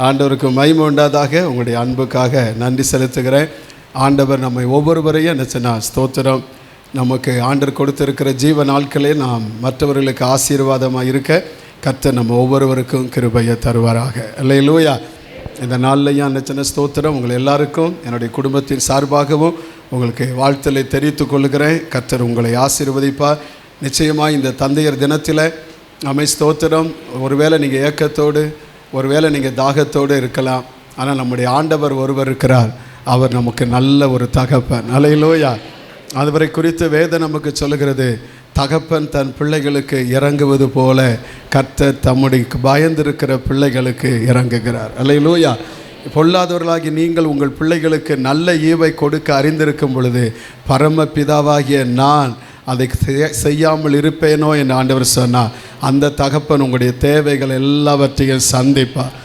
ஆண்டவருக்கு மகிமை உண்டாதாக. உங்களுடைய அன்புக்காக நன்றி செலுத்துகிறேன். ஆண்டவர் நம்மை ஒவ்வொருவரையும் என்ன சொன்னால் ஸ்தோத்திரம், நமக்கு ஆண்டவர் கொடுத்திருக்கிற ஜீவ நாட்களே நாம் மற்றவர்களுக்கு ஆசீர்வாதமாக இருக்க கர்த்தர் நம்ம ஒவ்வொருவருக்கும் கிருபையை தருவாராக. அல்லேலூயா. இந்த நாள்லையும் என்ன சொன்ன ஸ்தோத்திரம் உங்கள் எல்லாருக்கும் என்னுடைய குடும்பத்தின் சார்பாகவும் உங்களுக்கு வாழ்த்தலை தெரிவித்துக் கொள்கிறேன். கர்த்தர் உங்களை ஆசீர்வதிப்பார். நிச்சயமாக இந்த தந்தையர் தினத்தில் ஸ்தோத்திரம், ஒருவேளை நீங்கள் ஏக்கத்தோடு, ஒருவேளை நீங்கள் தாகத்தோடு இருக்கலாம். ஆனால் நம்முடைய ஆண்டவர் ஒருவர் இருக்கிறார். அவர் நமக்கு நல்ல ஒரு தகப்பன். அல்லேலூயா. அதுவரை குறித்து வேதம் நமக்கு சொல்லுகிறது, தகப்பன் தன் பிள்ளைகளுக்கு இறங்குவது போல கர்த்தர் தம்முடைய பயந்திருக்கிற பிள்ளைகளுக்கு இறங்குகிறார். அல்லேலூயா. பொல்லாதவர்களாகி நீங்கள் உங்கள் பிள்ளைகளுக்கு நல்ல ஈவை கொடுக்க அறிந்திருக்கும் பொழுது பரமபிதாவாகிய நான் அதை செய்யாமல் இருப்பேனோ என்று ஆண்டவர் சொன்னார். அந்த தகப்பன் உங்களுடைய தேவைகள் எல்லாவற்றையும் சந்திப்பார்,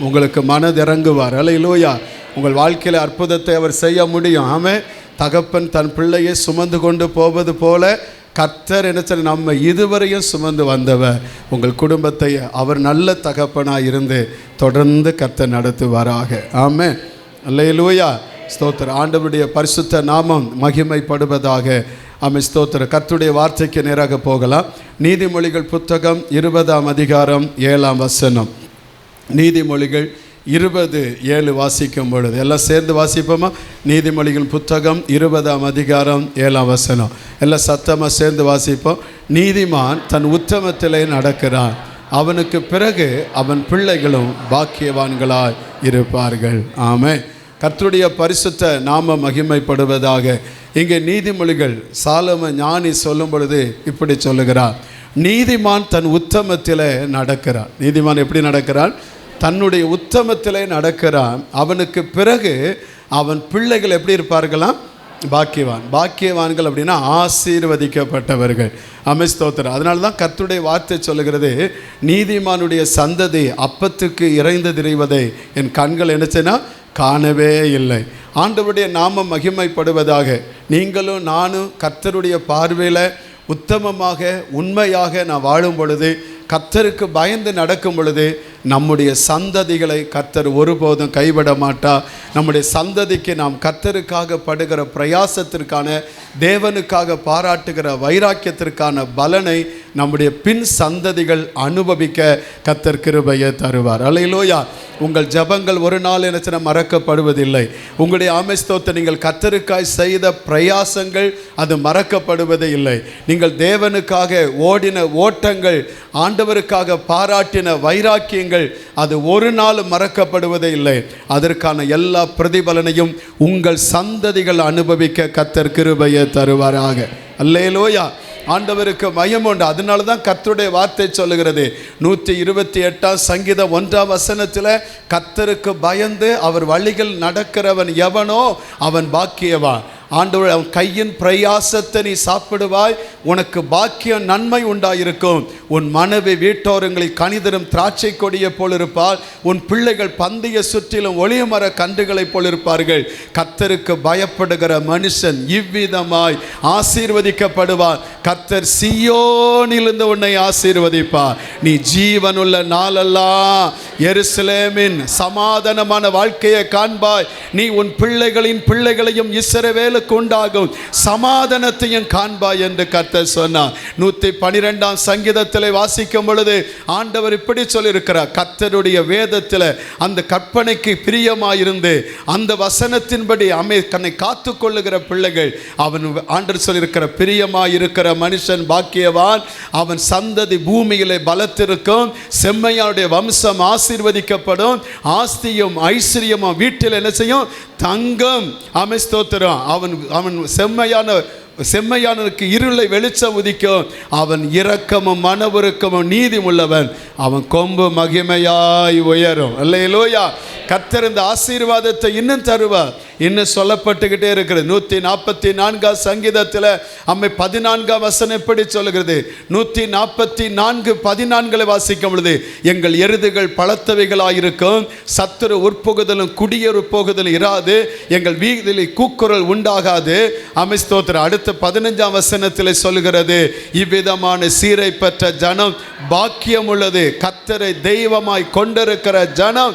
உங்களுக்கு மனதிறங்குவார். அல்லேலூயா. உங்கள் வாழ்க்கையில் அற்புதத்தை அவர் செய்ய முடியும். ஆமென். தகப்பன் தன் பிள்ளையை சுமந்து கொண்டு போவது போல கர்த்தர் என்ன சொல்ல, நம்ம இதுவரையும் சுமந்து வந்தவர். உங்கள் குடும்பத்தை அவர் நல்ல தகப்பனாக இருந்து தொடர்ந்து கர்த்தர் நடத்துவாராக. ஆமென். அல்லேலூயா. ஸ்தோத்திரம். ஆண்டவருடைய பரிசுத்த நாமம் மகிமைப்படுவதாக. ஆமென். ஸ்தோத்திரம். கர்த்தருடைய வார்த்தைக்கு நேராக போகலாம். நீதிமொழிகள் புத்தகம் 20ஆம் அதிகாரம் 7ஆம் வசனம். நீதிமொழிகள் 20:7 வாசிக்கும் பொழுது எல்லாம் சேர்ந்து வாசிப்போமா? நீதிமொழிகள் புத்தகம் 20ஆம் அதிகாரம் 7ஆம் வசனம். எல்லாம் சத்தமாக சேர்ந்து வாசிப்போம். நீதிமான் தன் உத்தமத்திலே நடக்கிறான், அவனுக்கு பிறகு அவன் பிள்ளைகளும் பாக்கியவான்களாய் இருப்பார்கள். ஆமென். கர்த்தருடைய பரிசுத்த நாம மகிமைப்படுவதாக. இங்கே நீதிமொழிகள் சாலமோன் ஞானி சொல்லும் பொழுது இப்படி சொல்லுகிறார், நீதிமான் தன் உத்தமத்திலே நடக்கிறான். நீதிமான் எப்படி நடக்கிறான்? தன்னுடைய உத்தமத்திலே நடக்கிறான். அவனுக்கு பிறகு அவன் பிள்ளைகள் எப்படி இருப்பார்களாம்? பாக்கியவான். பாக்கியவான்கள் அப்படின்னா ஆசீர்வதிக்கப்பட்டவர்கள். ஆமென். ஸ்தோத்திரம். அதனால தான் கர்த்தருடைய வார்த்தை சொல்லுகிறது, நீதிமானுடைய சந்ததி அப்பத்துக்கு இறைந்து திரிவதை என் கண்கள் என்னச்சுன்னா காணவே இல்லை. ஆண்டவருடைய நாமம் மகிமைப்படுவதாக. நீங்களும் நானும் கர்த்தருடைய பார்வையில் உத்தமமாக உண்மையாக நான் வாழும் பொழுது, கர்த்தருக்கு பயந்து நடக்கும் பொழுது நம்முடைய சந்ததிகளை கர்த்தர் ஒருபோதும் கைவிட மாட்டார். நம்முடைய சந்ததிக்கு நாம் கர்த்தருக்காக படுகிற பிரயாசத்திற்கான, தேவனுக்காக பாராட்டுகிற வைராக்கியத்திற்கான பலனை நம்முடைய பின் சந்ததிகள் அனுபவிக்க கர்த்தர் கிருபையை தருவார். அல்லேலூயா. உங்கள் ஜபங்கள் ஒரு நாள் என்ன மறக்கப்படுவதில்லை. உங்களுடைய ஆமெஸ்தோத்தை நீங்கள் கர்த்தருக்காய் செய்த பிரயாசங்கள் அது மறக்கப்படுவதே இல்லை. நீங்கள் தேவனுக்காக ஓடின ஓட்டங்கள், ஆண்டவருக்காக பாராட்டின வைராக்கியங்கள் அது ஒரு நாள் மறக்கப்படுவதே இல்லை. அதற்கான எல்லா பிரதிபலனையும் உங்கள் சந்ததிகள் அனுபவிக்க கர்த்தர் கிருபையை தருவாராக. அல்லேலூயா. ஆண்டவருக்கு மகிமை உண்டு. அதனால தான் கர்த்தருடைய வார்த்தை சொல்லுகிறது, 128ஆம் சங்கீதம் 1ஆம் வசனத்தில், கர்த்தருக்கு பயந்து அவர் வழிகள் நடக்கிறவன் எவனோ அவன் பாக்கியவான். ஆண்டவர் அவன் கையின் பிரயாசத்தை நீ சாப்பிடுவாய், உனக்கு பாக்கியம் நன்மை உண்டாயிருக்கும். உன் மனைவி வீட்டோரங்களில் கனிதரும் திராட்சை கொடியை போல் இருப்பார். உன் பிள்ளைகள் பந்தய சுற்றிலும் ஒளியமர கன்றுகளைப் போல் இருப்பார்கள். கர்த்தருக்கு பயப்படுகிற மனுஷன் இவ்விதமாய் ஆசீர்வதிக்கப்படுவார். கர்த்தர் சீயோனிலிருந்து உன்னை ஆசீர்வதிப்பார். நீ ஜீவனுள்ள நாளெல்லாம் எருசலேமின் சமாதானமான வாழ்க்கையை காண்பாய். நீ உன் பிள்ளைகளின் பிள்ளைகளையும் இஸ்ரவேலுக்கு உண்டாகும் சமாதானத்தையும் காண்பாய் என்று கர்த்தர் சொன்னார். 112ஆம் சங்கீதத்தில் வாசிக்கும் பொழுது ஆண்டவர் இப்படி சொல்லியிருக்கிறார், கர்த்தருடைய வேதத்தில் அந்த கற்பனைக்கு பிரியமாயிருந்து அந்த வசனத்தின்படி தன்னை காத்து கொள்ளுகிற பிள்ளைகள், அவன் ஆண்டவர் சொல்லியிருக்கிற பிரியமாயிருக்கிற மனுஷன் பாக்கியவான். அவன் சந்ததி பூமியிலே பலத்திருக்கும். செம்மையானுடைய வம்சம் ஆசீர்வதிக்கப்படும். ஆஸ்தியும் ஐஸ்வர்யமும் வீட்டில் என்ன செய்யும்? தங்கம். ஆமென். ஸ்தோத்திரம். அவன் செம்மையானவனுக்கு இருளை வெளிச்சம் உதிக்கும். அவன் இரக்கமும் மனவுருக்கமும் நீதி உள்ளவன். அவன் கொம்பு மகிமையாய் உயரும். அல்லேலூயா. கர்த்தர் இந்த ஆசீர்வாதத்தை இன்னும் தருவார். இன்னும் சொல்லப்பட்டுக்கிட்டே இருக்கிறது. 144 சங்கீதத்தில் அம்மை 14 வசனம் எப்படி சொல்லுகிறது? 144:14 வாசிக்கும் பொழுது, எங்கள் எருதுகள் பலத்தவைகளாயிருக்கும், சத்துரு உட்புகுதலும் குடியேறும் இராது, எங்கள் வீதியில் கூக்குரல் உண்டாகாது. அமை ஸ்தோத்திரம். அடுத்த 15 வசனத்தில் சொல்லுகிறது, இவ்விதமான சீரை பெற்ற ஜனம் பாக்கியம் உள்ளது, கர்த்தரை தெய்வமாய் கொண்டிருக்கிற ஜனம்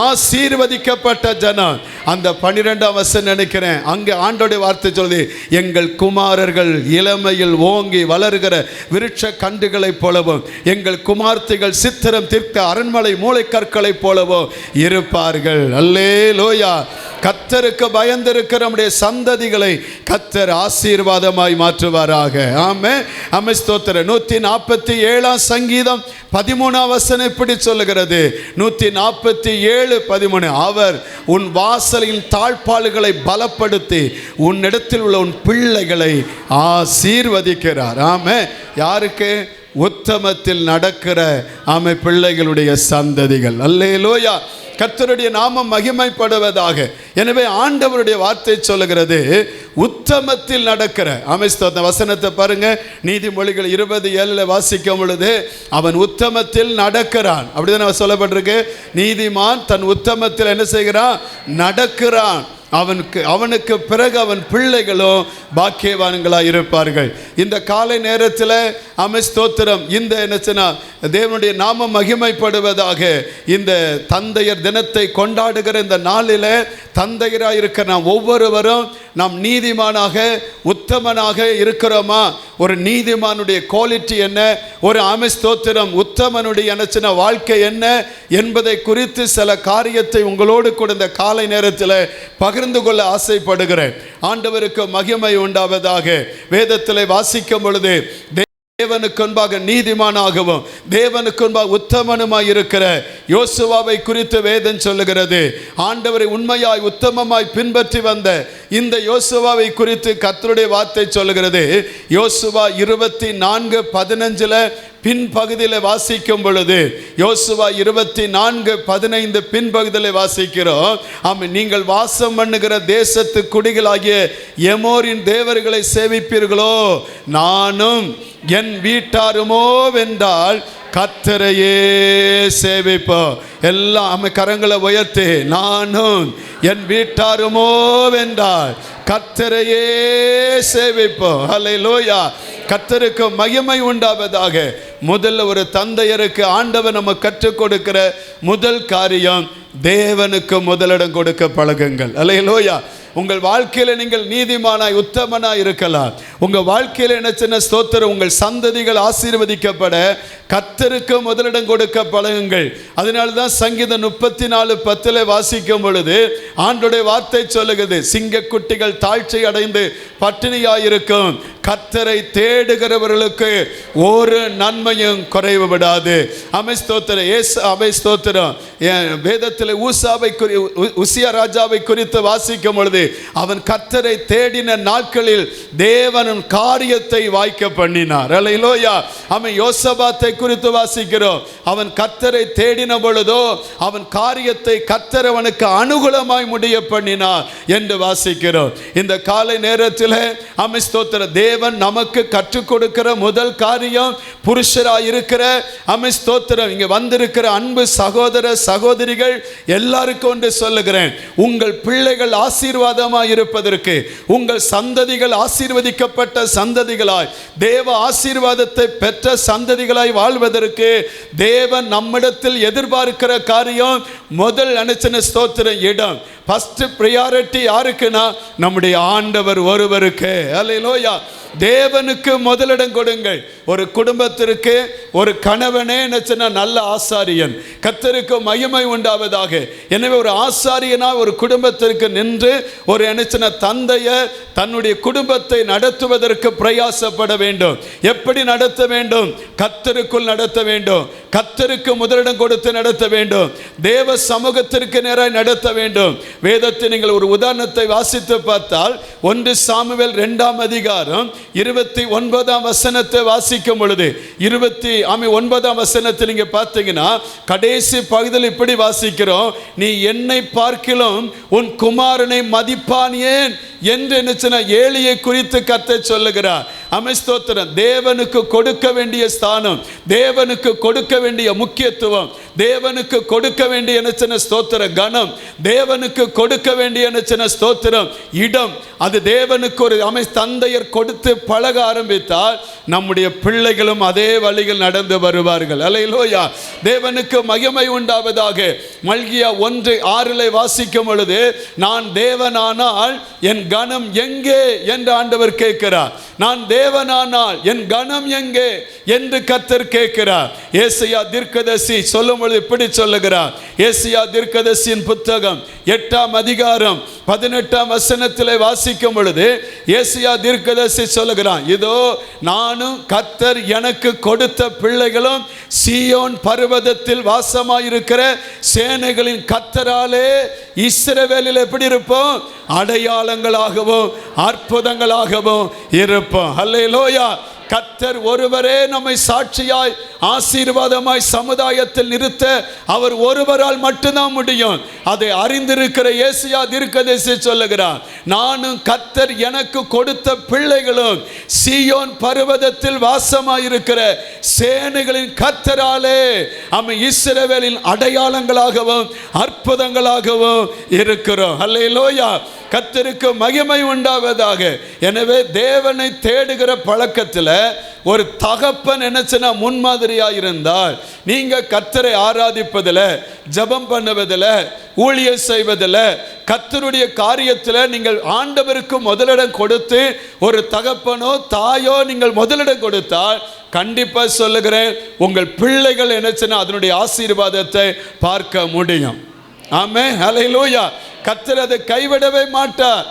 ஆசீர்வதிக்கப்பட்ட ஜனம். அந்த 12 வசனம் நினைக்கிறேன், அங்கே ஆண்டோடைய வார்த்தை சொல்லுது, எங்கள் குமாரர்கள் இளமையில் ஓங்கி வளர்கிற விருட்ச கண்டுகளைப் போலவும், எங்கள் குமார்த்திகள் சித்திரம் தீர்க்க அரண்மனை மூளைக்கற்களைப் போலவும் இருப்பார்கள். அல்லேலூயா. கர்த்தருக்கு பயந்திருக்கிற நம்முடைய சந்ததிகளை கர்த்தர் ஆசீர்வாதமாய் மாற்றுவாராக. ஆமென். ஆமென். ஸ்தோத்திரம். 147 சங்கீதம் 13 வசனம் இப்படி சொல்லுகிறது. 147:13, அவர் உன் வாசலின் தாழ்பாள்களை பலப்படுத்தி உன்னிடத்தில் உள்ள உன் பிள்ளைகளை ஆசீர்வதிக்கிறார். ஆமென். யாருக்கு? உத்தமத்தில் நடக்கிற ஆமை பிள்ளைகளுடைய சந்ததிகள். அல்லேலூயா. கர்த்தருடைய நாமம் மகிமைப்படுவதாக. எனவே ஆண்டவருடைய வார்த்தை சொல்லுகிறது, உத்தமத்தில் நடக்கிற அமைஸ்தோத்த வசனத்தை பாருங்க. நீதிமொழிகள் 20:7 வாசிக்கும் பொழுது, அவன் உத்தமத்தில் நடக்கிறான். அப்படிதான் சொல்லப்பட்டிருக்கு. நீதிமான் தன் உத்தமத்தில் என்ன செய்கிறான்? நடக்கிறான். அவனுக்கு பிறகு அவன் பிள்ளைகளும் பாக்கியவான்களாக இருப்பார்கள். இந்த காலை நேரத்தில் ஸ்தோத்திரம், இந்த என்னச்சுன்னா தேவனுடைய நாமம் மகிமைப்படுவதாக. இந்த தந்தையர் தினத்தை கொண்டாடுகிற இந்த நாளில் தந்தையராக இருக்கிற நாம் ஒவ்வொருவரும் நாம் நீதிமானாக உத்தமனாக இருக்கிறோமா? ஒரு நீதிமானுடைய குவாலிட்டி என்ன? ஒரு ஸ்தோத்திரம் உத்தமனுடைய என்னச்சுன்னா வாழ்க்கை என்ன என்பதை குறித்து சில காரியத்தை உங்களோடு கூட இந்த காலை நேரத்தில் பகிர்ந்து கொள்ள ஆசைப்படுகிறேன். ஆண்டவருக்கு மகிமை உண்டாவதாக. வேதத்தில் வாசிக்கும் பொழுது, தேவனுக்கு முன்பாக நீதிமானாகவும் தேவனுக்கு முன்பாக உத்தமனுமாய் இருக்கிற யோசுவாவை குறித்து வேதம் சொல்லுகிறது. ஆண்டவரை உண்மையாய் உத்தமமாய் பின்பற்றி வந்த இந்த யோசுவாவை குறித்து கர்த்தருடைய வார்த்தை சொல்லுகிறது. யோசுவா 24:15 பின்பகுதியில் வாசிக்கும் பொழுது, யோசுவா 24:15 பின்பகுதியில் வாசிக்கிறோம். நீங்கள் வாசம் பண்ணுகிற தேசத்து குடிகளாகிய எமோரின் தேவர்களை சேவிப்பீர்களோ, நானும் என் வீட்டாருமோ வென்றால் கர்த்தரையே சேவிப்போம். எல்லாம் கரங்களை உயர்த்தி, நானும் என் வீட்டாருமோ வென்றால் கர்த்தரையே சேவிப்போம். அல்லேலூயா. கர்த்தருக்கு மகிமை உண்டாவதாக. முதல்ல ஒரு தந்தையருக்கு ஆண்டவர் நம்ம கற்றுக் கொடுக்கிற முதல் காரியம், தேவனுக்கு முதலிடம் கொடுக்க பழகுங்கள். அல்லேலூயா. உங்கள் வாழ்க்கையில் நீங்கள் நீதிமானாய் உத்தமனாய் இருக்கலாம். உங்கள் வாழ்க்கையில் என்ன சின்ன ஸ்தோத்திரம், உங்கள் சந்ததிகள் ஆசீர்வதிக்கப்பட கர்த்தருக்கு முதலிடம் கொடுக்க பழகுங்கள். அதனால்தான் சங்கீதம் 34:10 வாசிக்கும் பொழுது ஆண்டோடைய வார்த்தை சொல்லுகிறது, சிங்கக்குட்டிகள் தாழ்ச்சி அடைந்து பட்டினியாயிருக்கும், கர்த்தரை தேடுகிறவர்களுக்கு ஒரு நன்மையும் குறைவு விடாது. ஸ்தோத்திரம். வேதத்தில் உசியா ராஜாவை குறித்து வாசிக்கும் பொழுது, அவன் கர்த்தரை தேடின நாட்களில் தேவன் காரியத்தை வாய்க்க பண்ணினார். அல்லேலூயா. அவன் யோசபாத்தை குறித்து வாசிக்கிறோம். அவன் கர்த்தரை தேடின பொழுதோ அவன் காரியத்தை கர்த்தர் அவனுக்கு அனுகூலமாய் முடிய பண்ணினார் என்று வாசிக்கிறோம். இந்த காலை நேரத்தில் ஸ்தோத்திரம், தேவன் நமக்கு கற்றுக் கொடுக்கிற முதல் காரியம், புருஷராய் இருக்கிற ஸ்தோத்திரம், இங்க வந்திருக்கிற அன்பு சகோதர சகோதரிகள் எல்லாருக்கும் ஒன்று சொல்லுகிறேன், உங்கள் பிள்ளைகள் ஆசீர்வாதமாய் இருப்பதற்கு, உங்கள் சந்ததிகள் ஆசீர்வதிக்கப்பட்ட சந்ததிகளாய், தேவ ஆசீர்வாதத்தை பெற்ற சந்ததிகளாய் வாழ்வதற்கு தேவன் நம்மிடத்தில் எதிர்பார்க்கிற காரியம், முதல் அனுச்சன ஸ்தோத்திரம் இடம், ஃபர்ஸ்ட் பிரியாரிட்டி யாருக்குன்னா நம்முடைய ஆண்டவர் ஒருவருக்கு. அல்லேலூயா. தேவனுக்கு முதலிடம் கொடுங்கள். ஒரு குடும்பத்திற்கு ஒரு கணவனே என்ன நல்ல ஆசாரியன், கர்த்தருக்கு மகிமை உண்டாவதாக. எனவே ஒரு ஆசாரியனா ஒரு குடும்பத்திற்கு நின்று ஒரு என்ன தந்தையர் தன்னுடைய குடும்பத்தை நடத்துவதற்கு பிரயாசப்பட வேண்டும். எப்படி நடத்த வேண்டும்? கர்த்தருக்குள் நடத்த வேண்டும். கர்த்தருக்கு முதலிடம் கொடுத்து நடத்த வேண்டும். தேவ சமூகத்திற்கு நேராக நடத்த வேண்டும். வேதத்தை நீங்கள் ஒரு உதாரணத்தை வாசித்து பார்த்தால் 1 சாமுவேல் 2 அதிகாரம் 29ஆம் வசனத்தை வாசிக்கும் பொழுது 29ஆம் வசனத்தில் நீங்க பார்த்தீங்கன்னா கடைசி பகுதியில் இப்படி வாசிக்கிறோம், நீ என்னை பார்க்கிலும் உன் குமாரனை மதிப்பான் ஏன் என்று என்ன ஏலியை குறித்து கர்த்தர் சொல்லுகிறார். ஸ்தோத்திரம். தேவனுக்கு கொடுக்க வேண்டிய ஸ்தானம், தேவனுக்கு கொடுக்க வேண்டிய முக்கியத்துவம், தேவனுக்கு கொடுக்க வேண்டிய என்ன ஸ்தோத்திர கனம், தேவனுக்கு கொடுக்க வேண்டிய என்ன ஸ்தோத்திரம் இடம், அது தேவனுக்கு ஒரு தந்தையர் கொடுத்து பழக ஆரம்பித்தால் நம்முடைய பிள்ளைகளும் அதே வழியில் நடந்து வருவார்கள். அல்லேலூயா. தேவனுக்கு மகிமை உண்டாவதாக. மல்கியா 1:6 வாசிக்கும் பொழுது, நான் தேவனானால் என் கனம் எங்கே என்று ஆண்டவர் கேட்கிறார். நான் தேவனானால் என் கனம் எங்கே என்று கர்த்தர் கேட்கிறார். ஏசாயா தீர்க்கதரிசி சொல்லும் பொழுது இப்படி சொல்லுகிறார். ஏசாயா தீர்க்கதரிசியின் புத்தகம் 8ஆம் அதிகாரம் 18ஆம் வசனத்திலே வாசிக்கும் பொழுது ஏசாயா தீர்க்கதரிசி சொல்லுகிறான், இதோ நானும் கர்த்தர் எனக்கு கொடுத்த பிள்ளைகளும் சீயோன் பர்வதத்தில் வாசமாயிருக்கிற சேனைகளின் கர்த்தராலே இஸ்ரவேலில் எப்படி இருப்போம்? அடையாளங்களாகவும் அற்புதங்களாகவும் இருப்போம். அல்லேலூயா. கர்த்தர் ஒருவரே நம்மை சாட்சியாய் ஆசீர்வாதமாய் சமுதாயத்தில் நிறுத்த அவர் ஒருவரால் மட்டும்தான் முடியும். அதை அறிந்திருக்கிற ஏசாயா தீர்க்கதரிசி சொல்லுகிறார், நானும் கர்த்தர் எனக்கு கொடுத்த பிள்ளைகளும் சீயோன் பர்வதத்தில் வாசமாயிருக்கிற சேனைகளின் கர்த்தராலே இஸ்ரவேலின் அடையாளங்களாகவும் அற்புதங்களாகவும் இருக்கிறோம். அல்லேலூயா. கர்த்தருக்கு மகிமை உண்டாவதாக. எனவே தேவனை தேடுகிற பழக்கத்தில் ஒரு தகப்பன் என்னச்சுன்னா முன்மாதிரியாக இருந்தால், நீங்க கர்த்தரை ஆராதிப்பதில், ஜெபம் பண்ணுவதில், ஊழியம் செய்வதில், கர்த்தருடைய காரியத்தில் நீங்கள் ஆண்டவருக்கு முதலிடம் கொடுத்து ஒரு தகப்பனோ தாயோ நீங்கள் முதலிடம் கொடுத்தால் கண்டிப்பா சொல்லுகிறேன், உங்கள் பிள்ளைகள் என்னச்சுன்னா அதனுடைய ஆசீர்வாதத்தை பார்க்க முடியும். ஆமென். ஹல்லேலூயா. கர்த்தர் அதை கைவிடவே மாட்டார்.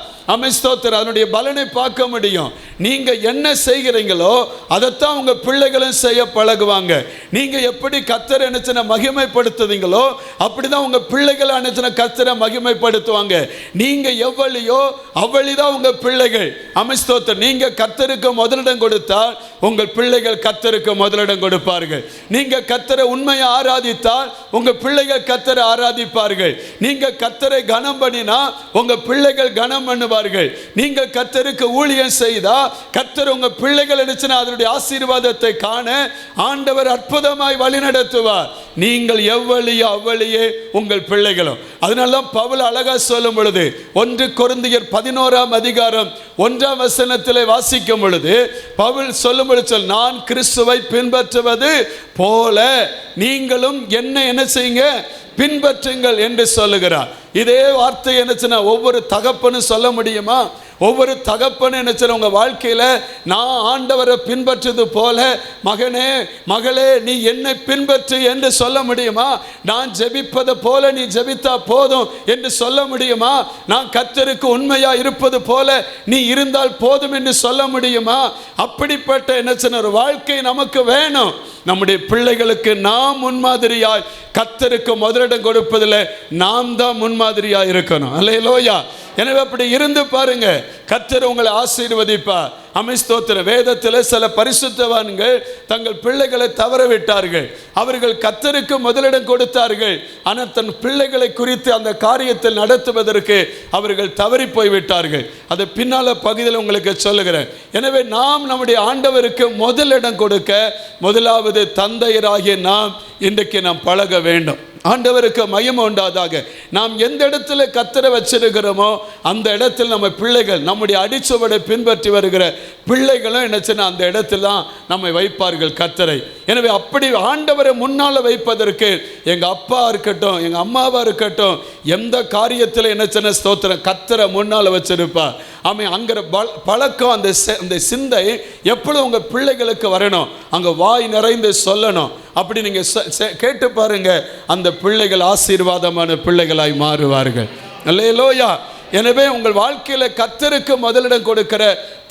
ஸ்தோத்திரம். அதனுடைய பலனை பார்க்க முடியும். நீங்க என்ன செய்கிறீங்களோ அதைத்தான் உங்க பிள்ளைகளும் செய்ய பழகுவாங்க. நீங்க எப்படி கர்த்தரை நினைச்சன மகிமைப்படுத்துவீங்களோ அப்படிதான் உங்க பிள்ளைகள் நினைச்சன கர்த்தரை மகிமைப்படுத்துவாங்க. நீங்க எவ்வளியோ அவ்வளிதான் உங்க பிள்ளைகள். ஸ்தோத்திரம். நீங்க கர்த்தருக்கு முதலிடம் கொடுத்தால் உங்கள் பிள்ளைகள் கர்த்தருக்கு முதலிடம் கொடுப்பார்கள். நீங்க கர்த்தரை உண்மையை ஆராதித்தால் உங்க பிள்ளைகள் கர்த்தரை ஆராதிப்பார்கள். நீங்க கர்த்தரை கனம் பண்ணினா உங்க பிள்ளைகள் கனம் பண்ணுவார்கள். நீங்கள் கர்த்தருக்கு ஊழியம் செய்தா கர்த்தர் உங்க பிள்ளைகள் நினைச்சனா அதனுடைய ஆசீர்வாதத்தை காண ஆண்டவர் அற்புதமாய் வழி நடத்துவார். நீங்கள் எவ்வளியோ அவ்வளியே உங்கள் பிள்ளைகளும். அதனால பவுல் அழகா சொல்லும் பொழுது 1 கொரிந்தியர் 11ஆம் அதிகாரம் 1ஆம் வசனத்திலே வாசிக்கும் பொழுது பவுல் சொல்லும் பொழுது நான் கிறிஸ்துவை பின்பற்றுவது போல நீங்களும் என்ன செய்யுங்க பின்பற்றுங்கள் என்று சொல்லுகிறார். இதே வார்த்தை என்னச்சுன்னா ஒவ்வொரு தகப்பனும் சொல்ல முடியுமா? ஒவ்வொரு தகப்பனும் என்னச்சுன்னா உங்க வாழ்க்கையில நான் ஆண்டவரை பின்பற்றுவது போல மகனே மகளே நீ என்னை பின்பற்று என்று சொல்ல முடியுமா? நான் ஜெபிப்பது போல நீ ஜெபித்தா போதும் என்று சொல்ல முடியுமா? நான் கர்த்தருக்கு உண்மையா இருப்பது போல நீ இருந்தால் போதும் என்று சொல்ல முடியுமா? அப்படிப்பட்ட என்னச்சுன்னா ஒரு வாழ்க்கை நமக்கு வேணும். நம்முடைய பிள்ளைகளுக்கு நாம் முன்மாதிரியாய் கர்த்தருக்கு முதலிடம் கொடுப்பதில் நாம் தான் முன்மாதிரியாய் இருக்கணும். அல்லேலூயா. எனவே அப்படி இருந்து பாருங்க, கர்த்தர் உங்களை ஆசீர்வதிப்பார். ஸ்தோத்திரம். வேதத்தில் சில பரிசுத்தவான்கள் தங்கள் பிள்ளைகளை தவற விட்டார்கள். அவர்கள் கர்த்தருக்கு முதலிடம் கொடுத்தார்கள். ஆனால் தன் பிள்ளைகளை குறித்து அந்த காரியத்தில் நடத்துவதற்கு அவர்கள் தவறி போய்விட்டார்கள். அதை பின்னால பகுதியில் உங்களுக்கு சொல்லுகிறேன். எனவே நாம் நம்முடைய ஆண்டவருக்கு முதலிடம் கொடுக்க முதலாவது தந்தையராகிய நாம் இன்றைக்கு நாம் பழக வேண்டும். ஆண்டவருக்கு மகிமை உண்டாதாக. நாம் எந்த இடத்துல கர்த்தரை வச்சிருக்கிறோமோ அந்த இடத்தில் நம்ம பிள்ளைகள் நம்முடைய அடிச்சுவடை பின்பற்றி வருகிற பிள்ளைகளும் என்னச்சுன்னா அந்த இடத்துல தான் நம்மை வைப்பார்கள் கர்த்தரை. எனவே அப்படி ஆண்டவரை முன்னால் வைப்பதற்கு எங்கள் அப்பா இருக்கட்டும் எங்கள் அம்மாவாக இருக்கட்டும் எந்த காரியத்தில் என்னச்சுன்னா ஸ்தோத்திரம் கர்த்தரை முன்னால் வச்சிருப்பார். அங்கிற பழக்கம் அந்த சிந்தை எப்பொழுதும் உங்கள் பிள்ளைகளுக்கு வரணும். அங்கே வாய் நிறைந்து சொல்லணும். அப்படி நீங்கள் கேட்டு பாருங்க, அந்த பிள்ளைகள் ஆசீர்வாதமான பிள்ளைகளாய் மாறுவார்கள். அல்லேலூயா. எனவே உங்கள் வாழ்க்கையில் கர்த்தருக்கு முதலிடம் கொடுக்கிற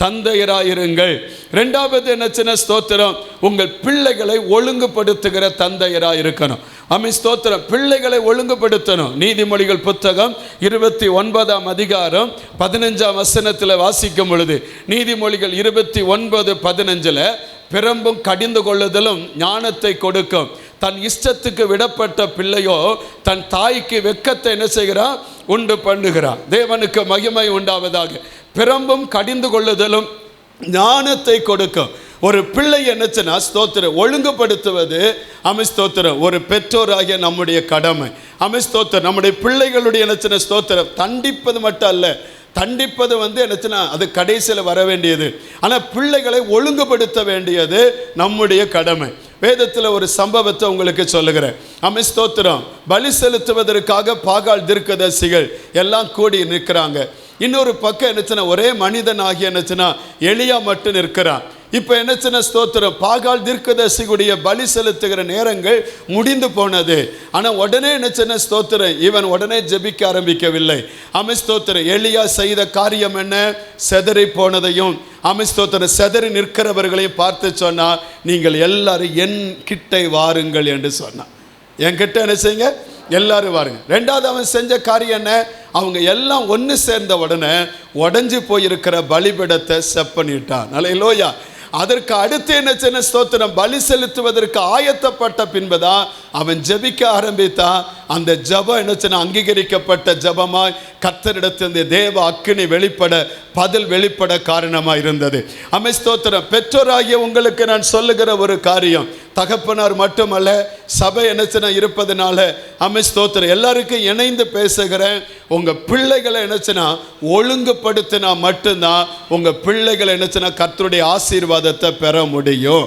தந்தையராயிருங்கள். இரண்டாவது என்னச்சுன்னா ஸ்தோத்திரம் உங்கள் பிள்ளைகளை ஒழுங்குபடுத்துகிற தந்தையராக இருக்கணும். ஆமென் ஸ்தோத்திரம். பிள்ளைகளை ஒழுங்குபடுத்தணும். நீதிமொழிகள் புத்தகம் 29ஆம் அதிகாரம் 15ஆம் வசனத்தில் வாசிக்கும் பொழுது, நீதிமொழிகள் 29:15, பிரம்பும் கடிந்து கொள்ளுதலும் ஞானத்தை கொடுக்கும். தன் இஷ்டத்துக்கு விடப்பட்ட பிள்ளையோ தன் தாய்க்கு வெட்கத்தை என்ன செய்கிறான்? உண்டு பண்ணுகிறான். தேவனுக்கு மகிமை உண்டாவதாக. பிரம்பும் கடிந்து கொள்ளுதலும் ஞானத்தை கொடுக்கும். ஒரு பிள்ளை என்னச்சுன்னா ஸ்தோத்திரம் ஒழுங்குபடுத்துவது ஸ்தோத்திரம் ஒரு பெற்றோராகிய நம்முடைய கடமை. ஸ்தோத்திரம் நம்முடைய பிள்ளைகளுடைய என்னச்சுன்னா ஸ்தோத்திரம் தண்டிப்பது மட்டும் அல்ல, தண்டிப்பது என்னச்சுன்னா அது கடைசியில் வர வேண்டியது. ஆனால் பிள்ளைகளை ஒழுங்குபடுத்த வேண்டியது நம்முடைய கடமை. வேதத்தில் ஒரு சம்பவத்தை உங்களுக்கு சொல்லுகிறேன். ஸ்தோத்திரம் பலி செலுத்துவதற்காக பாகால் தீர்க்கதரிசிகள் எல்லாம் கூடி நிற்கிறாங்க. இன்னொரு பக்கம் என்னச்சுன்னா ஒரே மனிதன் ஆகிய என்னச்சுன்னா எலியா மட்டும் நிற்கிறான். இப்போ என்னச்சுன்னா ஸ்தோத்திரம் பாகால் தீர்க்கதரிசியுடைய பலி செலுத்துகிற நேரங்கள் முடிந்து போனது. ஆனால் உடனே என்னச்சுன்னா ஸ்தோத்திரம் இவன் உடனே ஜெபிக்க ஆரம்பிக்கவில்லை. ஸ்தோத்திரம் எலியா செய்த காரியம் என்ன? செதறி போனதையும் ஸ்தோத்திரம் செதறி நிற்கிறவர்களையும் பார்த்து சொன்னா, நீங்கள் எல்லாரும் என் கிட்டை வாருங்கள் என்று சொன்னான். என்கிட்ட என்ன செய்யுங்க? எல்லாரும் வாருங்க. ரெண்டாவது அவன் செஞ்ச காரியம் என்ன? அவங்க எல்லாம் ஒன்று சேர்ந்த உடனே உடஞ்சி போயிருக்கிற பலிபீடத்தை செப்பனிட்டான். அல்லேலூயா. அதற்கு அடுத்து என்ன செய்ய ஸ்தோத்திரம் பலி செலுத்துவதற்கு ஆயத்தப்பட்ட பின்புதான் அவன் ஜெபிக்க ஆரம்பித்தான். அந்த ஜெபம் என்ன செய்ய அங்கீகரிக்கப்பட்ட ஜெபமாய் கர்த்தரிடத்திலிருந்து தேவ அக்கினி வெளிப்பட பதில் வெளிப்பட காரணமாக இருந்தது. ஸ்தோத்திரம் பெற்றோராகிய உங்களுக்கு நான் சொல்லுகிற ஒரு காரியம், தகப்பனார் மட்டுமல்ல சபை என்னச்சுனா இருப்பதனால ஸ்தோத்திரம் எல்லாருக்கும் இணைந்து பேசுகிறேன். உங்கள் பிள்ளைகளை என்னச்சுனா ஒழுங்குபடுத்தினா மட்டும்தான் உங்கள் பிள்ளைகளை என்னச்சுனா கர்த்தருடைய ஆசீர்வாதத்தை பெற முடியும்.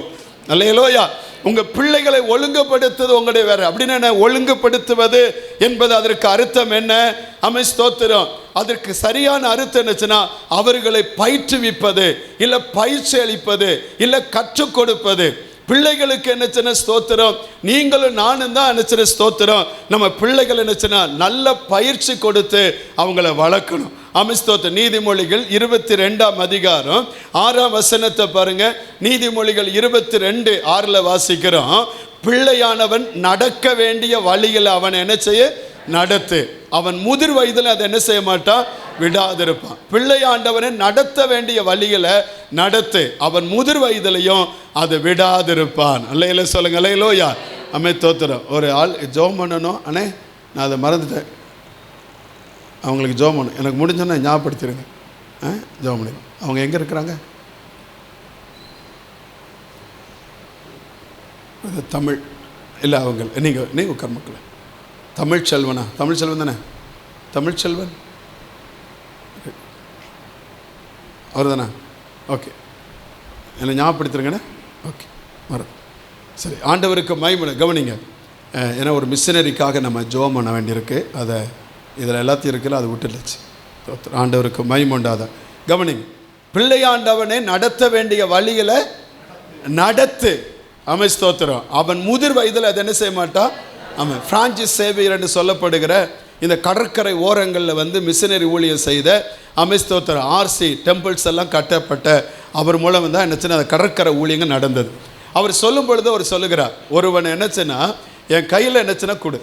அல்லேலூயா. உங்கள் பிள்ளைகளை ஒழுங்குபடுத்துவது உங்களுடைய வேற. அப்படின்னு என்ன ஒழுங்குபடுத்துவது என்பது அதற்கு அர்த்தம் என்ன? ஸ்தோத்திரம் அதற்கு சரியான அர்த்தம் என்னச்சுன்னா அவர்களை பயிற்றுவிப்பது, இல்லை பயிற்சி அளிப்பது, இல்லை கற்றுக் கொடுப்பது. பிள்ளைகளுக்கு என்னச்சுன்னா ஸ்தோத்திரம் நீங்களும் நானும் தான் என்னச்சுன்னா ஸ்தோத்திரம் நம்ம பிள்ளைகள் என்னச்சுன்னா நல்ல பயிற்சி கொடுத்து அவங்கள வளர்க்கணும். ஸ்தோத்திரம் நீதிமொழிகள் 22ஆம் அதிகாரம் 6ஆம் வசனத்தை பாருங்க. நீதிமொழிகள் 22:6 வாசிக்கிறோம். பிள்ளையானவன் நடக்க வேண்டிய வழியில் அவன் என்ன செய்ய நடத்து, அவன் முதிர் வயதில் அதை என்ன செய்ய மாட்டான், விடாதிருப்பான். பிள்ளையாண்டவனை நடத்த வேண்டிய வழியில நடத்து, அவன் முதிர் வயதிலையும் அதை விடாதிருப்பான். அல்லையில சொல்லுங்க. அல்லையிலோயா. தோத்திரம் ஒரு ஆள் ஜோம் பண்ணணும். அண்ணே நான் அதை மறந்துட்டேன், அவங்களுக்கு ஜோம் பண்ணணும். எனக்கு முடிஞ்சோன்னா ஞாபகப்படுத்திடுங்க. ஜோம் பண்ணி அவங்க எங்கே இருக்கிறாங்க? தமிழ் இல்லை அவங்க நீங்கள் உட்கார் மக்கள். தமிழ்ச்செல்வனா? தமிழ்ச்செல்வன் தானே? தமிழ்ச்செல்வன் அவர் தானே? ஓகே, என்னை ஞாபகப்படுத்துருங்கண்ணே. ஓகே மரம் சரி. ஆண்டவருக்கு மகிமை. கவனிங்க, ஏன்னா ஒரு மிஷினரிக்காக நம்ம ஜோம் பண்ண வேண்டியிருக்கு. அதை இதில் எல்லாத்தையும் இருக்குல்ல, அதை விட்டுடுச்சு. ஆண்டவருக்கு மகிமை உண்டாத. கவனிங்க, பிள்ளையாண்டவனை நடத்த வேண்டிய வழியில் நடத்து. ஸ்தோத்திரம் அவன் முதிர் வயதில் அதை என்ன செய்ய மாட்டான். பிரான்சிஸ் சேவியர் என்று சொல்லப்படுகிற இந்த கடற்கரை ஓரங்களில் மிஷினரி ஊழியம் செய்த ஸ்தோத்திரம் ஆர்சி டெம்பிள்ஸ் எல்லாம் கட்டப்பட்ட அவர் மூலம் தான் என்னச்சுன்னா அந்த கடற்கரை ஊழியங்கள் நடந்தது. அவர் சொல்லும் பொழுது அவர் சொல்லுகிறார், ஒருவன் என்னச்சுன்னா என் கையில் என்னச்சுன்னா கொடு,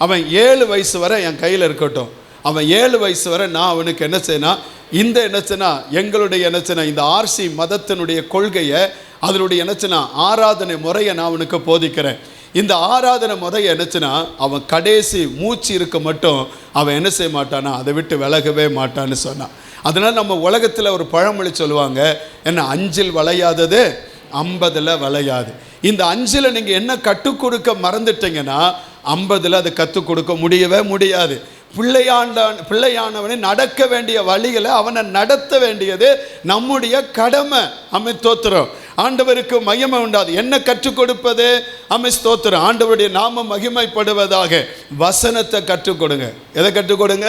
அவன் 7 வயசு வரை என் கையில் இருக்கட்டும், அவன் 7 வயசு வரை நான் அவனுக்கு என்ன செய்யணும், இந்த என்னச்சுன்னா எங்களுடைய என்னச்சுன்னா இந்த ஆர்சி மதத்தினுடைய கொள்கையை அதனுடைய என்னச்சுன்னா ஆராதனை முறையை நான் அவனுக்கு போதிக்கிறேன். இந்த ஆராதனை முறையை என்னச்சுன்னா அவன் கடைசி மூச்சு இருக்க மட்டும் அவன் என்ன செய்ய மாட்டானா, அதை விட்டு விலகவே மாட்டான்னு சொன்னான். அதனால் நம்ம உலகத்தில் ஒரு பழமொழி சொல்லுவாங்க, என்ன 5இல் வளையாதது 50ல் வளையாது. இந்த 5இல் நீங்கள் என்ன கற்றுக் கொடுக்க மறந்துட்டீங்கன்னா 50ல் அதை கற்றுக் கொடுக்க முடியவே முடியாது. பிள்ளையானவனை நடக்க வேண்டிய வழிகளை அவனை நடத்த வேண்டியது நம்முடைய கடமை. தோத்திரம் ஆண்டவருக்கு மகிமை உண்டாது. என்ன கற்றுக் கொடுப்பது? ஸ்தோத்திரம் ஆண்டவருடைய நாமம் மகிமைப்படுவதாக வசனத்தை கற்றுக் கொடுங்க. எதை கற்றுக் கொடுங்க?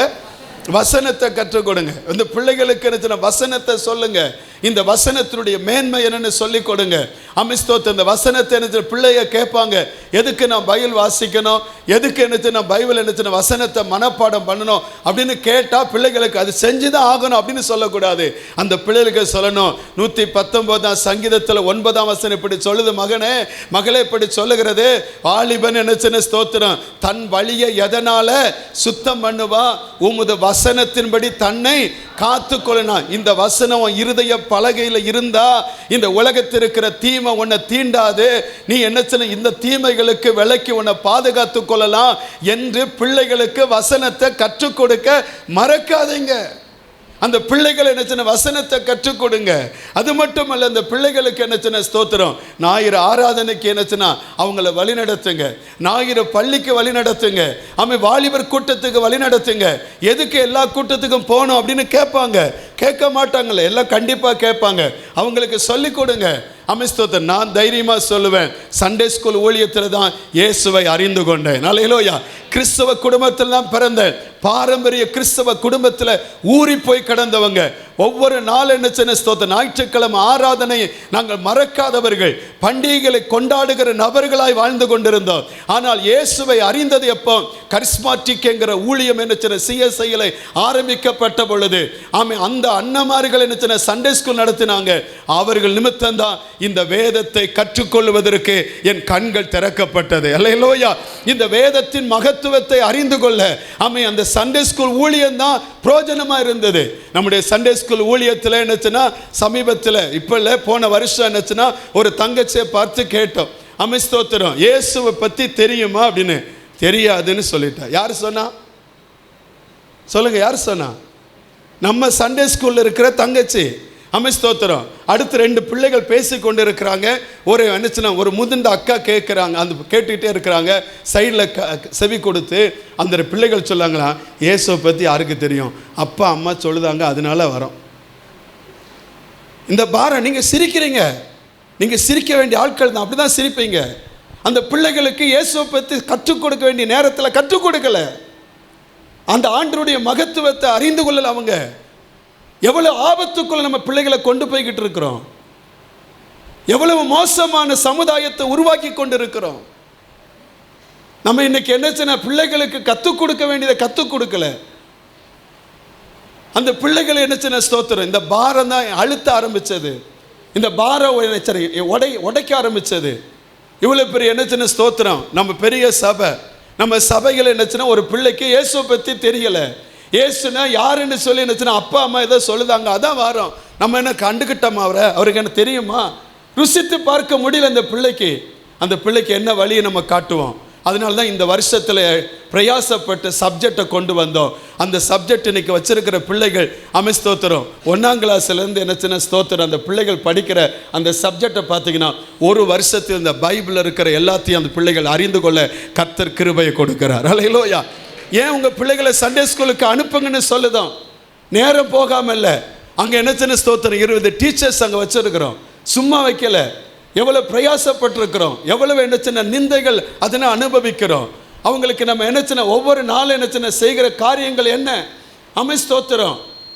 வசனத்தை கற்றுக் கொடுங்க. இந்த பிள்ளைகளுக்கு வசனத்தை சொல்லுங்க. இந்த வசனத்தினுடைய மேன்மை என்னன்னு சொல்லிக் கொடுங்க. அமிஸ்தோத்து இந்த வசனத்தை என்ன பிள்ளைய கேட்பாங்க, எதுக்கு நான் பைபிள் வாசிக்கணும், எதுக்கு என்ன நான் பைபிள் என்ன வசனத்தை மனப்பாடம் பண்ணணும் அப்படின்னு கேட்டால் பிள்ளைகளுக்கு அது செஞ்சுதான் ஆகணும் அப்படின்னு சொல்லக்கூடாது. அந்த பிள்ளைகளுக்கு சொல்லணும். 119 சங்கீதத்தில் 9 வசனம் இப்படி சொல்லுது, மகனே மகளே இப்படி சொல்லுகிறது, வாலிபன் என்ன ஸ்தோத்திரம் தன் வழியை எதனால சுத்தம் பண்ணுவா, உமது வசனத்தின்படி தன்னை காத்து கொள்ளனா. இந்த வசனம் இருதய பலகையில் இருந்தா இந்த உலகத்தில் இருக்கிற தீமை உன்னை தீண்டாது, நீ என்ன இந்த தீமைகளுக்கு விலக்கி உன்னை பாதுகாத்து கொள்ளலாம் என்று பிள்ளைகளுக்கு வசனத்தை கற்றுக் கொடுக்க மறக்காதீங்க. அந்த பிள்ளைகள் என்ன வசனத்தை கற்றுக் கொடுங்க. அது மட்டுமல்ல, அந்த பிள்ளைகளுக்கு என்ன ஸ்தோத்திரம் ஞாயிறு ஆராதனைக்கு என்ன அவங்கள வழி நடத்துங்க, ஞாயிறு பள்ளிக்கு வழி நடத்துங்க, வாலிபர் கூட்டத்துக்கு வழி நடத்துங்க. எதுக்கு எல்லா கூட்டத்துக்கும் போகணும் அப்படின்னு கேட்பாங்க, கேட்க மாட்டாங்கல்ல, எல்லாம் கண்டிப்பாக கேட்பாங்க. அவங்களுக்கு சொல்லிக் கொடுங்க. அமிஸ்தோத்தர் நான் தைரியமாக சொல்லுவேன், சண்டே ஸ்கூல் ஊழியத்தில் தான் இயேசுவை அறிந்து கொண்டேன். அல்லேலூயா. கிறிஸ்தவ குடும்பத்தில் தான் பிறந்தேன். பாரம்பரிய கிறிஸ்தவ குடும்பத்தில் ஊறி போய் கடந்தவங்க. ஒவ்வொரு நாள் என்ன ஸ்தோத்திரம் ஞாயிற்றுக்கிழமை ஆராதனையை நாங்கள் மறக்காதவர்கள், பண்டிகைகளை கொண்டாடுகிற நபர்களாய் வாழ்ந்து கொண்டிருந்தோம். ஆனால் இயேசுவை அறிந்தது எப்போ, கரிஸ்மாட்டிக் என்கிற ஊழியம் என்ன சிஎஸ்ஐயில் ஆரம்பிக்கப்பட்ட பொழுது அந்த அண்ணமார்கள் என்ன சண்டே ஸ்கூல் நடத்தினாங்க. அவர்கள் நிமித்தம்தான் இந்த வேதத்தை கற்றுக்கொள்வதற்கு என் கண்கள் திறக்கப்பட்டது. அல்லேலூயா. இந்த வேதத்தின் மகத்துவத்தை அறிந்து கொள்ள அந்த சண்டே ஸ்கூல் ஊழியம் தான் பிரயோஜனமா இருந்தது. நம்முடைய சண்டே ஸ்கூல் ஊழியத்தில் என்னச்சுன்னா சமீபத்தில் இப்போ இல்லை, போன வருஷம் என்னச்சுன்னா ஒரு தங்கச்சியை பார்த்து கேட்டோம், அமிஸ்தோத்திரம் இயேசுவை பற்றி தெரியுமா அப்படின்னு. தெரியாதுன்னு சொல்லிட்டா. யார் சொன்னா சொல்லுங்க, யார் சொன்னா? நம்ம சண்டே ஸ்கூலில் இருக்கிற தங்கச்சி. அமிஸ்தோத்திரம். அடுத்து 2 பிள்ளைகள் பேசி கொண்டு இருக்கிறாங்க. ஒரு என்னச்சுன்னா ஒரு முதிர்ந்த அக்கா கேட்குறாங்க, அந்த கேட்டுக்கிட்டே இருக்கிறாங்க. சைடில் செவி கொடுத்து அந்த பிள்ளைகள் சொல்லாங்களா, இயேசுவை பற்றி யாருக்கு தெரியும், அப்பா அம்மா சொல்லுதாங்க, அதனால வரோம். இந்த பாரம் நீங்கள் சிரிக்கிறீங்க, நீங்கள் சிரிக்க வேண்டிய ஆட்கள் தான், அப்படி தான் சிரிப்பீங்க. அந்த பிள்ளைகளுக்கு இயேசுவை பற்றி கற்றுக் கொடுக்க வேண்டிய நேரத்தில் கற்றுக் கொடுக்கல. அந்த ஆண்டவருடைய மகத்துவத்தை அறிந்து கொள்ளல. அவங்க எவ்வளவு ஆபத்துக்குள்ள நம்ம பிள்ளைகளை கொண்டு போய்கிட்டு இருக்கிறோம், எவ்வளவு மோசமான சமுதாயத்தை உருவாக்கி கொண்டு இருக்கிறோம். நம்ம இன்னைக்கு என்ன பிள்ளைகளுக்கு கற்றுக் கொடுக்க வேண்டியதை கற்றுக் கொடுக்கல. அந்த பிள்ளைகளை என்ன ஸ்தோத்திரம் இந்த பாரம் தான் அழுத்த ஆரம்பிச்சது. இந்த பாரம் உடைக்க ஆரம்பிச்சது. இவ்வளவு பெரிய என்ன ஸ்தோத்திரம் நம்ம பெரிய சபை, நம்ம சபைகள் என்ன ஒரு பிள்ளைக்கு இயேசுவை பற்றி தெரியல. இயேசுனா யாருன்னு சொல்லி என்னச்சுன்னா அப்பா அம்மா ஏதோ சொல்லுதாங்க, அதான் வரோம். நம்ம என்ன கண்டுகிட்டோமா அவருக்கு என்ன தெரியுமா? ருசித்து பார்க்க முடியல அந்த பிள்ளைக்கு. அந்த பிள்ளைக்கு என்ன வழியை நம்ம காட்டுவோம்? அதனால தான் இந்த வருஷத்தில் பிரயாசப்பட்டு சப்ஜெக்டை கொண்டு வந்தோம். அந்த சப்ஜெக்ட் இன்னைக்கு வச்சிருக்கிற பிள்ளைகள் ஸ்தோத்திரம் 1ஆம் கிளாஸ்லேருந்து என்ன ஸ்தோத்திரம் அந்த பிள்ளைகள் படிக்கிற அந்த சப்ஜெக்டை பார்த்தீங்கன்னா ஒரு வருஷத்தில் இந்த பைபிளில் இருக்கிற எல்லாத்தையும் அந்த பிள்ளைகள் அறிந்து கொள்ள கர்த்தர் கிருபையை கொடுக்கிறார். அல்லேலூயா. ஏன் உங்கள் பிள்ளைகளை சண்டே ஸ்கூலுக்கு அனுப்புங்கன்னு சொல்லுதோம். நேரம் போகாமல் இல்லை. அங்கே என்ன ஸ்தோத்திரம் 20 டீச்சர்ஸ் அங்கே வச்சிருக்கிறோம், சும்மா வைக்கல. எவ்வளோ பிரயாசப்பட்டிருக்கிறோம், எவ்வளவு என்ன நிந்தைகள் அதனை அனுபவிக்கிறோம். அவங்களுக்கு நம்ம என்ன ஒவ்வொரு நாளும் என்ன செய்கிற காரியங்கள் என்ன ஸ்தோத்திரம்.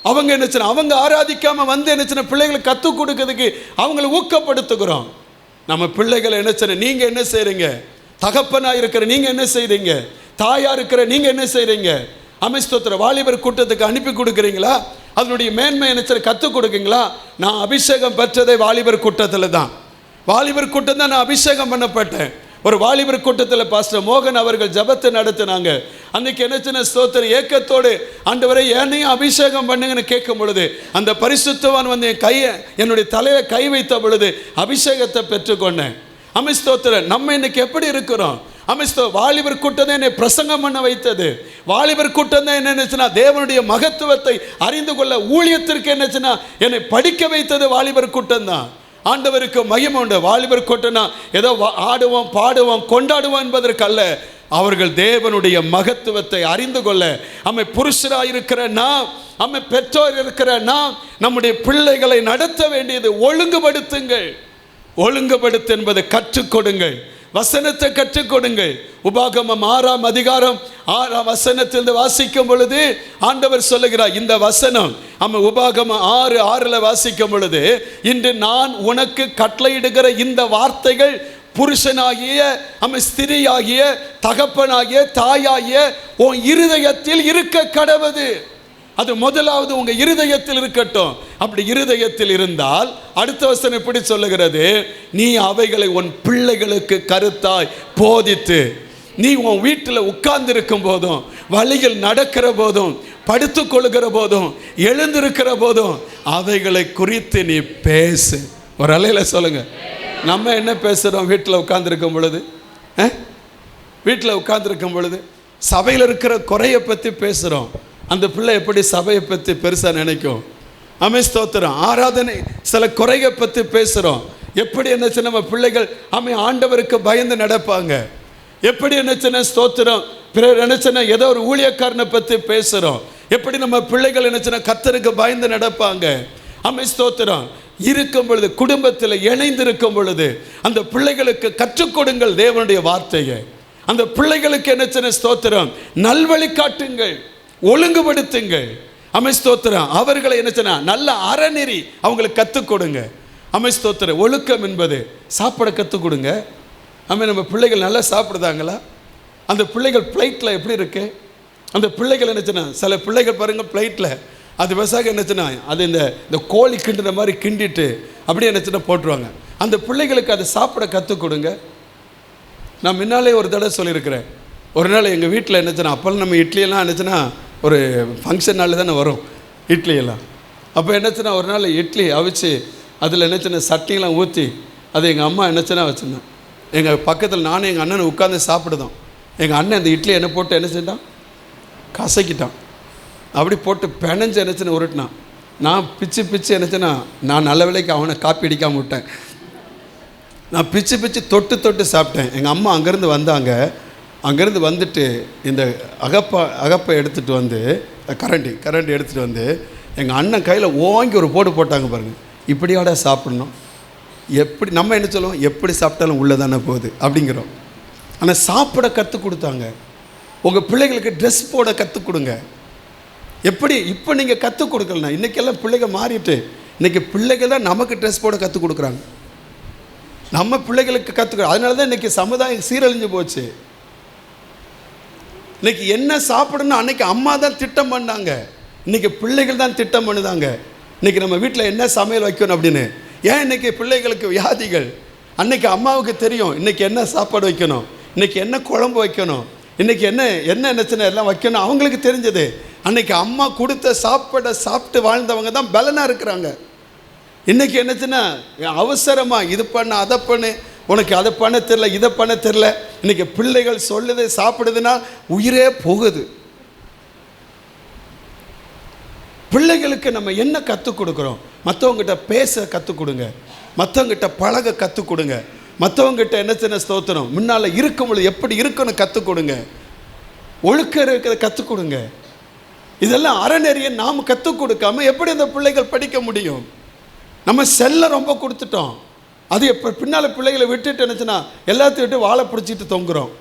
அவங்க என்ன அவங்க ஆராதிக்காம வந்து என்ன பிள்ளைகளுக்கு கற்றுக் கொடுக்கிறதுக்கு அவங்களை ஊக்கப்படுத்துகிறோம். நம்ம பிள்ளைகளை என்ன நீங்க என்ன செய்றீங்க? தகப்பனா இருக்கிற நீங்க என்ன செய்றீங்க? தாயா இருக்கிற நீங்க என்ன செய்றீங்க? ஸ்தோத்திர வாலிபர் கூட்டத்துக்கு அனுப்பி கொடுக்குறீங்களா? அதனுடைய மேன்மை என்ன கற்றுக் கொடுக்குங்களா? நான் அபிஷேகம் பெற்றதை வாலிபர் கூட்டத்தில் தான். வாலிபர் கூட்டம் தான் நான் அபிஷேகம் பண்ணப்பட்டேன். ஒரு வாலிபர் கூட்டத்தில் பாஸ்டர் மோகன் அவர்கள் ஜபத்தை நடத்தினாங்க. அன்னைக்கு என்ன ஸ்தோத்திர ஏக்கத்தோடு ஆண்டவரை என்னையும் அபிஷேகம் பண்ணுங்கன்னு கேட்கும் பொழுது அந்த பரிசுத்தவான் வந்து என் கையை என்னுடைய தலையில கை வைத்த பொழுது அபிஷேகத்தை பெற்றுக்கொண்டேன். ஸ்தோத்திரம். நம்ம இன்னைக்கு எப்படி இருக்கிறோம்? வாலிபர் கூட்டம் தான் என்னை பிரசங்கம் பண்ண வைத்தது. வாலிபர் கூட்டம் தான் என்ன தேவனுடைய மகத்துவத்தை அறிந்து கொள்ள ஊழியத்திற்கு என்ன என்னை படிக்க வைத்தது வாலிபர் கூட்டம் தான். ஆண்டவருக்கு மகிமை உண்டு. வாலிபர் கூட்டம்னா ஏதோ ஆடுவோம் பாடுவோம் கொண்டாடுவோம் என்பதற்கு அல்ல, அவர்கள் தேவனுடைய மகத்துவத்தை அறிந்து கொள்ள புருஷராயிருக்கிற நாம் பெற்றோர் இருக்கிற நாம் நம்முடைய பிள்ளைகளை நடத்த வேண்டியது ஒழுங்குபடுத்துங்கள். ஒழுங்குபடுத்து என்பதை கற்றுக் கொடுங்கள். வசனத்தை கற்றுக் கொடுங்கள். உபாகமம் 6ஆம் அதிகாரம் 6ஆம் வசனத்திலிருந்து வாசிக்கும் பொழுது ஆண்டவர் சொல்லுகிறார், இந்த வசனம் நம்ம உபாகமம் 6:6 வாசிக்கும் பொழுது, இன்று நான் உனக்கு கட்டளையிடுகிற இந்த வார்த்தைகள் புருஷனாகிய ஸ்திரியாகிய தகப்பனாகிய தாயாகிய உன் இருதயத்தில் இருக்க கடவது. அது முதலாவது உங்க இருதயத்தில் இருக்கட்டும். அப்படி இருதயத்தில் இருந்தால் அடுத்த வசனம் எப்படி சொல்லுகிறது, நீ அவைகளை உன் பிள்ளைகளுக்கு கருத்தாய் போதித்து, நீ உன் வீட்டில் உட்கார்ந்து இருக்கும் போதும், வழியில் நடக்கிற போதும், படுத்து கொள்ளுகிற போதும், எழுந்திருக்கிற போதும் அவைகளை குறித்து நீ பேசு. ஒரு அலையில சொல்லுங்க, நம்ம என்ன பேசுகிறோம் வீட்டில் உட்கார்ந்துருக்கும் பொழுது? வீட்டில் உட்கார்ந்துருக்கும் பொழுது சபையில் இருக்கிற குறையை பற்றி பேசுகிறோம். அந்த பிள்ளை எப்படி சபையை பற்றி பெருசாக நினைக்கும்? ஸ்தோத்திரம். ஆராதனை சில குறையை பற்றி பேசுகிறோம். எப்படி என்னச்சு நம்ம பிள்ளைகள் ஆண்டவருக்கு பயந்து நடப்பாங்க. எப்படி என்னச்சுன்னா ஸ்தோத்திரம், பிறர் நினைச்சுன்னா ஏதோ ஒரு ஊழியக்காரனை பற்றி பேசுகிறோம். எப்படி நம்ம பிள்ளைகள் என்னச்சுன்னா கர்த்தருக்கு பயந்து நடப்பாங்க. ஸ்தோத்திரம். இருக்கும் பொழுது, குடும்பத்தில் இணைந்து இருக்கும் பொழுது அந்த பிள்ளைகளுக்கு கற்றுக் கொடுங்கள் தேவனுடைய வார்த்தையை. அந்த பிள்ளைகளுக்கு என்னச்சுன்னா ஸ்தோத்திரம், நல்வழி காட்டுங்கள், ஒழுங்குபடுத்துங்கள். ஸ்தோத்திரம். அவர்களை என்னச்சுன்னா நல்ல அறநெறி அவங்களுக்கு கற்றுக் கொடுங்க. ஸ்தோத்திரம். ஒழுக்கம் என்பது சாப்பிட கற்றுக் கொடுங்க. நம்ம பிள்ளைகள் நல்லா சாப்பிடுதாங்களா? அந்த பிள்ளைகள் பிளேட்டில் எப்படி இருக்கு? அந்த பிள்ளைகள் என்னச்சுன்னா, சில பிள்ளைகள் பாருங்க பிளேட்டில் அது விவசாயம் என்னச்சுன்னா அது இந்த கோழி கிண்டுற மாதிரி கிண்டிட்டு அப்படியே என்னச்சுன்னா போட்டுருவாங்க. அந்த பிள்ளைகளுக்கு அதை சாப்பிட கற்றுக் கொடுங்க. நான் முன்னாலே ஒரு தடவை சொல்லியிருக்கிறேன். ஒரு நாள் எங்கள் வீட்டில் என்னச்சுன்னா, அப்போல்லாம் நம்ம இட்லியெல்லாம் என்னச்சுன்னா ஒரு ஃபங்க்ஷன் நாள் தானே வரும் இட்லியெல்லாம். அப்போ என்னச்சுன்னா ஒரு நாள் இட்லி அவிச்சு அதில் என்னச்சுன்னா சட்னிலாம் ஊற்றி அது எங்கள் அம்மா என்னச்சுன்னா வச்சுருந்தேன். எங்கள் பக்கத்தில் நானும் எங்கள் அண்ணனை உட்காந்து சாப்பிடுதோம். எங்கள் அண்ணன் அந்த இட்லி என்ன போட்டு என்ன செஞ்சான், கசக்கிட்டான். அப்படி போட்டு பிணைஞ்சு என்னச்சுன்னு உருட்டினான். நான் பிச்சு பிச்சு என்னச்சுன்னா, நான் நல்ல வேலைக்கு அவனை காப்பி அடிக்காமல் விட்டேன். நான் பிச்சு பிச்சு தொட்டு தொட்டு சாப்பிட்டேன். எங்கள் அம்மா அங்கேருந்து வந்தாங்க. அங்கேருந்து வந்துட்டு இந்த அகப்பை எடுத்துகிட்டு வந்து கரண்டி எடுத்துகிட்டு வந்து எங்கள் அண்ணன் கையில் ஓங்கி ஒரு போடு போட்டாங்க பாருங்கள். இப்படியாட சாப்பிட்ணும், எப்படி நம்ம என்ன சொல்லுவோம், எப்படி சாப்பிட்டாலும் உள்ளே தானே போகுது அப்படிங்கிறோம். ஆனால் சாப்பிட கற்றுக் கொடுத்தாங்க. உங்கள் பிள்ளைகளுக்கு ட்ரெஸ் போட கற்றுக் கொடுங்க. எப்படி இப்போ நீங்கள் கற்றுக் கொடுக்கலண்ணா, இன்றைக்கெல்லாம் பிள்ளைகள் மாறிட்டு இன்றைக்கி பிள்ளைகள் தான் நமக்கு ட்ரெஸ் போட கற்றுக் கொடுக்குறாங்க. நம்ம பிள்ளைகளுக்கு கற்றுக்க, அதனால தான் இன்றைக்கி சமுதாயம் சீரழிஞ்சு போச்சு. இன்றைக்கி என்ன சாப்பிடணும் அன்றைக்கி அம்மா தான் திட்டம் பண்ணாங்க, இன்றைக்கி பிள்ளைகள் தான் திட்டம் பண்ணுதாங்க. இன்றைக்கி நம்ம வீட்டில் என்ன சமையல் வைக்கணும் அப்படின்னு. ஏன் இன்றைக்கி பிள்ளைகளுக்கு வியாதிகள்? அன்றைக்கி அம்மாவுக்கு தெரியும் இன்றைக்கி என்ன சாப்பாடு வைக்கணும், இன்றைக்கி என்ன குழம்பு வைக்கணும், இன்றைக்கி என்னச்சுன்னா எல்லாம் வைக்கணும் அவங்களுக்கு தெரிஞ்சது. அன்றைக்கி அம்மா கொடுத்த சாப்பாடை சாப்பிட்டு வாழ்ந்தவங்க தான் பலனாக இருக்கிறாங்க. இன்றைக்கி என்னச்சுன்னா அவசரமாக இது பண்ண அதை பண்ணு, உனக்கு அதை பண்ண தெரில இதை பண்ண தெரில. இன்றைக்கி பிள்ளைகள் சொல்லுது சாப்பிடுதுன்னா உயிரே போகுது. பிள்ளைகளுக்கு நம்ம என்ன கற்றுக் கொடுக்குறோம்? மற்றவங்ககிட்ட பேச கற்றுக் கொடுங்க, மற்றவங்ககிட்ட பழக கற்றுக் கொடுங்க, மற்றவங்ககிட்ட என்ன சின்ன ஸ்தோத்திரம் முன்னால் இருக்கும்பொழுது எப்படி இருக்கணும் கற்றுக் கொடுங்க, ஒழுக்க இருக்கிறத கற்றுக் கொடுங்க. இதெல்லாம் அறநெறியை நாம் கற்றுக் கொடுக்காம எப்படி அந்த பிள்ளைகள் படிக்க முடியும்? நம்ம செல்ல ரொம்ப கொடுத்துட்டோம். அது எப்போ பின்னால் பிள்ளைகளை விட்டுட்டு என்னச்சுன்னா எல்லாத்தையும் விட்டு வாழை பிடிச்சிட்டு தொங்குறோம்.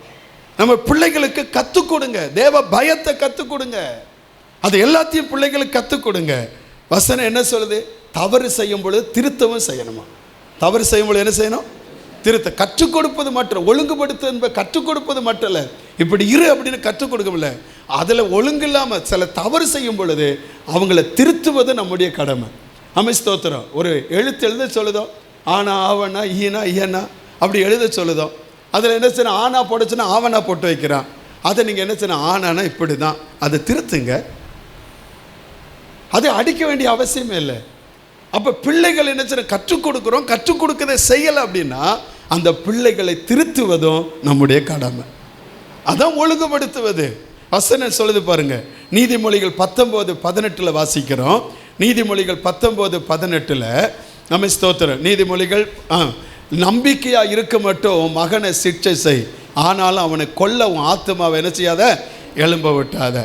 நம்ம பிள்ளைகளுக்கு கற்றுக் கொடுங்க, தேவ பயத்தை கற்றுக் கொடுங்க. அது எல்லாத்தையும் பிள்ளைகளுக்கு கற்றுக் கொடுங்க. வசனம் என்ன சொல்லுது? தவறு செய்யும் பொழுது திருத்தவும் செய்யணுமா? தவறு செய்யும் பொழுது என்ன செய்யணும்? திருத்த. கற்றுக் கொடுப்பது மட்டும், ஒழுங்குபடுத்த என்பது கற்றுக் கொடுப்பது மட்டும் இல்லை, இப்படி இரு அப்படின்னு கற்றுக் கொடுக்கல. அதில் ஒழுங்கு இல்லாமல் சில தவறு செய்யும் பொழுது அவங்கள திருத்துவது நம்முடைய கடமை. ஸ்தோத்திரம். ஒரு எழுத சொல்லுதோ ஆனா ஆவனா ஈனா ஈயனா அப்படி எழுத சொல்லுதோ, அதில் என்ன செய்யணும், ஆனா போட்டுச்சுன்னா ஆவனா போட்டு வைக்கிறான். அதை நீங்கள் என்ன செய்யணும், ஆனானா இப்படி தான், அதை திருத்துங்க. அதை அடிக்க வேண்டிய அவசியமே இல்லை. அப்போ பிள்ளைகள் என்ன செய்ய கற்றுக் கொடுக்குறோம், கற்றுக் கொடுக்கறதை செய்யலை அப்படின்னா அந்த பிள்ளைகளை திருத்துவதும் நம்முடைய கடமை. அதான் ஒழுங்குபடுத்துவது. வசனம் சொல்லுது பாருங்க, நீதிமொழிகள் 19:18 வாசிக்கிறோம். நீதிமொழிகள் 19:18 நம்ம ஸ்தோத்திரம். நீதிமொழிகள் நம்பிக்கையாக இருக்க மட்டும் மகனை சிக்ஷை செய், ஆனாலும் அவனை கொல்ல உன் ஆத்மாவை என்ன செய்யாத, எழும்ப விட்டாத.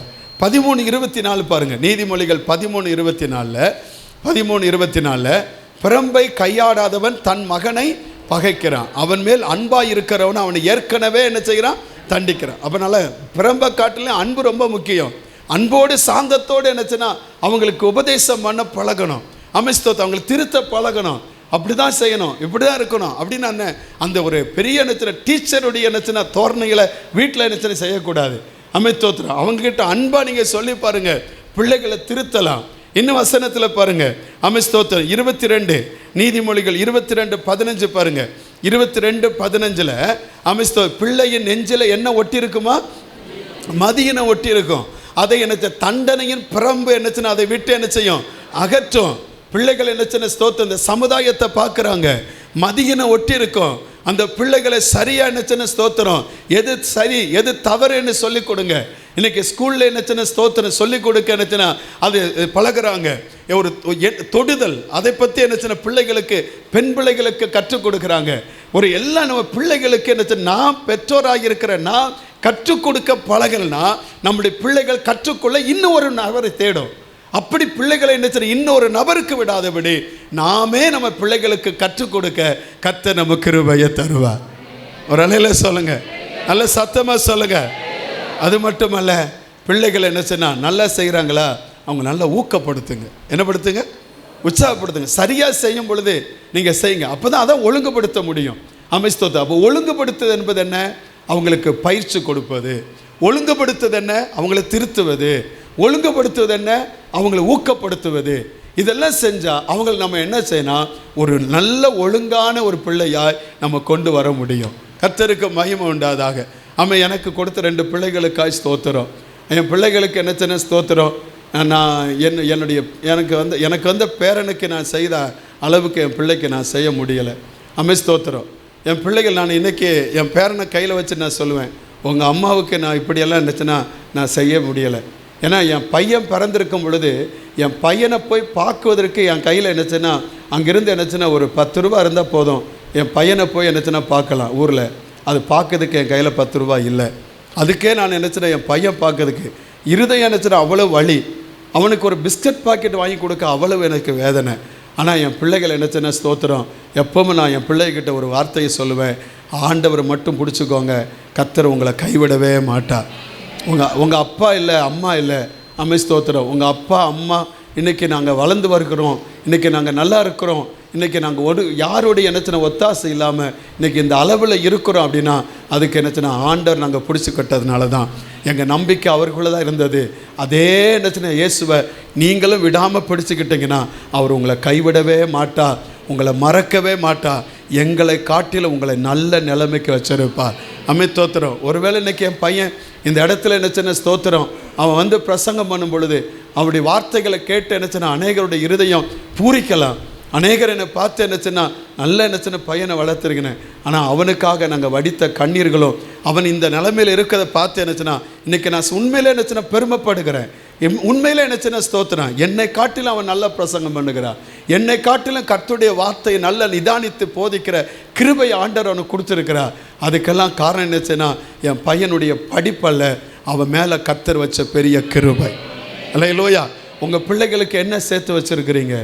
13:24 பாருங்க. நீதிமொழிகள் 13:24 பிரம்பை கையாடாதவன் தன் மகனை பகைக்கிறான். அவன் மேல் அன்பாக இருக்கிறவன் அவனை ஏற்கனவே என்ன செய்கிறான்? தண்டிக்கிறான். அப்பனால பிரம்ப காட்டிலும் அன்பு ரொம்ப முக்கியம். அன்போடு சாந்தத்தோடு என்னச்சுன்னா அவங்களுக்கு உபதேசம் பண்ண பழகணும். அமைஸ்தோத்தை அவங்களுக்கு திருத்த பழகணும். அப்படி தான் செய்யணும், இப்படி தான் இருக்கணும் அப்படின்னு அந்த ஒரு பெரிய என்னச்சுன்னா டீச்சருடைய என்னச்சுன்னா தோரணைகளை வீட்டில் என்னச்சுன்னா செய்யக்கூடாது. அமைத்தோத்திரம் அவங்ககிட்ட அன்பாக நீங்கள் சொல்லி பாருங்கள், பிள்ளைகளை திருத்தலாம். இன்னும் வசனத்தில் பாருங்கள், அமைஸ்தோத்திரம் 22 நீதிமொழிகள் 22:15 பாருங்கள். 22:15 அமைஸ்தோ பிள்ளையின் நெஞ்சில் என்ன ஒட்டி இருக்குமா? மதியினை ஒட்டி இருக்கும். அதை என்ன தண்டனையின் பிரம்பு என்னச்சுன்னா அதை விட்டு என்ன செய்யும்? அகற்றும். பிள்ளைகள் என்னச்சுன்னா ஸ்தோத்திரம் இந்த சமுதாயத்தை பார்க்குறாங்க, மதியினை ஒட்டி இருக்கும். அந்த பிள்ளைகளை சரியாக என்னச்சுன்னா ஸ்தோத்திரம் எது சரி எது தவறுன்னு சொல்லிக் கொடுங்க. இன்றைக்கி ஸ்கூலில் என்னச்சுன்னா ஸ்தோத்திரம் சொல்லிக் கொடுக்க என்னச்சுன்னா அது பழகுறாங்க. ஒரு தொடுதல் அதை பற்றி என்னச்சுன்னா பிள்ளைகளுக்கு பெண் பிள்ளைகளுக்கு கற்றுக் கொடுக்குறாங்க. ஒரு எல்லாம் நம்ம பிள்ளைகளுக்கு என்னச்சுன்னா நான் பெற்றோராக இருக்கிற நான் கற்றுக் கொடுக்க பழகலைன்னா நம்முடைய பிள்ளைகள் கற்றுக்கொள்ள இன்னும் ஒரு நபரை தேடும். அப்படி பிள்ளைகளை என்ன செய்ய இன்னொரு நபருக்கு விடாதபடி நாமே நம்ம பிள்ளைகளுக்கு கற்றுக் கொடுக்க கர்த்தர் நமக்கு கிருபையை தருவார். ஒரு அலையில சொல்லுங்க, நல்ல சத்தமாக சொல்லுங்க. அது மட்டுமல்ல, பிள்ளைகளை என்ன செய்ய நல்லா செய்கிறாங்களா அவங்க நல்லா ஊக்கப்படுத்துங்க. என்ன படுத்துங்க? உற்சாகப்படுத்துங்க. சரியாக செய்யும் பொழுது நீங்கள் செய்யுங்க. அப்போ தான் அதை ஒழுங்குபடுத்த முடியும். அமைஸ்தோத்தை அப்போ ஒழுங்குபடுத்துவது என்பது என்ன? அவங்களுக்கு பயிற்சி கொடுப்பது. ஒழுங்குபடுத்துவது என்ன? அவங்களை திருத்துவது. ஒழுங்குபடுத்துவது என்ன? அவங்களை ஊக்கப்படுத்துவது. இதெல்லாம் செஞ்சால் அவங்களை நம்ம என்ன செய்யணும்? ஒரு நல்ல ஒழுங்கான ஒரு பிள்ளையாய் நம்ம கொண்டு வர முடியும். கர்த்தருக்கு மகிமை உண்டாதாக. ஆமாம், எனக்கு கொடுத்த 2 பிள்ளைகளுக்காய் ஸ்தோத்திரம். என் பிள்ளைகளுக்கு என்ன செய்ய ஸ்தோத்திரம். நான் எனக்கு வந்த பேரனுக்கு நான் செய்த அளவுக்கு என் பிள்ளைக்கு நான் செய்ய முடியலை. ஆமாம், ஸ்தோத்திரம். என் பிள்ளைகள் நான் இன்றைக்கி என் பேரனை கையில் வச்சு நான் சொல்லுவேன், உங்கள் அம்மாவுக்கு நான் இப்படியெல்லாம் இருந்துச்சுன்னா நான் செய்ய முடியலை. ஏன்னா என் பையன் பிறந்திருக்கும் பொழுது என் பையனை போய் பார்க்குவதற்கு என் கையில் என்னச்சுன்னா அங்கேருந்து என்னச்சுன்னா ஒரு 10 ரூபா இருந்தால் போதும், என் பையனை போய் என்னச்சுன்னா பார்க்கலாம் ஊரில். அது பார்க்கறதுக்கு என் கையில் 10 ரூபா இல்லை. அதுக்கே நான் என்னச்சுன்னா என் பையன் பார்க்கறதுக்கு இருதயம் என்னச்சுன்னா அவ்வளோ வலி. அவனுக்கு ஒரு பிஸ்கட் பாக்கெட் வாங்கி கொடுக்க அவ்வளவு எனக்கு வேதனை. ஆனால் என் பிள்ளைகள் என்னச்சுன்னா ஸ்தோத்திரம் எப்பவும் நான் என் பிள்ளைகிட்ட ஒரு வார்த்தையை சொல்லுவேன், ஆண்டவரை மட்டும் பிடிச்சிக்கோங்க, கர்த்தர் உங்களை கைவிடவே மாட்டார். உங்கள் அப்பா இல்லை அம்மா இல்லை. அம்மை ஸ்தோத்திரம். உங்கள் அப்பா அம்மா இன்றைக்கி நாங்கள் வளர்ந்து வருகிறோம், இன்றைக்கி நாங்கள் நல்லா இருக்கிறோம், இன்றைக்கி நாங்கள் யாருடைய என்னச்சின ஒத்தாசை இல்லாமல் இன்றைக்கி இந்த அளவில் இருக்கிறோம் அப்படின்னா அதுக்கு என்னச்சினா ஆண்டவர் நாங்கள் பிடிச்சிக்கிட்டதுனால தான். எங்கள் நம்பிக்கை அவருக்குள்ளே தான் இருந்தது. அதே என்னச்சினா இயேசுவை நீங்களும் விடாமல் பிடிச்சிக்கிட்டிங்கன்னா அவர் உங்களை கைவிடவே மாட்டார், உங்களை மறக்கவே மாட்டார், எங்களை காட்டிலும் உங்களை நல்ல நிலைமைக்கு வச்சிருப்பார். ஸ்தோத்திரம். ஒருவேளை இன்றைக்கி என் பையன் இந்த இடத்துல என்னச்சுன்னா ஸ்தோத்திரம் அவன் வந்து பிரசங்கம் பண்ணும் பொழுது அவருடைய வார்த்தைகளை கேட்டு என்னச்சுன்னா அநேகருடைய இருதயம் பூரிக்கலாம். அநேகர் என்னை பார்த்து என்னச்சுன்னா நல்ல என்னச்சுன்னா பையனை வளர்த்துருக்கினேன், ஆனால் அவனுக்காக நாங்கள் வடித்த கண்ணீர்களும் அவன் இந்த நிலைமையில் இருக்கிறத பார்த்து என்னச்சுன்னா இன்றைக்கி நான் உண்மையிலே என்னச்சுன்னா பெருமைப்படுகிறேன். உண்மையிலே என்னச்சுன்னா ஸ்தோத்திரம் என்னை காட்டிலும் அவன் நல்ல பிரசங்கம் பண்ணுகிறான், என்னை காட்டிலும் கர்த்தருடைய வார்த்தையை நல்ல நிதானித்து போதிக்கிற கிருபை ஆண்டவர் அவனுக்கு கொடுத்துருக்கிறார். அதுக்கெல்லாம் காரணம் என்னச்சுன்னா என் பையனுடைய படிப்பல்ல, அவன் மேலே கர்த்தர் வச்ச பெரிய கிருபை. அல்லேலூயா. உங்கள் பிள்ளைகளுக்கு என்ன சேர்த்து வச்சுருக்கிறீங்க?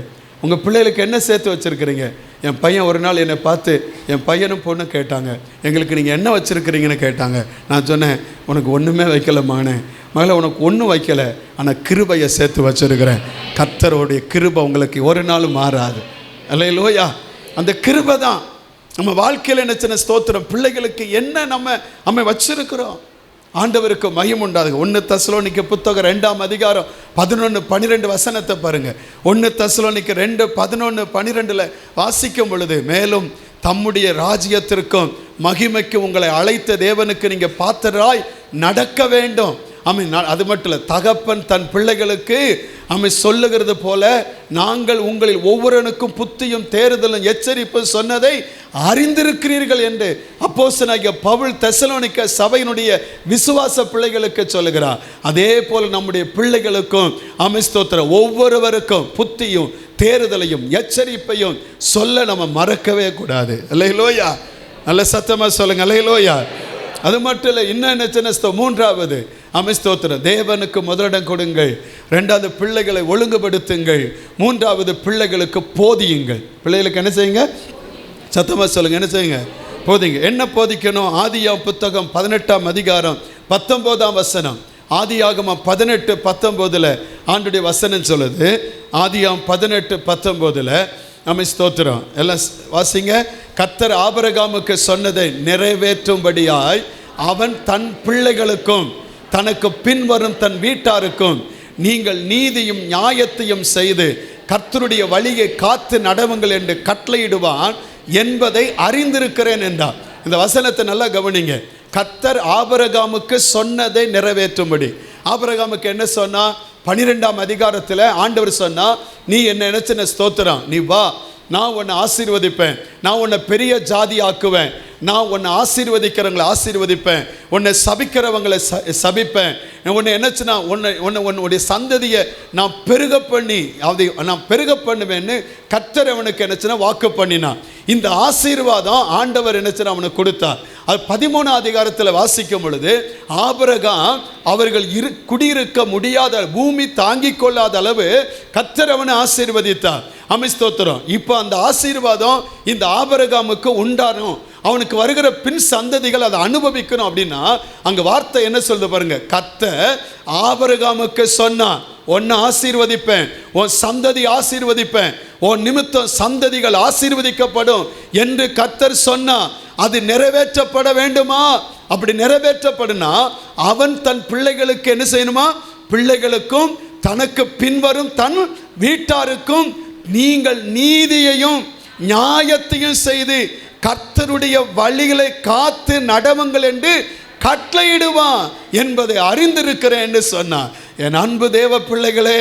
உங்கள் பிள்ளைகளுக்கு என்ன சேர்த்து வச்சுருக்கிறீங்க? என் பையன் ஒரு நாள் என்னை பார்த்து என் பையனும் பொண்ணும் கேட்டாங்க, எங்களுக்கு நீங்கள் என்ன வச்சுருக்கிறீங்கன்னு கேட்டாங்க. நான் சொன்னேன், உனக்கு ஒன்றுமே வைக்கல மகளே, உனக்கு ஒன்றும் வைக்கலை, ஆனால் கிருபையை சேர்த்து வச்சுருக்கிறேன். கர்த்தருடைய கிருபை உங்களுக்கு ஒரு நாளும் மாறாது. அல்லேலூயா. அந்த கிருபை தான் நம்ம வாழ்க்கையில் என்ன சின்ன ஸ்தோத்திரம். பிள்ளைகளுக்கு என்ன நம்ம வச்சிருக்கிறோம்? ஆண்டவருக்கு மகிமை உண்டாது. 1 தெசலோனிக்க புத்தகம் 2ஆம் அதிகாரம் 11-12 வசனத்தை பாருங்க. 1 தெசலோனிக்க 2:11-12 வாசிக்கும் பொழுது, மேலும் தம்முடைய ராஜ்யத்திற்கும் மகிமைக்கு உங்களை அழைத்த தேவனுக்கு நீங்கள் பாத்திரராய் நடக்க வேண்டும். அது மட்டும் இல்லை, தகப்பன் தன் பிள்ளைகளுக்கு சொல்லுகிறது போல நாங்கள் உங்களில் ஒவ்வொருவனுக்கும் புத்தியும் தேறுதலும் எச்சரிப்பும் சொன்னதை அறிந்திருக்கிறீர்கள் என்று அப்போஸ்தலனாகிய பவுல் தெசலோனிக்க சபையினுடைய விசுவாச பிள்ளைகளுக்கு சொல்லுகிறார். அதே போல் நம்முடைய பிள்ளைகளுக்கும் ஸ்தோத்திரம் ஒவ்வொருவருக்கும் புத்தியும் தேறுதலையும் எச்சரிப்பையும் சொல்ல நம்ம மறக்கவே கூடாது. அல்லேலூயா. நல்ல சத்தமாக சொல்லுங்க. அல்லேலூயா. அது மட்டும் இல்லை, இன்னும் என்ன சின்ன 3வது ஸ்தோத்திரம் தேவனுக்கு முதலிடம் கொடுங்கள், 2வது பிள்ளைகளை ஒழுங்குபடுத்துங்கள், 3வது பிள்ளைகளுக்கு போதியுங்கள். பிள்ளைகளுக்கு என்ன செய்யுங்க? சத்தமாக சொல்லுங்கள், என்ன செய்யுங்க? போதிங்க. என்ன போதிக்கணும்? ஆதியாகமம் புத்தகம் 18ஆம் அதிகாரம் 19ஆம் வசனம். ஆதியாகமம் 18:19 ஆண்டுடைய வசனம் சொல்லுது. ஆதியாகமம் 18:19 நம்ம ஸ்தோத்திரம் எல்லாம் வாசிங்க. கர்த்தர் ஆபிரகாமுக்கு சொன்னதை நிறைவேற்றும்படியாய் அவன் தன் பிள்ளைகளுக்கும் தனக்கு பின்வரும் தன் வீட்டாருக்கும் நீங்கள் நீதியும் நியாயத்தையும் செய்து கர்த்தருடைய வழியை காத்து நடவுங்கள் என்று கட்டளையிடுவான் என்பதை அறிந்திருக்கிறேன் என்றார். இந்த வசனத்தை நல்லா கவனிங்க. கர்த்தர் ஆபிரகாமுக்கு சொன்னதை நிறைவேற்றும்படி. ஆபிரகாமுக்கு என்ன சொன்னா? 12ஆம் அதிகாரத்தில் ஆண்டவர் சொன்னா, நீ என்ன நினைச்சின ஸ்தோத்திரம், நீ வா, நான் உன்னை ஆசீர்வதிப்பேன், நான் உன்னை பெரிய ஜாதி ஆக்குவேன், நான் உன்னை ஆசீர்வதிக்கிறவங்களை ஆசீர்வதிப்பேன், உன்னை சபிக்கிறவங்களை சபிப்பேன், உன்னை என்னச்சுன்னா உன்னுடைய சந்ததியை நான் பெருக பண்ணி நான் பெருக பண்ணுவேன்னு கர்த்தர் அவனுக்கு என்னச்சுன்னா வாக்கு பண்ணினான். இந்த ஆசீர்வாதம் ஆண்டவர் என்னச்சுன்னா அவனுக்கு கொடுத்தார். அது 13ஆம் அதிகாரத்தில் வாசிக்கும் பொழுது ஆபிரகாம் அவர்கள் குடியிருக்க முடியாத, பூமி தாங்கிக் கொள்ளாத அளவு கர்த்தர் அவனை ஆசீர்வதித்தார். ஸ்தோத்திரம். இப்போ அந்த ஆசீர்வாதம் இந்த ஆபிரகாமுக்கு உண்டாகும், அவனுக்கு வருகிற பின் சந்ததிகள் அதை அனுபவிக்கணும். அப்படின்னா அங்க வார்த்தை என்ன சொல்லுது பாருங்க. கர்த்தர் ஆபிரகாமுக்கு சொன்னான், உன்னை ஆசீர்வதிப்பேன், உன் சந்ததி ஆசீர்வதிப்பேன், உன் நிமித்தம் சந்ததிகள் ஆசீர்வதிக்கப்படும் என்று கர்த்தர் சொன்னா, அது நிறைவேற்றப்பட வேண்டுமா? அப்படி நிறைவேற்றப்படுனா அவன் தன் பிள்ளைகளுக்கு என்ன செய்யணுமா? பிள்ளைகளுக்கும் தனக்கு பின்வரும் தன் வீட்டாருக்கும் நீங்கள் நீதியையும் நியாயத்தையும் செய்து கர்த்தருடைய வழிகளை காத்து நடவுங்கள் என்று கட்டளையிடுவான் என்பதை அறிந்திருக்கிறேன் என்று சொன்னார். என் அன்பு தேவ பிள்ளைகளே,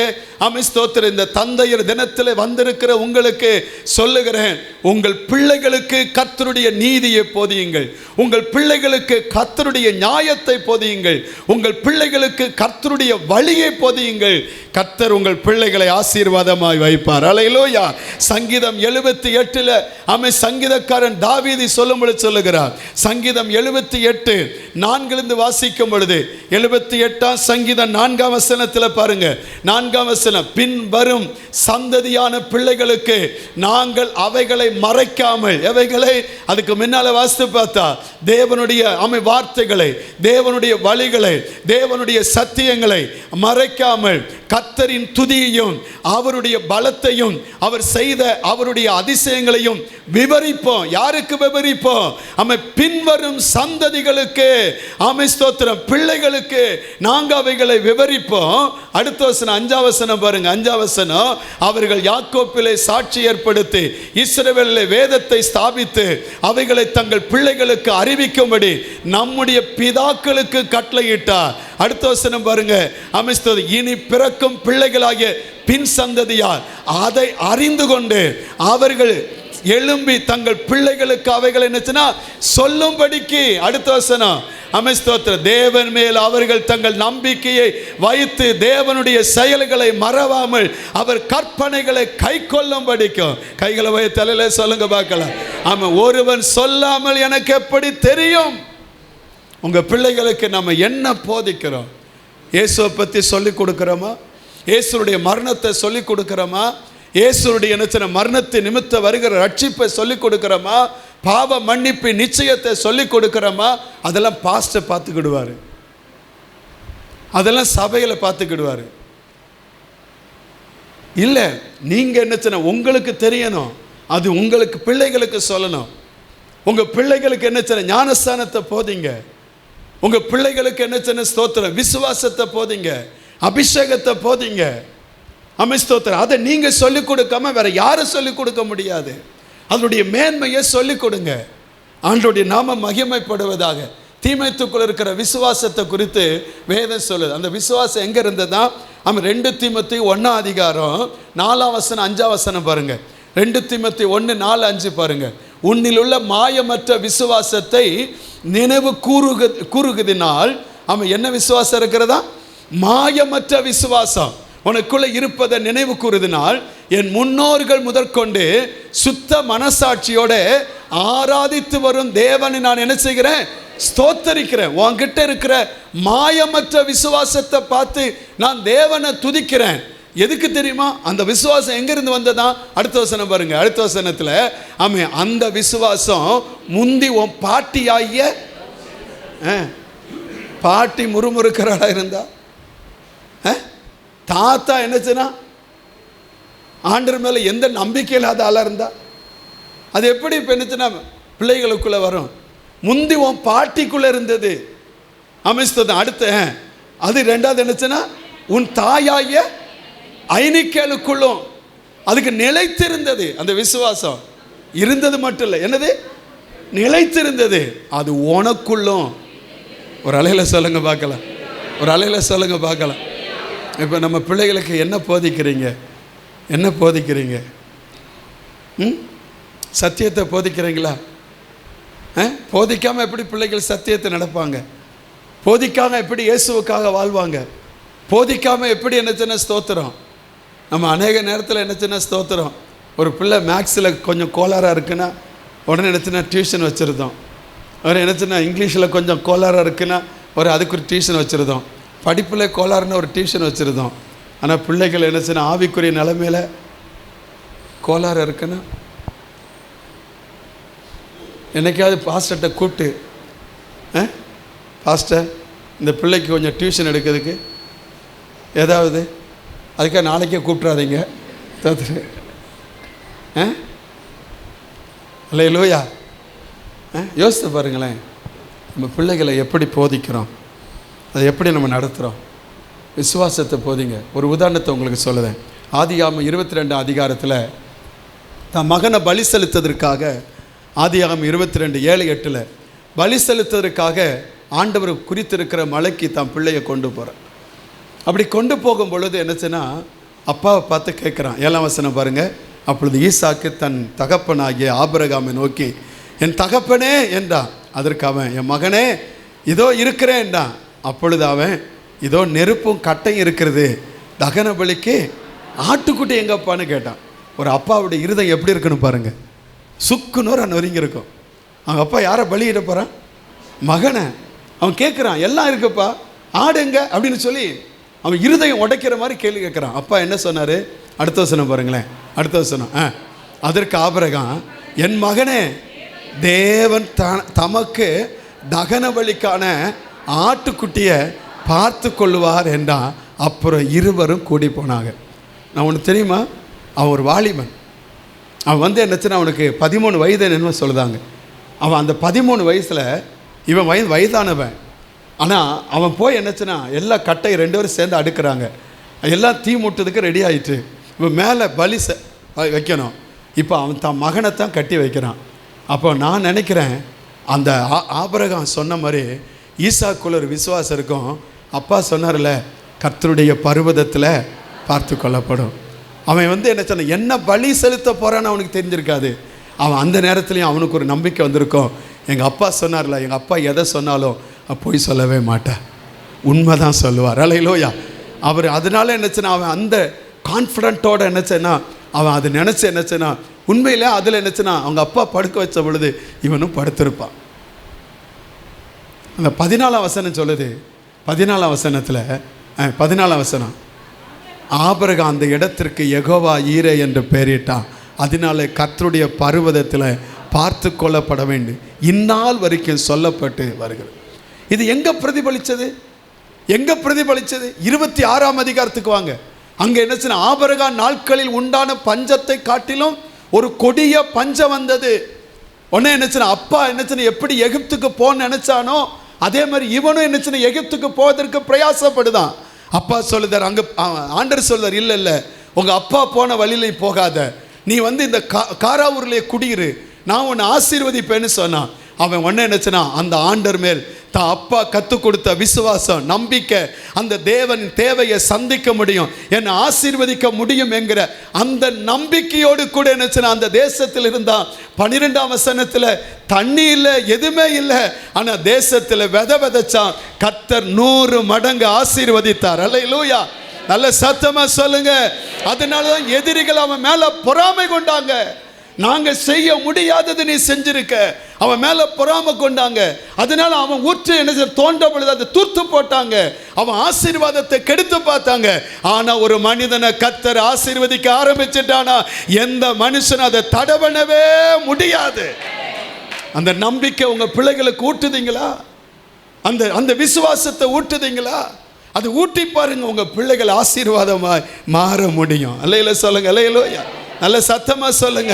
ஸ்தோத்திரம். இந்த தந்தையர் தினத்தில் வந்திருக்கிற உங்களுக்கு சொல்லுகிறேன், உங்கள் பிள்ளைகளுக்கு கர்த்தருடைய நீதியை போதியுங்கள், உங்கள் பிள்ளைகளுக்கு கர்த்தருடைய நியாயத்தை போதியுங்கள், உங்கள் பிள்ளைகளுக்கு கர்த்தருடைய வழியை போதியுங்கள். கர்த்தர் உங்கள் பிள்ளைகளை ஆசீர்வாதமாய் வைப்பார். அல்லேலூயா. சங்கீதம் 78 சங்கீதக்காரன் தாவீது சொல்லும்படி சொல்லுகிறார். சங்கீதம் 78:4 வாசிக்கும் பொழுது 78ஆம் சங்கீதம் 4ஆம் வசனத்தில் பாருங்க. 4ஆம் வசனம், பின் வரும் சந்ததியான பிள்ளைகளுக்கு நாங்கள் அவைகளை மறைக்காமல், எவைகளை? அதுக்கு முன்னால வாசித்து பார்த்தா தேவனுடைய வார்த்தைகளை, தேவனுடைய வழிகளை, தேவனுடைய சத்தியங்களை மறைக்காமல் கர்த்தரின் துதியையும் அவருடைய பலத்தையும் அவர் செய்த அவருடைய அதிசயங்களையும் விவரிப்போம். யாருக்கு விவரிப்போம்? பின்வரும் சந்ததிகளுக்கு, ஸ்தோத்திரம், பிள்ளைகளுக்கு நாங்க அவைகளை விவரிப்போம். அடுத்த வசனம் 5ஆம் வசனம் பாருங்க. 5ஆம் வசனம், அவர்கள் யாக்கோப்பிலே சாட்சி ஏற்படுத்தி இஸ்ரவேலிலே வேதத்தை ஸ்தாபித்து அவைகளை தங்கள் பிள்ளைகளுக்கு அறிவிக்கும்படி நம்முடைய பிதாக்களுக்கு கட்டளையிட்டார். அடுத்த வசனம் பாருங்க. இனி பிறக்கும் பிள்ளைகளாகிய பின் சந்ததியார் அதை அறிந்து கொண்டு அவர்கள் எழும்பி தங்கள் பிள்ளைகளுக்கு அவைகள் என்னச்சுன்னா சொல்லும்படிக்கு. அடுத்த வசனம், தேவன் மேல் அவர்கள் தங்கள் நம்பிக்கையை வைத்து தேவனுடைய செயல்களை மறவாமல் அவர் கற்பனைகளை கை கொள்ளும்படிக்கும். கைகளை வை தலையில சொல்லுங்க பார்க்கலாம். ஒருவன் சொல்லாமல் எனக்கு எப்படி தெரியும்? உங்க பிள்ளைகளுக்கு நம்ம என்ன போதிக்கிறோம்? இயேசுவை பற்றி சொல்லிக் கொடுக்கிறோமா? இயேசுடைய மரணத்தை சொல்லிக் கொடுக்கிறோமா? இயேசுடைய மரணத்தை நிமித்த வருகிற ரட்சிப்பை சொல்லிக் கொடுக்கிறோமா? பாவ மன்னிப்பு நிச்சயத்தை சொல்லிக் கொடுக்கிறோமா? அதெல்லாம் பாஸ்டர் பார்த்துக்கிடுவாரு, அதெல்லாம் சபையில் பார்த்துக்கிடுவாரு. இல்லை, நீங்க என்ன உங்களுக்கு தெரியணும், அது உங்களுக்கு பிள்ளைகளுக்கு சொல்லணும். உங்க பிள்ளைகளுக்கு என்ன ஞானஸ்தானத்தை போதிங்க, உங்க பிள்ளைகளுக்கு என்ன ஸ்தோத்திரம் விசுவாசத்தை போதிங்க, அபிஷேகத்தை போதிங்க. ஸ்தோத்திரம். அதை நீங்க சொல்லிக் கொடுக்காம வேற யாரும் சொல்லிக் கொடுக்க முடியாது. அதனுடைய மேன்மையை சொல்லிக் கொடுங்க. ஆண்டவருடைய நாமம் மகிமைப்படுவதாக. தீமைத்துக்குள் இருக்கிற விசுவாசத்தை குறித்து வேதம் சொல்லுது. அந்த விசுவாசம் எங்க இருந்ததா? 2 தீமோத்தேயு 1ஆம் அதிகாரம் 4ஆம் வசனம் 5ஆம் வசனம் பாருங்க. 2 தீமோத்தேயு 1:4-5 பாருங்க. உன்னில் உள்ள மாயமற்ற விசுவாசத்தை நினைவு கூறுகிறதினால் என்ன விசுவாசம் இருக்கிறதா? மாயமற்ற விசுவாசம் உனக்குள்ள இருப்பதை நினைவு கூறுதினால் என் முன்னோர்கள் முதற்கொண்டு சுத்த மனசாட்சியோட ஆராதித்து வரும் தேவனை நான் என்ன செய்கிறேன்? ஸ்தோத்தரிக்கிறேன். உன்கிட்ட இருக்கிற மாயமற்ற விசுவாசத்தை பார்த்து நான் தேவனை துதிக்கிறேன். எதுக்கு தெரியுமா? அந்த விசுவாசம் எங்கிருந்து வந்ததா? அடுத்த வசனம் பாருங்க. அடுத்த வசனத்தில் ஆமே, அந்த விசுவாசம் முந்தி உன் பாட்டியாகிய பாட்டி முறுமுறுக்கிறாளா இருந்தா, தாத்தா என்னச்சுன்னா ஆண்டவர் மேலே எந்த நம்பிக்கை இல்லாத ஆளாக இருந்தா, அது எப்படி இப்போ என்னச்சுன்னா பிள்ளைகளுக்குள்ளே வரும்? முந்தி உன் பாட்டிக்குள்ளே இருந்தது. அமைச்சதான். அடுத்த அது ரெண்டாவது என்னச்சுன்னா உன் தாயாகிய ஐனிக்கேலுக்குள்ளும் அதுக்கு நிலைத்திருந்தது. அந்த விசுவாசம் இருந்தது மட்டும் இல்லை, என்னது நிலைத்திருந்தது. அது உனக்குள்ளும். ஒரு அலையில் சொல்லுங்க பார்க்கலாம், ஒரு அலையில் சொல்லுங்க பார்க்கலாம். இப்போ நம்ம பிள்ளைகளுக்கு என்ன போதிக்கிறீங்க? என்ன போதிக்கிறீங்க? சத்தியத்தை போதிக்கிறீங்களா? போதிக்காமல் எப்படி பிள்ளைகள் சத்தியத்தை நடப்பாங்க? போதிக்காமல் எப்படி இயேசுவுக்காக வாழ்வாங்க? போதிக்காமல் எப்படி என்னச்சுன்னா ஸ்தோத்திரம்? நம்ம அநேக நேரத்தில் என்னச்சுன்னா ஸ்தோத்திரம். ஒரு பிள்ளை மேக்ஸில் கொஞ்சம் கோளாறாக இருக்குன்னா உடனே என்னச்சுன்னா டியூஷன் வச்சுருந்தோம். அவர் என்னச்சுன்னா இங்கிலீஷில் கொஞ்சம் கோளாறாக இருக்குன்னா அதுக்கு ஒரு டியூஷன் வச்சுருந்தோம். படிப்பில் கோளாறுன்னு ஒரு டியூஷன் வச்சுருந்தோம். ஆனால் பிள்ளைகள் என்னச்சுன்னா ஆவிக்குரிய நிலைமையில் கோளாறு இருக்குன்னா என்னைக்காவது பாஸ்டர்கிட்ட கூப்பிட்டு, பாஸ்டர் இந்த பிள்ளைக்கு கொஞ்சம் டியூஷன் எடுக்கிறதுக்கு ஏதாவது, அதுக்காக நாளைக்கே கூப்பிட்றாதீங்க தத்துரு அல்லேலூயா. யோசித்து பாருங்களேன், நம்ம பிள்ளைகளை எப்படி போதிக்கிறோம், அதை எப்படி நம்ம நடத்துகிறோம்? விசுவாசத்தை போதிங்க. ஒரு உதாரணத்தை உங்களுக்கு சொல்லுதேன். ஆதியாகமம் 22 அதிகாரத்தில் தன் மகனை பலி செலுத்ததற்காக, ஆதியாகமம் 22:7-8 பலி செலுத்துவதற்காக ஆண்டவர் குறித்திருக்கிற மலைக்கு தன் பிள்ளையை கொண்டு போகிறார். அப்படி கொண்டு போகும் பொழுது என்னச்சுன்னா அப்பாவை பார்த்து கேட்குறான். 7ஆம் வசனம் பாருங்கள். அப்பொழுது ஈசாக்கு தன் தகப்பனாகிய ஆபிரகாமை நோக்கி, என் தகப்பனே என்றான். அதற்கு அவன், என் மகனே இதோ இருக்கிறேன் என்றான். அப்பொழுது அவன், இதோ நெருப்பும் கட்டையும் இருக்கிறது, தகன பலிக்கு ஆட்டுக்குட்டி எங்கப்பான்னு கேட்டான். ஒரு அப்பாவுடைய இருதயம் எப்படி இருக்குன்னு பாருங்கள். சுக்குனூர் நொறுங்கி இருக்கும். அவங்க அப்பா யாரை பலியிட போகிறான்? மகனை. அவன் கேட்குறான், எல்லாம் இருக்குப்பா, ஆடுங்க அப்படின்னு சொல்லி அவன் இருதயம் உடைக்கிற மாதிரி கேள்வி கேட்குறான். அப்பா என்ன சொன்னார்? அடுத்த வசனம் பாருங்களேன். அடுத்த வசனம். அதற்கு ஆபிரகாம், என் மகனே தேவன் தமக்கு தகன பலிக்கான ஆட்டுக்குட்டியை பார்த்து கொள்ளுவார் என்றான். அப்புறம் இருவரும் கூடி போனாங்க. நான் ஒன்று தெரியுமா, அவன் ஒரு வாலிபன். அவன் என்னச்சுன்னா அவனுக்கு 13 வயது என்னன்னு சொல்லுதாங்க. அவன் அந்த 13 வயசில் இவன் வயதானவன். ஆனால் அவன் போய் என்னச்சுன்னா எல்லா கட்டையை 2 பேரும் சேர்ந்து அடுக்கிறாங்க. எல்லாம் தீ மூட்டதுக்கு ரெடி ஆகிட்டு இவன் மேலே பலி வைக்கணும். இப்போ அவன் தன் மகனை தான் கட்டி வைக்கிறான். அப்போ நான் நினைக்கிறேன், அந்த ஆபிரகாம் சொன்ன மாதிரி ஈசாக்குள்ள ஒரு விசுவாசம் இருக்கும். அப்பா சொன்னார்ல, கர்த்தருடைய பர்வதத்தில் பார்த்து கொள்ளப்படும். அவன் என்ன சொன்ன, என்ன பலி செலுத்த போகிறான்னு அவனுக்கு தெரிஞ்சிருக்காது. அவன் அந்த நேரத்துலையும் அவனுக்கு ஒரு நம்பிக்கை வந்திருக்கும். எங்கள் அப்பா சொன்னார்ல, எங்கள் அப்பா எதை சொன்னாலும் போய் சொல்லவே மாட்டார், உண்மை தான் சொல்லுவார். அல்லேலூயா. அவர் அதனால என்னச்சுன்னா அவன் அந்த கான்ஃபிடென்ட்டோடு என்னச்சுன்னா அவன் அதை நினச்சி என்னச்சுன்னா உண்மையில் அதில் என்னச்சுன்னா அவங்க அப்பா படுக்க வச்ச பொழுது இவனும் படுத்திருப்பான். அந்த 14ஆம் வசனம் சொல்லுது. 14ஆம் வசனத்தில் 14ஆம் வசனம், ஆபிரகாம் அந்த இடத்திற்கு யெகோவா ஈரே என்று பெயரிட்டான். அதனால கர்த்தருடைய பர்வதத்தில் பார்த்து கொள்ளப்பட வேண்டும் இந்நாள் வரைக்கும் சொல்லப்பட்டு வருகிறது. இது எங்கே பிரதிபலித்தது? எங்கே பிரதிபலித்தது? 26ஆம் அதிகாரத்துக்கு வாங்க. அங்கே என்னச்சுன்னா ஆபிரகாம் நாட்களில் உண்டான பஞ்சத்தை காட்டிலும் ஒரு கொடிய பஞ்சம் வந்தது. உடனே என்னச்சுன்னா அப்பா என்னச்சுன்னா எப்படி எகிப்துக்கு போன்னு நினச்சானோ அதே மாதிரி இவனும் என்னச்சுன்னா எகிப்துக்கு போவதற்கு பிரயாசப்படுதான். அப்பா சொல்லுதார், அங்கே ஆண்டவர் சொல்லுதார், இல்லை இல்லை உங்கள் அப்பா போன வழியிலே போகாத, நீ இந்த காராவூர்லேயே குடியிரு, நான் உன்னை ஆசீர்வதிப்பேன்னு சொன்னான். அவன் ஒன்று என்னச்சுன்னா அந்த ஆண்டர் மேல் தான் அப்பா கற்றுக் கொடுத்த விசுவாசம், நம்பிக்கை, அந்த தேவனின் தேவையை சந்திக்க முடியும், என்னை ஆசீர்வதிக்க முடியும் என்கிற அந்த நம்பிக்கையோடு கூட என்னச்சுன்னா அந்த தேசத்தில் இருந்தான். 12ஆம் வசனத்தில் தண்ணி இல்லை, எதுவுமே இல்லை, ஆனால் தேசத்தில் விதைச்சான். கர்த்தர் 100 மடங்கு ஆசீர்வதித்தார். அல்லேலூயா. நல்ல சத்தமா சொல்லுங்க. அதனால தான் எதிரிகள் அவன் மேலே பொறாமை கொண்டாங்க. நாங்கள் செய்ய முடியாதது நீ செஞ்சிருக்க. அவன் மேலே பொறாமை கொண்டாங்க. அதனால அவன் ஊற்று என்ன தோண்ட பொழுது அதை தூர்த்து போட்டாங்க. அவன் ஆசீர்வாதத்தை கெடுத்து பார்த்தாங்க. ஆனால் ஒரு மனிதனை கர்த்தர் ஆசீர்வதிக்க ஆரம்பிச்சுட்டானா எந்த மனுஷன் அதை தடை பண்ணவே முடியாது. அந்த நம்பிக்கை உங்கள் பிள்ளைகளுக்கு ஊட்டுதீங்களா? அந்த விசுவாசத்தை ஊட்டுதீங்களா? அது ஊட்டி பாருங்க, உங்கள் பிள்ளைகள் ஆசீர்வாதமாய் மாற முடியும். அல்லையில சொல்லுங்க, அல்லையிலோயா, நல்ல சத்தமாக சொல்லுங்க.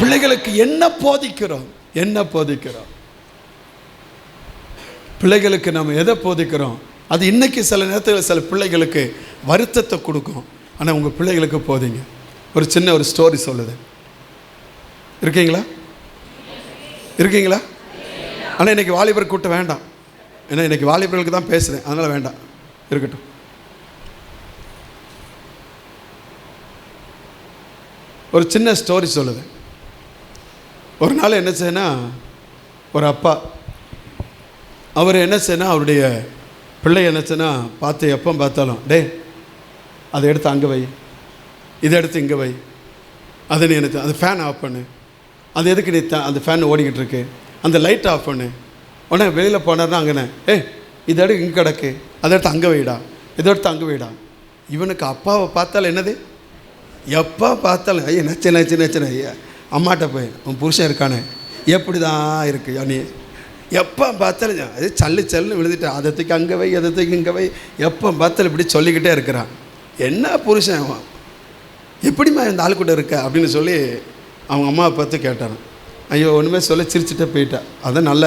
பிள்ளைகளுக்கு என்ன போதிக்கிறோம்? என்ன போதிக்கிறோம்? பிள்ளைகளுக்கு நம்ம எதை போதிக்கிறோம்? அது இன்னைக்கு சில நேரத்தில் சில பிள்ளைகளுக்கு வருத்தத்தை கொடுக்கும். ஆனால் உங்கள் பிள்ளைகளுக்கு போதிங்க. ஒரு சின்ன ஒரு ஸ்டோரி சொல்லுது. இருக்கீங்களா? இருக்கீங்களா? ஆனால் இன்றைக்கி வாலிபர் கூட்டம் வேண்டாம். ஏன்னா இன்றைக்கி வாலிபர்களுக்கு தான் பேசுகிறேன், அதனால் வேண்டாம், இருக்கட்டும். ஒரு சின்ன ஸ்டோரி சொல்லுது. ஒரு நாள் என்ன செய்யனா, ஒரு அப்பா அவர் என்ன செய்யனா, அவருடைய பிள்ளை என்ன செய்யனா பார்த்து எப்போ பார்த்தாலும், டே அதை எடுத்து அங்கே வை, இதை எடுத்து இங்கே வை, அதை நீ என்ன அந்த ஃபேன் ஆஃப் பண்ணு, அது எதுக்கு நீ அந்த ஃபேன் ஓடிக்கிட்டு இருக்கு, அந்த லைட் ஆஃப் பண்ணு. உடனே வெளியில் போனார்னா அங்கேண்ணே, இதை எடுத்து இங்கே கிடக்கு, அதை எடுத்து அங்கே வைடா, இதை எடுத்து அங்கே வைடா. இவனுக்கு அப்பாவை பார்த்தாலும் என்னது, எப்போ பார்த்தாலும் ஐயா நச்சு நச்சு நச்சுன்னு, ஐயா அம்மாட்ட போய் உன் புருஷன் இருக்கானே எப்படி தான் இருக்கு நீ, எப்போ பார்த்தாலும் அது சல்லு சல்லுன்னு விழுந்துட்டு அதை தூக்கி அங்கே வை, அதை தூக்கி இங்கே வை, எப்போ பார்த்தாலும் இப்படி சொல்லிக்கிட்டே இருக்கிறான். என்ன புருஷன் எப்படிம்மா இந்த ஆள் கூட இருக்க அப்படின்னு சொல்லி அவங்க அம்மாவை பார்த்து கேட்டான். ஐயோ ஒன்றுமே சொல்ல சிரிச்சுட்டே போயிட்டா. அதை நல்ல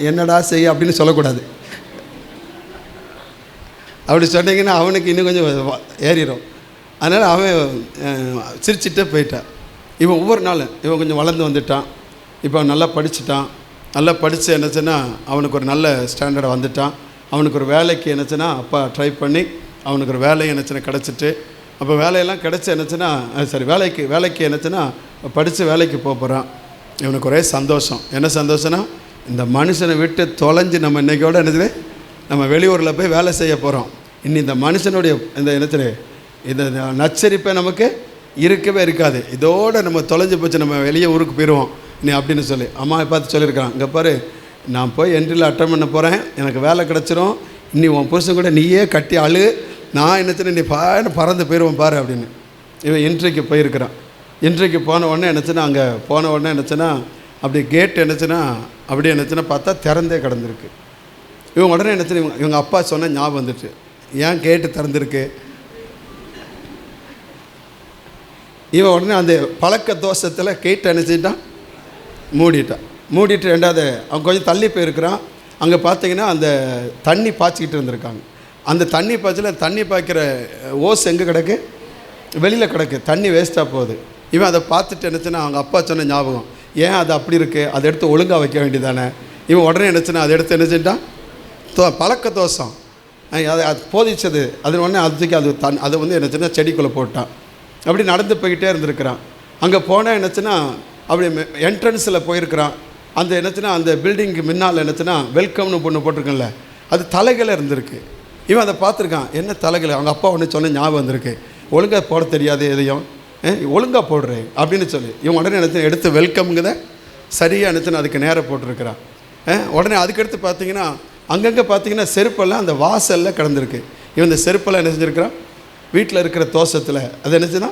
என்னடா செய்ய அப்படின்னு சொல்லக்கூடாது. அப்படி சொன்னீங்கன்னா அவனுக்கு இன்னும் கொஞ்சம் ஏறிடும். அதனால் அவன் சிரிச்சிட்டே போயிட்டான். இவன் ஒவ்வொரு நாளும் இவன் கொஞ்சம் வளர்ந்து வந்துட்டான். இப்போ அவன் நல்லா படிச்சுட்டான். நல்லா படித்து என்னச்சுன்னா அவனுக்கு ஒரு நல்ல ஸ்டாண்டர்டாக வந்துட்டான். அவனுக்கு ஒரு வேலைக்கு என்னச்சுன்னா அப்பா ட்ரை பண்ணி அவனுக்கு ஒரு வேலை என்னச்சுன்னா கிடச்சிட்டு, அப்போ வேலையெல்லாம் கிடச்சி என்னச்சுன்னா சரி வேலைக்கு என்னச்சுன்னா படித்து வேலைக்கு போகிறான். இவனுக்கு ஒரே சந்தோஷம். என்ன சந்தோஷம்னா, இந்த மனுஷனை விட்டு தொலைஞ்சு நம்ம இன்றைக்கோடு என்னது நம்ம வெளியூரில் போய் வேலை செய்ய போகிறோம். இன்னும் இந்த மனுஷனுடைய இந்த என்னத்துல இந்த நச்சரிப்பை நமக்கு இருக்கவே இருக்காது. இதோடு நம்ம தொலைஞ்சு போச்சு, நம்ம வெளியே ஊருக்கு போயிடுவோம் நீ அப்படின்னு சொல்லி அம்மாவை பார்த்து சொல்லியிருக்கான். இங்கே பாரு, நான் போய் என்ட்ரியில் அட்டன் பண்ண போகிறேன், எனக்கு வேலை கிடச்சிரும், இன்னி உன் புருஷன் கூட நீயே கட்டி அழு, நான் என்னச்சுன்னா நீ பறந்து போயிடுவோம் பாரு அப்படின்னு. இவன் இன்ட்ரிக்கு போயிருக்கிறான். இன்ட்ரிக்கு போன உடனே என்னச்சுன்னா அங்கே போன உடனே என்னச்சுன்னா அப்படி கேட் என்னச்சுன்னா அப்படியே என்னச்சுன்னா பார்த்தா திறந்தே கிடந்திருக்கு. இவன் உடனே என்னச்சுன்னா இவங்க அப்பா சொன்ன ஞாபகம் வந்துட்டு, ஏன் கேட்டு திறந்திருக்கு? இவன் உடனே அந்த பழக்க தோஷத்தில் கேட்டு நினச்சிட்டான், மூடிட்டு ரெண்டாவது அவன் கொஞ்சம் தள்ளி போயிருக்கிறான். அங்கே பார்த்தீங்கன்னா அந்த தண்ணி பாய்ச்சிக்கிட்டு இருந்திருக்காங்க. அந்த தண்ணி பாய்க்கிற ஓஸ் எங்கே கிடக்கு, வெளியில் கிடக்கு, தண்ணி வேஸ்ட்டாக போகுது. இவன் அதை பார்த்துட்டு என்னச்சுன்னா அவங்க அப்பா சொன்ன ஞாபகம், ஏன் அது அப்படி இருக்குது, அதை எடுத்து ஒழுங்காக வைக்க வேண்டியதானே. இவன் உடனே என்னச்சுன்னா அதை எடுத்து என்ன செஞ்சான், பழக்க தோஷம் அது போதிச்சது, அது உடனே அதுக்கு அதை வந்து என்னச்சுன்னா செடிக்குள்ளே போட்டான். அப்படி நடந்து போய்கிட்டே இருந்திருக்கிறான். அங்கே போனால் என்னச்சுன்னா அப்படி என்ட்ரன்ஸில் போயிருக்கிறான். அந்த என்னச்சுன்னா அந்த பில்டிங்க்கு முன்னால் என்னச்சுன்னா வெல்கம்னு பொண்ணு போட்டிருக்கேன்ல, அது தலைகளை இருந்திருக்கு. இவன் அதை பார்த்துருக்கான், என்ன தலைகளை, அவங்க அப்பா ஒன்று சொன்ன ஞாபகம் வந்திருக்கு, ஒழுங்காக போட தெரியாது எதையும், ஒழுங்காக போடுறேன் அப்படின்னு சொல்லி இவன் உடனே நினச்சி எடுத்து வெல்கம்ங்குத சரியாக நினச்சின்னு அதுக்கு நேராக போட்டிருக்கிறான். உடனே அதுக்கடுத்து பார்த்தீங்கன்னா அங்கங்கே பார்த்தீங்கன்னா செருப்பெல்லாம் அந்த வாசலில் கிடந்திருக்கு. இவன் இந்த செருப்பெல்லாம் என்ன செஞ்சுருக்கிறான், வீட்டில் இருக்கிற தோஷத்தில் அதை என்னச்சுன்னா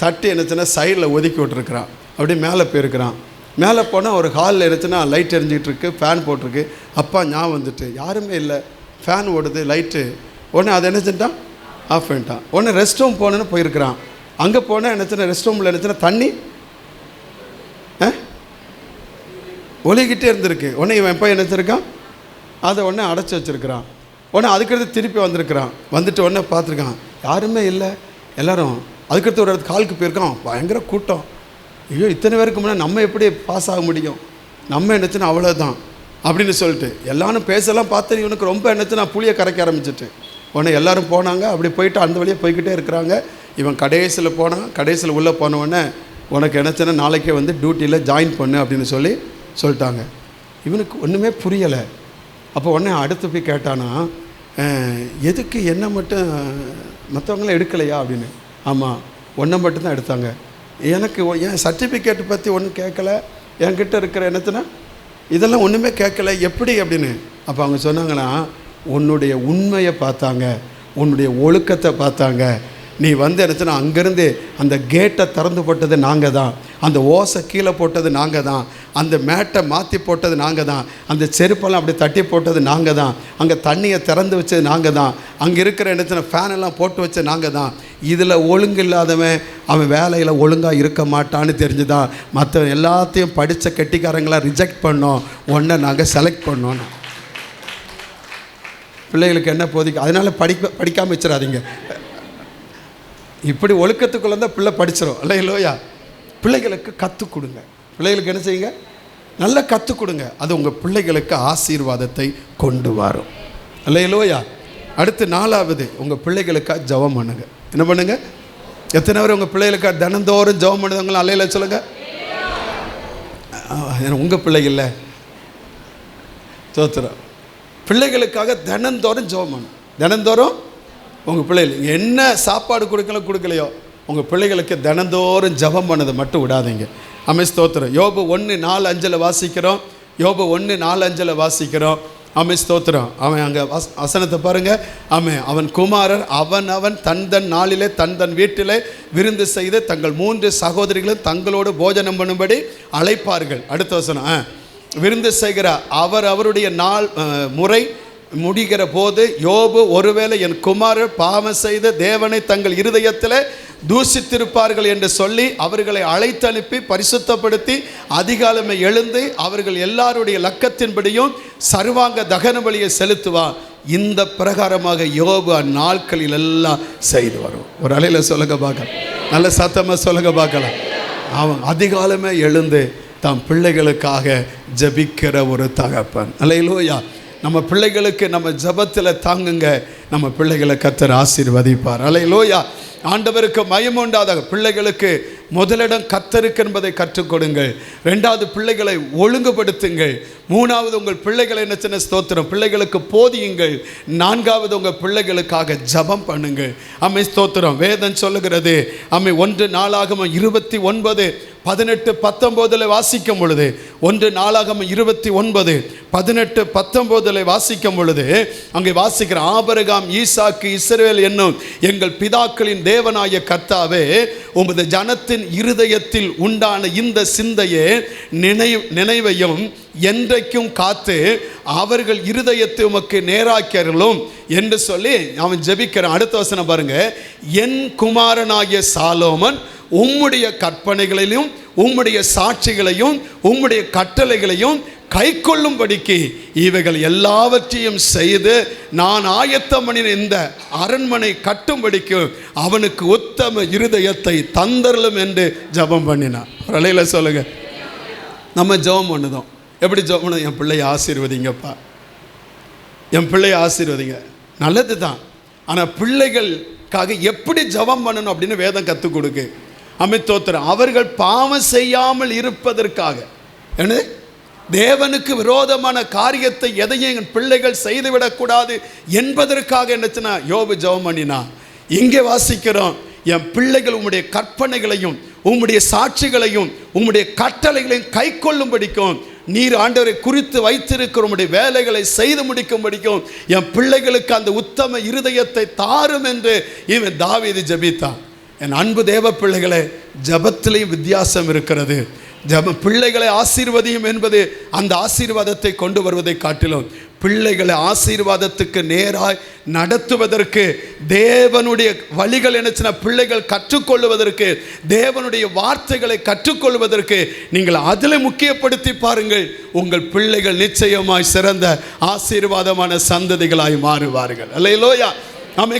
தட்டி என்னச்சுன்னா சைடில் ஒதுக்கி விட்டுருக்குறான். அப்படியே மேலே போயிருக்கிறான். மேலே போனால் ஒரு ஹாலில் இருந்துச்சுன்னா லைட் எரிஞ்சிக்கிட்டு இருக்கு, ஃபேன் போட்டிருக்கு. அப்பா ஞாபகம் வந்துட்டு, யாருமே இல்லை, ஃபேன் ஓடுது, லைட்டு. உடனே அதை என்ன செஞ்சான், ஆஃப் பண்ணிட்டான். உடனே ரெஸ்ட் ரூம் போகணுன்னு போயிருக்கிறான். அங்கே போனால் என்னச்சுன்னா ரெஸ்ட் ரூமில் என்னச்சுன்னா தண்ணி ஒலிக்கிட்டே இருந்திருக்கு. உடனே இவன் எப்போ நினச்சிருக்கான், அதை உடனே அடைச்சி வச்சுருக்கிறான். உடனே அதுக்கடுத்து திருப்பி வந்திருக்கிறான். வந்துட்டு உடனே பார்த்துருக்கான், யாருமே இல்லை, எல்லோரும் அதுக்கடுத்து ஒரு இடத்துக்கு காலுக்கு போயிருக்கான். பயங்கர கூட்டம். ஐயோ, இத்தனை பேருக்கு முன்னாடி நம்ம எப்படி பாஸ் ஆக முடியும், நம்ம என்னச்சுன்னா அவ்வளோதான் அப்படின்னு சொல்லிட்டு எல்லாரும் பேசலாம் பார்த்து இவனுக்கு ரொம்ப என்னச்சுன்னா புளியை கரைக்க ஆரம்பிச்சிட்டு. உடனே எல்லோரும் போனாங்க. அப்படி போயிட்டு அந்த வழியாக போய்கிட்டே இருக்கிறாங்க. இவன் கடைசியில் போனான். கடைசியில் உள்ளே போனவுடனே உனக்கு என்னச்சுன்னா நாளைக்கே வந்து டியூட்டியில் ஜாயின் பண்ணு அப்படின்னு சொல்லிட்டாங்க. இவனுக்கு ஒன்றுமே புரியலை. அப்போ உடனே அடுத்து போய் கேட்டானா, எதுக்கு என்ன மட்டும் மற்றவங்களாம் எடுக்கலையா அப்படின்னு. ஆமாம், ஒன்றை மட்டும்தான் எடுத்தாங்க. எனக்கு என் சர்டிஃபிகேட் பற்றி ஒன்றும் கேட்கல, என்கிட்ட இருக்கிற என்னத்துனா இதெல்லாம் ஒன்றுமே கேட்கல, எப்படி அப்படின்னு. அப்போ அவங்க சொன்னாங்கன்னா, உன்னுடைய உண்மையை பார்த்தாங்க, உன்னுடைய ஒழுக்கத்தை பார்த்தாங்க. நீ வந்து என்னச்சுன்னா அங்கேருந்து அந்த கேட்டை திறந்து போட்டது நாங்கள் தான், அந்த ஓசை கீழே போட்டது நாங்கள் தான், அந்த மேட்டை மாற்றி போட்டது நாங்கள் தான், அந்த செருப்பெல்லாம் அப்படி தட்டி போட்டது நாங்கள் தான், அங்கே தண்ணியை திறந்து வச்சது நாங்கள் தான், அங்கே இருக்கிற என்னச்சுன்னா ஃபேனெல்லாம் போட்டு வச்ச நாங்கள் தான். இதில் ஒழுங்கு இல்லாதவன் அவன் வேலையில் ஒழுங்காக இருக்க மாட்டான்னு தெரிஞ்சு தான் மற்ற எல்லாத்தையும் படித்த கெட்டிக்காரங்களாம் ரிஜெக்ட் பண்ணோம், ஒன்றை நாங்கள் செலக்ட் பண்ணோன்னு. பிள்ளைகளுக்கு என்ன போதிக்கும், அதனால் படிக்காமல் வச்சிடாதீங்க. இப்படி ஒழுக்கத்துக்குள்ளே தான் பிள்ளை படிச்சிடும் இல்லையா. பிள்ளைகளுக்கு கற்றுக் கொடுங்க, பிள்ளைகளுக்கு என்ன செய்யுங்க, நல்லா கற்றுக் கொடுங்க. அது உங்கள் பிள்ளைகளுக்கு ஆசீர்வாதத்தை கொண்டு வரும் இல்லையா. அடுத்து 4வது, உங்கள் பிள்ளைகளுக்காக ஜெபம் பண்ணுங்க. என்ன பண்ணுங்க? எத்தனை பேர் உங்கள் பிள்ளைகளுக்காக தினந்தோறும் ஜெபம் பண்ணுவாங்களா? அல்லையில சொல்லுங்க. உங்கள் பிள்ளைகள்ல தோத்துறோம். பிள்ளைகளுக்காக தினந்தோறும் ஜெபம் பண்ணணும். தினந்தோறும் உங்கள் பிள்ளைகள் என்ன சாப்பாடு கொடுக்கலையோ உங்கள் பிள்ளைகளுக்கு தினந்தோறும் ஜெபம் பண்ணதை மட்டும் விடாதீங்க. ஸ்தோத்திரம். யோபு 1:4-5 வாசிக்கிறோம். யோபு 1:4-5 வாசிக்கிறோம். ஸ்தோத்திரம். அவன் அங்கே வசனத்தை பாருங்கள். அவன் குமாரர் அவன் தன் நாளிலே தன் வீட்டிலே விருந்து செய்து தங்கள் 3 சகோதரிகளும் தங்களோடு போஜனம் பண்ணும்படி அழைப்பார்கள். அடுத்த வசனம், விருந்து செய்கிற அவருடைய நாள் முறை முடிகிற போது யோபு, ஒருவேளை என் குமாரர் பாவம் செய்து தேவனை தங்கள் இருதயத்தில் தூஷித்திருப்பார்கள் என்று சொல்லி அவர்களை அழைத்தனுப்பி பரிசுத்தப்படுத்தி அதிகாலமே எழுந்து அவர்கள் எல்லாருடைய லக்கத்தின்படியும் சர்வாங்க தகன பலியை செலுத்துவார். இந்த பிரகாரமாக யோபு அந்நாட்களில் எல்லாம் செய்து வரும். ஒரு அலையில் சொல்லுங்க பார்க்கலாம், நல்ல சத்தமாக சொல்லுங்க பார்க்கலாம். அவன் அதிகாலமே எழுந்து தம் பிள்ளைகளுக்காக ஜெபிக்கிற ஒரு தகப்பன். அல்லேலூயா. நம்ம பிள்ளைகளுக்கு நம்ம ஜெபத்தில் தாங்குங்க, நம்ம பிள்ளைகளை கர்த்தர் ஆசீர்வதிப்பார். அல்லேலூயா. ஆண்டவருக்கு மகிமை உண்டாதாக. பிள்ளைகளுக்கு முதலிடம் கர்த்தருக்கு என்பதை கற்றுக் கொடுங்கள். 2வது பிள்ளைகளை ஒழுங்குபடுத்துங்கள். 3வது உங்கள் பிள்ளைகளை என்ன சின்ன ஸ்தோத்திரம் பிள்ளைகளுக்கு போதியுங்கள். 4வது உங்கள் பிள்ளைகளுக்காக ஜெபம் பண்ணுங்கள். ஸ்தோத்திரம். வேதம் சொல்லுகிறது 1 நாளாகமம் 29:18-19 வாசிக்கும் பொழுது 1 நாளாகமம் 29:18-19 வாசிக்கும் பொழுது அங்கே வாசிக்கிற ஆபிரகாம், ஈசாக்கு, இஸ்ரவேல் என்னும் எங்கள் பிதாக்களின் தேவனாய கர்த்தாவே, உமது ஜனத்தின் இருதயத்தில் உண்டான இந்த சிந்தையே நினைவையும் என்றைக்கும் காத்து அவர்கள் இருதயத்தை உமக்கு நேராக்கியர்களும் என்று சொல்லி அவன் ஜெபிக்கிறான். அடுத்த வசனம் பாருங்க. என் குமாரனாகிய சாலோமன் உம்முடைய கற்பனைகளையும் உம்முடைய சாட்சிகளையும் உம்முடைய கட்டளைகளையும் கை கொள்ளும்படிக்கு இவைகள் எல்லாவற்றையும் செய்து நான் ஆயத்தம் பண்ணின இந்த அரண்மனை கட்டும்படிக்கு அவனுக்கு உத்தம இருதயத்தை தந்தரலும் என்று ஜெபம் பண்ணினான். அலையில சொல்லுங்க. நம்ம ஜெபம் பண்ணுதோம். எப்படி ஜெபம் பண்ண? என் பிள்ளையை ஆசீர்வதிங்கப்பா, என் பிள்ளையை ஆசீர்வதிங்க. நல்லது தான். ஆனால் பிள்ளைகளுக்காக எப்படி ஜெபம் பண்ணணும் அப்படின்னு வேதம் கற்றுக் கொடுக்கு. தோத்திரம். அவர்கள் பாவம் செய்யாமல் இருப்பதற்காக, என்ன தேவனுக்கு விரோதமான காரியத்தை எதையும் என் பிள்ளைகள் செய்துவிடக்கூடாது என்பதற்காக என்னச்சுன்னா யோபு ஜெபம் பண்ணினா. இங்கே வாசிக்கிறோம், என் பிள்ளைகள் உம்முடைய கற்பனைகளையும் உம்முடைய சாட்சிகளையும் உம்முடைய கட்டளைகளையும் கை கொள்ளும்படிக்கும் நீர் ஆண்டவரை குறித்து வைத்திருக்கிற உம்முடைய வேலைகளை செய்து முடிக்கும்படிக்கும் என் பிள்ளைகளுக்கு அந்த உத்தம இருதயத்தை தாரும் என்று இவன் தாவீது ஜெபித்தான். என் அன்பு தேவ பிள்ளைகளே, ஜெபத்திலையும் வித்தியாசம் இருக்கிறது. ஜெப பிள்ளைகளை ஆசீர்வதியும் என்பது அந்த ஆசீர்வாதத்தை கொண்டு வருவதை காட்டிலும் பிள்ளைகளை ஆசீர்வாதத்துக்கு நேராய் நடத்துவதற்கு தேவனுடைய வழிகள் என்னச்சுன்னா பிள்ளைகள் கற்றுக்கொள்வதற்கு தேவனுடைய வார்த்தைகளை கற்றுக்கொள்வதற்கு நீங்கள் அதில் முக்கியப்படுத்தி பாருங்கள். உங்கள் பிள்ளைகள் நிச்சயமாய் சிறந்த ஆசீர்வாதமான சந்ததிகளாய் மாறுவார்கள். அல்லேலூயா.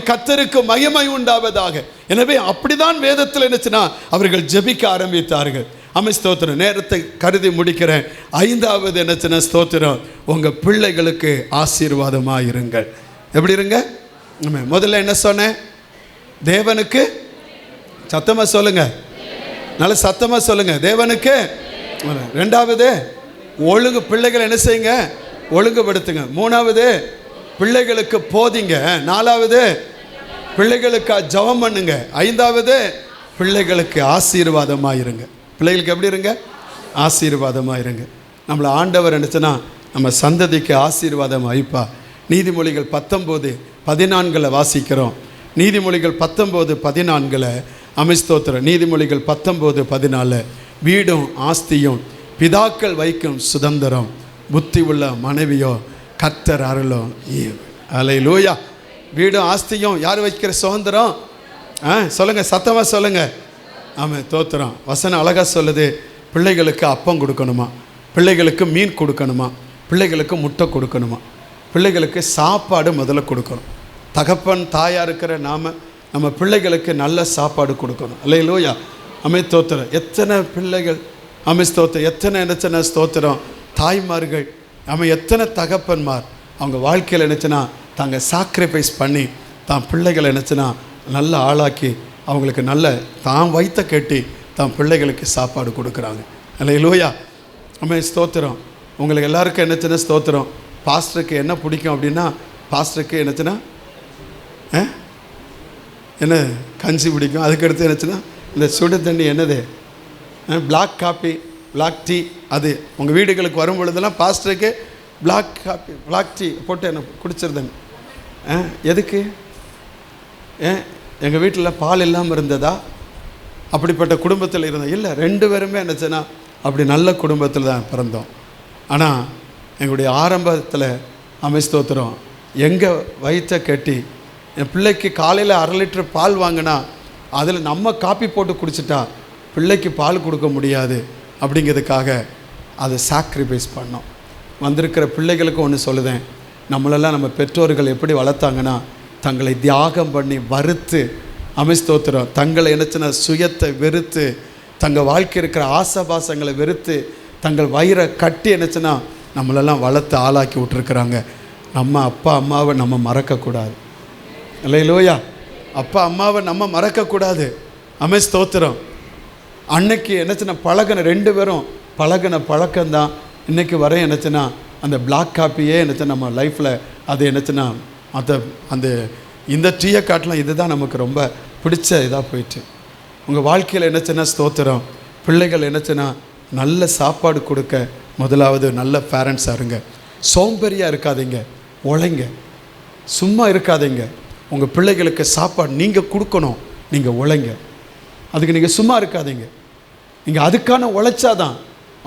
கர்த்தருக்கு மகிமை உண்டாவதாக. எனவே அப்படிதான் வேதத்தில் என்னச்சுன்னா அவர்கள் ஜெபிக்க ஆரம்பித்தார்கள். ஸ்தோத்திரம். நேரத்தை கருதி முடிக்கிறேன். 5வது என்னச்சுன்னா ஸ்தோத்திரம், உங்கள் பிள்ளைகளுக்கு ஆசீர்வாதமாக இருங்கள். எப்படி இருங்க? முதல்ல என்ன சொன்னேன்? தேவனுக்கு, சத்தமாக சொல்லுங்க, நல்ல சத்தமாக சொல்லுங்க, தேவனுக்கு. 2வது ஒழுங்கு, பிள்ளைகளை என்ன செய்யுங்க? ஒழுங்குபடுத்துங்க. 3வது பிள்ளைகளுக்கு போதிங்க. 4வது பிள்ளைகளுக்கு ஜெபம் பண்ணுங்க. 5வது பிள்ளைகளுக்கு ஆசீர்வாதமாக இருங்க. பிள்ளைகளுக்கு எப்படி இருங்க? ஆசீர்வாதமாக இருங்க. நம்மளை ஆண்டவர் நினச்சுன்னா நம்ம சந்ததிக்கு ஆசீர்வாதம் வைப்பா. நீதிமொழிகள் 19:14 வாசிக்கிறோம். நீதிமொழிகள் 19:14 அமிஸ்தோத்திரம். நீதிமொழிகள் 19:14 வீடும் ஆஸ்தியும் பிதாக்கள் வைக்கும் சுதந்திரம், புத்தி உள்ள மனைவியோ கர்த்தர் அருளும். அல்லேலூயா. வீடும் ஆஸ்தியும் யார் வைக்கிற சுதந்திரம்? சொல்லுங்கள், சத்தமாக சொல்லுங்கள். ஆமாம், தோத்திரம். வசனம் அழகாக சொல்லுது. பிள்ளைகளுக்கு அப்பம் கொடுக்கணுமா, பிள்ளைகளுக்கு மீன் கொடுக்கணுமா, பிள்ளைகளுக்கு முட்டை கொடுக்கணுமா, பிள்ளைகளுக்கு சாப்பாடு முதல்ல கொடுக்கணும். தகப்பன் தாயாக இருக்கிற நம்ம பிள்ளைகளுக்கு நல்ல சாப்பாடு கொடுக்கணும். அல்லேலூயா. தோத்திரம். எத்தனை பிள்ளைகள் ஸ்தோத்திரம், எத்தனை ஸ்தோத்திரம் தாய்மார்கள், எத்தனை தகப்பன்மார் அவங்க வாழ்க்கையில் நினச்சினா தாங்க சாக்ரிஃபைஸ் பண்ணி தான் பிள்ளைகளை நினச்சினா நல்ல ஆளாக்கி அவங்களுக்கு நல்ல தான் வைத்த கட்டி தான் பிள்ளைகளுக்கு சாப்பாடு கொடுக்குறாங்க. அல்லேலூயா. ஸ்தோத்திரம். உங்களுக்கு எல்லாருக்கும் என்னச்சுன்னா ஸ்தோத்திரம். பாஸ்டருக்கு என்ன பிடிக்கும் அப்படின்னா, பாஸ்டருக்கு என்னச்சுன்னா என்ன கஞ்சி பிடிக்கும். அதுக்கடுத்து என்னச்சுன்னா இந்த சுடு தண்ணி என்னது, பிளாக் காப்பி, பிளாக் டீ. அது உங்கள் வீடுகளுக்கு வரும் பொழுதெல்லாம் பாஸ்டருக்கு பிளாக் காப்பி, பிளாக் டீ போட்டு என்ன குடிச்சிருந்தேங்க. எதுக்கு? எங்கள் வீட்டில் பால் இல்லாமல் இருந்ததா? அப்படிப்பட்ட குடும்பத்தில் இருந்தோம் இல்லை. 2 பேருமே என்னச்சுன்னா அப்படி நல்ல குடும்பத்தில் தான் பிறந்தோம். ஆனால் எங்களுடைய ஆரம்பத்தில் ஸ்தோத்திரம் எங்கள் வயிற்றை கட்டி என் பிள்ளைக்கு காலையில் 1/2 லிட்டர் பால் வாங்கினா அதில் நம்ம காப்பி போட்டு குடிச்சிட்டா பிள்ளைக்கு பால் கொடுக்க முடியாது. அப்படிங்கிறதுக்காக அதை சாக்ரிஃபைஸ் பண்ணோம். வந்திருக்கிற பிள்ளைகளுக்கு ஒன்று சொல்லுதேன். நம்மளெல்லாம் நம்ம பெற்றோர்கள் எப்படி வளர்த்தாங்கன்னா, தங்களை தியாகம் பண்ணி வறுத்து ஸ்தோத்திரம் தங்களை என்னச்சுன்னா சுயத்தை வெறுத்து, தங்கள் வாழ்க்கை இருக்கிற ஆசபாசங்களை வெறுத்து, தங்கள் வயிறை கட்டி என்னச்சுன்னா நம்மளெல்லாம் வளர்த்து ஆளாக்கி விட்டுருக்குறாங்க. நம்ம அப்பா அம்மாவை நம்ம மறக்கக்கூடாது. அல்லேலூயா. அப்பா அம்மாவை நம்ம மறக்கக்கூடாது. ஸ்தோத்திரம். அன்னைக்கு என்னச்சுன்னா பழகின 2 பேரும் பழகின பழக்கம்தான் இன்றைக்கி வர என்னச்சுன்னா அந்த பிளாக் காப்பியே என்னச்சுன்னா நம்ம லைஃப்பில் அது என்னச்சுன்னா அந்த இந்த டீயை காட்டலாம் இதுதான் நமக்கு ரொம்ப பிடிச்ச இதாக போயிட்டு. உங்கள் வாழ்க்கையில் என்னச்சுன்னா ஸ்தோத்திரம் பிள்ளைகள் என்னச்சுன்னா நல்ல சாப்பாடு கொடுக்க முதலாவது நல்ல பேரண்ட்ஸாக இருங்க. சோம்பேறியாக இருக்காதீங்க, உழைங்க, சும்மா இருக்காதீங்க. உங்கள் பிள்ளைகளுக்கு சாப்பாடு நீங்கள் கொடுக்கணும், நீங்கள் உழைங்க. அதுக்கு நீங்கள் சும்மா இருக்காதீங்க. நீங்கள் அதுக்கான உழைச்சாதான்.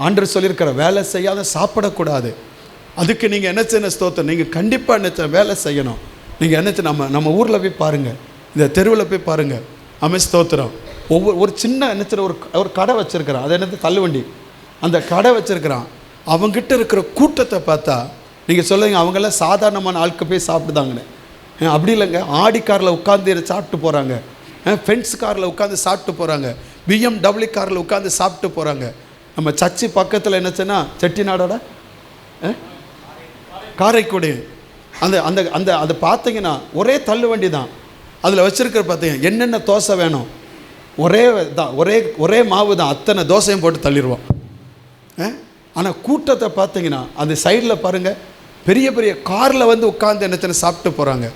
ஆண்டவர் சொல்லியிருக்கிற வேலை செய்யாத சாப்பிடக்கூடாது. அதுக்கு நீங்கள் என்ன செய்யணும் ஸ்தோத்திரம், நீங்கள் கண்டிப்பாக என்ன வேலை செய்யணும். நீங்கள் என்ன நம்ம ஊரில் போய் பாருங்கள், இந்த தெருவில் போய் பாருங்கள். ஸ்தோத்திரம் ஒரு சின்ன என்ன ஒரு கடை வச்சுருக்கிறான். அது என்னது தள்ளுவண்டி. அந்த கடை வச்சுருக்கிறான். அவங்ககிட்ட இருக்கிற கூட்டத்தை பார்த்தா நீங்கள் சொல்லுவீங்க அவங்கெல்லாம் சாதாரணமான ஆட்கள் போய் சாப்பிடுதாங்கன்னு. அப்படி இல்லைங்க. ஆடி காரில் உட்காந்து சாப்பிட்டு போகிறாங்க, ஃபென்ஸ் காரில் உட்காந்து சாப்பிட்டு போகிறாங்க, BMW காரில் உட்காந்து சாப்பிட்டு போகிறாங்க. நம்ம சர்ச்சு பக்கத்தில் என்னச்சுன்னா செட்டிநாடோட காரைக்குடி அந்த அந்த அந்த அதை பார்த்தீங்கன்னா ஒரே தள்ளு வண்டி தான். அதில் வச்சுருக்கிற பார்த்தீங்க என்னென்ன தோசை வேணும் ஒரே தான், ஒரே மாவு தான். அத்தனை தோசையும் போட்டு தள்ளிடுவோம். ஆனால் கூட்டத்தை பார்த்தீங்கன்னா அந்த சைடில் பாருங்கள், பெரிய பெரிய காரில் வந்து உட்காந்து என்னச்சுன்னு சாப்பிட்டு போகிறாங்க.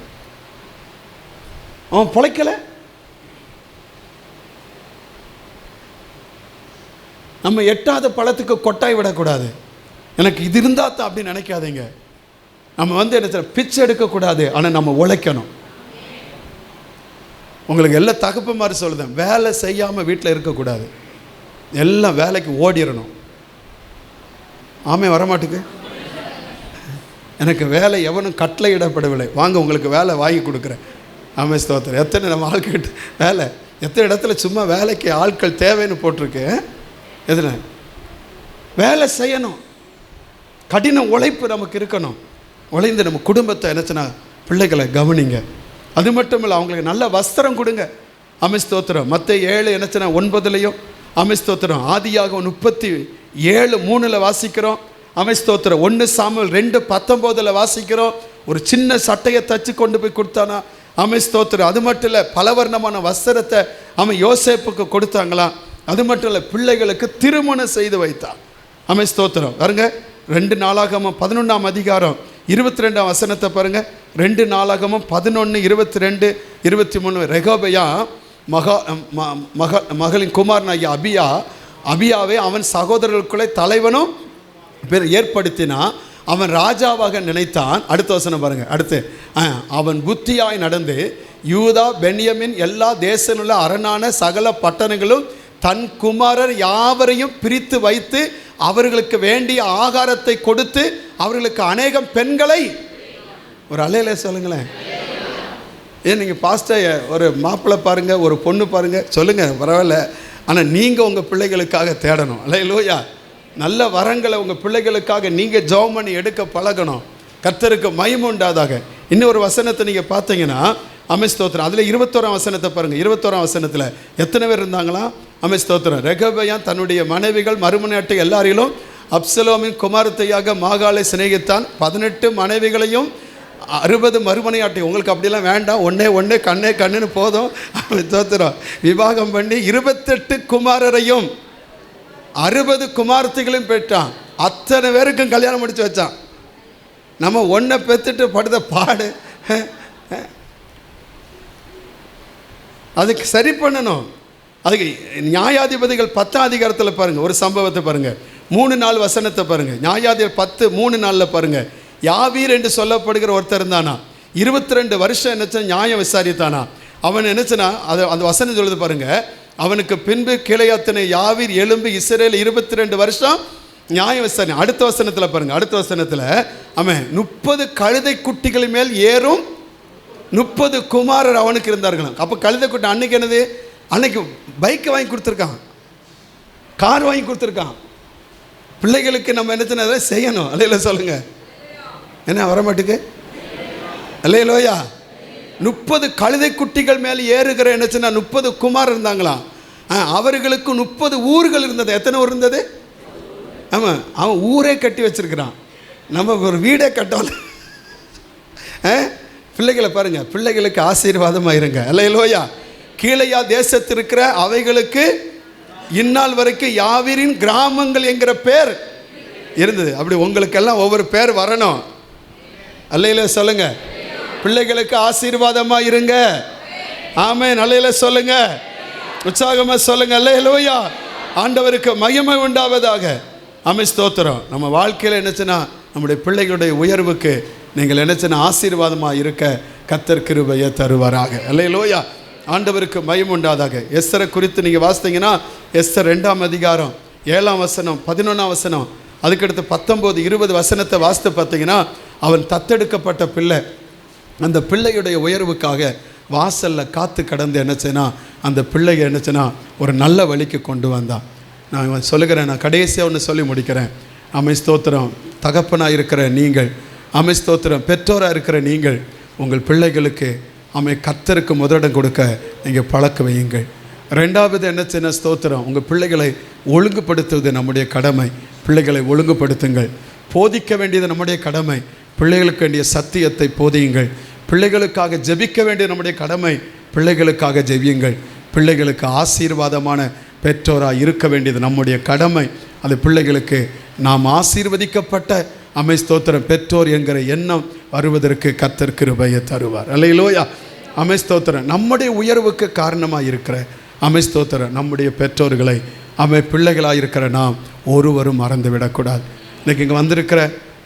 அவன் பிழைக்கலை. நம்ம எட்டாத பழத்துக்கு கொட்டாய் விடக்கூடாது. எனக்கு இது இருந்தால் தான் அப்படின்னு நினைக்காதீங்க. நம்ம வந்து என்ன பிச்சை எடுக்கக்கூடாது, ஆனால் நம்ம உழைக்கணும். உங்களுக்கு எல்லா தகப்பு மாதிரி சொல்லுதேன், வேலை செய்யாமல் வீட்டில் இருக்கக்கூடாது, எல்லாம் வேலைக்கு ஓடிடணும். வரமாட்டுக்கு எனக்கு வேலை எவனும் கட்டளை இடப்படவில்லை, வாங்க உங்களுக்கு வேலை வாங்கி கொடுக்குறேன். ஸ்தோத்திரம். எத்தனை நம்ம ஆட்கள் வேலை, எத்தனை இடத்துல சும்மா வேலைக்கு ஆட்கள் தேவைன்னு போட்டிருக்கு. எதுனா வேலை செய்யணும், கடின உழைப்பு நமக்கு இருக்கணும். உழைந்து நம்ம குடும்பத்தை என்னச்சுன்னா பிள்ளைகளை கவனிங்க. அது மட்டும் இல்லை, அவங்களுக்கு நல்ல வஸ்திரம் கொடுங்க. ஸ்தோத்திரம். மத்தேயு 7 என்னச்சுன்னா 9 ஸ்தோத்திரம். ஆதியாகமம் 37:3 வாசிக்கிறோம். ஸ்தோத்திரம். 1 சாமுவேல் 2:19 வாசிக்கிறோம். ஒரு சின்ன சட்டையை தச்சு கொண்டு போய் கொடுத்தானா. ஸ்தோத்திரம். அது மட்டும் இல்லை, பலவர்ணமான வஸ்திரத்தை யோசேப்புக்கு கொடுத்தாங்களாம். அது மட்டும் இல்லை, பிள்ளைகளுக்கு திருமணம் செய்து வைத்தான். ஸ்தோத்திரம். பாருங்க 2 நாளாகமம் 11:22 பாருங்க. 2 நாளாகமம் 11:22-23. ரெகோபெயா மகளின் குமாரனாகிய அபியாவை அவன் சகோதரர்களுக்குள்ளே தலைவனும் ஏற்படுத்தினா. அவன் ராஜாவாக நினைத்தான். அடுத்த வசனம் பாருங்க. அடுத்து, அவன் புத்தியாய் நடந்து யூதா பென்யமின் எல்லா தேசனுள்ள அரணான சகல பட்டணங்களும் தன் குமாரர் யாவரையும் பிரித்து வைத்து அவர்களுக்கு வேண்டிய ஆகாரத்தை கொடுத்து அவர்களுக்கு அநேகம் பெண்களை. ஒரு அலையில சொல்லுங்களேன். ஏன் நீங்கள் பாஸ்டர் ஒரு மாப்பிள்ளை பாருங்கள், ஒரு பொண்ணு பாருங்கள், சொல்லுங்கள், பரவாயில்ல. ஆனால் நீங்கள் உங்கள் பிள்ளைகளுக்காக தேடணும். அல்லேலூயா. நல்ல வரங்களை உங்கள் பிள்ளைகளுக்காக நீங்கள் ஜெபம் பண்ணி எடுக்க பழகணும். கர்த்தருக்கு மகிமை உண்டாதாக. இன்னொரு வசனத்தை நீங்கள் பார்த்தீங்கன்னா ஸ்தோத்திரம், அதில் 21ஆம் வசனத்தை பாருங்கள். 21ஆம் வசனத்தில் எத்தனை பேர் இருந்தாங்களாம்? ஸ்தோத்திரம். ரெகொபெயாம் தன்னுடைய மனைவிகள் மறுமனையாட்டு எல்லாரிலும் அப்சலோமின் குமாரத்தையாக மாகாளை சிநேகித்தான். 18 மனைவிகளையும் 60 மறுமனையாட்டி. உங்களுக்கு அப்படிலாம் வேண்டாம், ஒன்னே கண்ணுன்னு போதும். ஸ்தோத்திரம். விவாகம் பண்ணி 28 குமாரரையும் 60 குமாரத்திகளையும் பெற்றான். அத்தனை பேருக்கும் கல்யாணம் முடிச்சு வச்சான். நம்ம ஒன்றை பெற்றுட்டு படுத்த பாடு அதுக்கு சரி பண்ணணும். அதுக்கு நியாயாதிபதிகள் 10ஆம் அதிகாரத்தில் பாருங்கள், ஒரு சம்பவத்தை பாருங்கள். 3-4 வசனத்தை பாருங்கள். நியாயாதிபதி 10:3-4 பாருங்கள். யாவீர் என்று சொல்லப்படுகிற ஒருத்தர் இருந்தானா, 22 வருஷம் என்னச்சா நியாயம் விசாரித்தானா. அவன் என்னச்சுன்னா அந்த வசனம் சொல்லுது பாருங்கள். அவனுக்கு பின்பு கிளையாத்தினை யாவீர் எலும்பு இஸ்ரேல் 22 வருஷம் நியாயம் விசாரணை. அடுத்த வசனத்தில் பாருங்கள். அடுத்த வசனத்தில் அவன் 30 கழுதை குட்டிகள் மேல் ஏறும் 30 குமாரர் அவனுக்கு இருந்தார்களாம். அப்போ கழுதை குட்டி அன்னைக்கு என்னது? அன்னைக்கு பைக்கை வாங்கி கொடுத்துருக்கான், கார் வாங்கி கொடுத்துருக்கான். பிள்ளைகளுக்கு நம்ம என்ன செய்யணும்? அல்லையில சொல்லுங்க. என்ன வரமாட்டுக்கு? அல்லையிலோயா. 30 கழுதை குட்டிகள் மேலே ஏறுகிற என்னச்சுன்னா 30 குமார் இருந்தாங்களாம். அவர்களுக்கு 30 ஊர்கள் இருந்தது. எத்தனை ஊர் இருந்தது? ஆமாம், அவன் ஊரே கட்டி வச்சிருக்கிறான். நம்ம ஒரு வீடே கட்டல. பிள்ளைகளை பாருங்கள், பிள்ளைகளுக்கு ஆசீர்வாதமாக இருங்க. அல்லேலூயா. கீழையா தேசத்தில் இருக்கிற அவைகளுக்கு இந்நாள் வரைக்கும் யாவீரின் கிராமங்கள் என்கிற பேர் இருந்தது. அப்படி உங்களுக்கெல்லாம் ஒவ்வொரு பேர் வரணும். அல்லேலூயா சொல்லுங்க. பிள்ளைகளுக்கு ஆசீர்வாதமாக இருங்க. ஆமென். அல்லேலூயா சொல்லுங்க. உற்சாகமாக சொல்லுங்க. அல்லேலூயா. ஆண்டவருக்கு மகிமை உண்டாவதாக. ஆமென். ஸ்தோத்திரம். நம்ம வாழ்க்கையில் என்னச்சுன்னா நம்முடைய பிள்ளைகளுடைய உயர்வுக்கு நீங்கள் என்னச்சுன்னா ஆசீர்வாதமாக இருக்க கர்த்தர் கிருபையை தருவாராக. அல்லேலூயா. ஆண்டவருக்கு மகிமை உண்டாதாக. எஸ்தரை குறித்து நீங்கள் வாசித்தீங்கன்னா எஸ்தர் 2ஆம் அதிகாரம் 7ஆம் வசனம் 11ஆம் வசனம் அதுக்கடுத்து 19, 20 வசனத்தை வாசித்து பார்த்தீங்கன்னா அவன் தத்தெடுக்கப்பட்ட பிள்ளை. அந்த பிள்ளையுடைய உயர்வுக்காக வாசலில் காத்து கடந்து என்னச்சுன்னா அந்த பிள்ளையை என்னச்சுன்னா ஒரு நல்ல வழிக்கு கொண்டு வந்தான். நான் சொல்லுகிறேன், நான் கடைசியாக ஒன்று சொல்லி முடிக்கிறேன். ஆமென். ஸ்தோத்திரம். தகப்பனாக இருக்கிற நீங்கள், ஆமென். ஸ்தோத்திரம். பெற்றோராக இருக்கிற நீங்கள் உங்கள் பிள்ளைகளுக்கு கர்த்தருக்கு முதலிடம் கொடுக்க நீங்கள் பழக்க வையுங்கள். 2வது என்னச்சுன்னா ஸ்தோத்திரம், உங்கள் பிள்ளைகளை ஒழுங்குபடுத்துவது நம்முடைய கடமை. பிள்ளைகளை ஒழுங்குபடுத்துங்கள். போதிக்க வேண்டியது நம்முடைய கடமை. பிள்ளைகளுக்கு வேண்டிய சத்தியத்தை போதியுங்கள். பிள்ளைகளுக்காக ஜெபிக்க வேண்டியது நம்முடைய கடமை. பிள்ளைகளுக்காக ஜெபியுங்கள். பிள்ளைகளுக்கு ஆசீர்வாதமான பெற்றோராக இருக்க வேண்டியது நம்முடைய கடமை. அது பிள்ளைகளுக்கு நாம் ஆசீர்வதிக்கப்பட்ட ஆமென். ஸ்தோத்திரம். பெற்றோர் என்கிற எண்ணம் வருவதற்கு கர்த்தர் கிருபையை தருவார். அல்லேலூயா. ஆமென். ஸ்தோத்திரம். நம்முடைய உயர்வுக்கு காரணமாக இருக்கிற ஆமென். ஸ்தோத்திரம் நம்முடைய பெற்றோர்களை பிள்ளைகளாக இருக்கிற நாம் ஒருவரும் மறந்து விடக்கூடாது. இன்றைக்கி இங்கே வந்திருக்கிற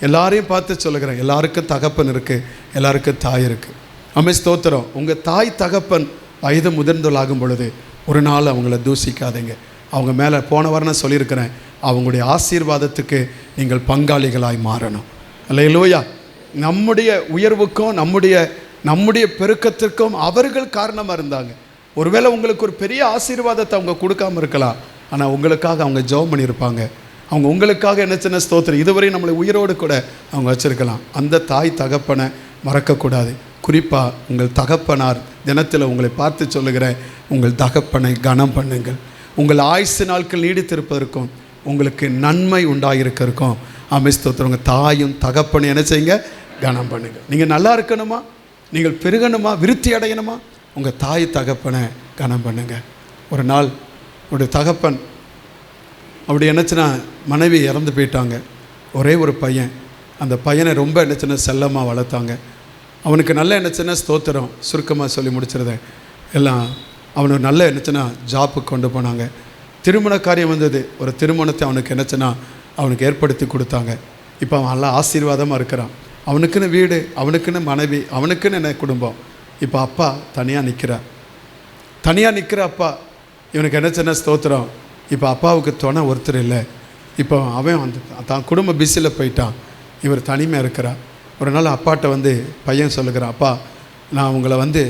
எல்லாரையும் பார்த்து சொல்லுகிறேன், எல்லாருக்கும் தகப்பன் இருக்குது, எல்லாருக்கும் தாய் இருக்குது. ஆமென். ஸ்தோத்திரம். உங்கள் தாய் தகப்பன் வயது முதிர்ந்தலாகும் பொழுது ஒரு நாள் அவங்கள தூசிக்காதீங்க. அவங்க மேலே போன வாரம் சொல்லியிருக்கிறேன், அவங்களுடைய ஆசீர்வாதத்துக்கு நீங்கள் பங்காளிகளாய் மாறணும். அல்லேலூயா. நம்முடைய உயர்வுக்கும் நம்முடைய பெருக்கத்திற்கும் அவர்கள் காரணமாக இருந்தாங்க. ஒருவேளை உங்களுக்கு ஒரு பெரிய ஆசீர்வாதத்தை அவங்க கொடுக்காமல் இருக்கலாம், ஆனால் உங்களுக்காக அவங்க ஜெபம் பண்ணியிருப்பாங்க. அவங்க உங்களுக்காக என்ன சின்ன ஸ்தோத்திரம் இதுவரை நம்மளை உயிரோடு கூட அவங்க வச்சுருக்கலாம். அந்த தாய் தகப்பனை மறக்கக்கூடாது. குறிப்பாக உங்கள் தகப்பனார் தினத்தில் உங்களை பார்த்து சொல்லுகிறேன், உங்கள் தகப்பனை கனம் பண்ணுங்கள். உங்கள் ஆயுசு நாட்கள் நீடித்திருப்பதற்கும் உங்களுக்கு நன்மை உண்டாகிருக்கிறதுக்கும் ஆமென். ஸ்தோத்திரம். உங்கள் தாயும் தகப்பனை என்ன செய்யுங்க? கனம் பண்ணுங்கள். நீங்கள் நல்லா இருக்கணுமா, நீங்கள் பெருகணுமா, விருத்தி அடையணுமா, உங்கள் தாய் தகப்பனை கனம் பண்ணுங்க. ஒரு நாள் ஒரு தகப்பன் அப்படி என்னச்சுன்னா மனைவி இறந்து போயிட்டாங்க. ஒரே ஒரு பையன். அந்த பையனை ரொம்ப என்னச்சுன்னா செல்லமாக வளர்த்தாங்க. அவனுக்கு நல்ல என்னச்சுன்னா ஸ்தோத்திரம் சுருக்கமாக சொல்லி முடிச்சிருந்தேன். எல்லாம் அவனை ஒரு நல்ல என்னச்சுன்னா ஜாப்புக்கு கொண்டு போனாங்க. திருமண காரியம் வந்தது. ஒரு திருமணத்தை அவனுக்கு என்னச்சுன்னா அவனுக்கு ஏற்படுத்தி கொடுத்தாங்க. இப்போ அவன் நல்லா ஆசீர்வாதமாக இருக்கிறான். அவனுக்குன்னு வீடு, அவனுக்குன்னு மனைவி, அவனுக்குன்னு என்ன குடும்பம். இப்போ அப்பா தனியாக நிற்கிற அப்பா இவனுக்கு என்னச்சுன்னா ஸ்தோத்திரம். இப்போ அப்பாவுக்கு துணை ஒருத்தர் இல்லை. இப்போ அவன் தான் குடும்ப பிஸியில் போயிட்டான். இவர் தனிமையாக இருக்கிறார். ஒரு நாள் அப்பாட்ட வந்து பையன் சொல்லுகிறான், அப்பா நான் உங்களை வந்து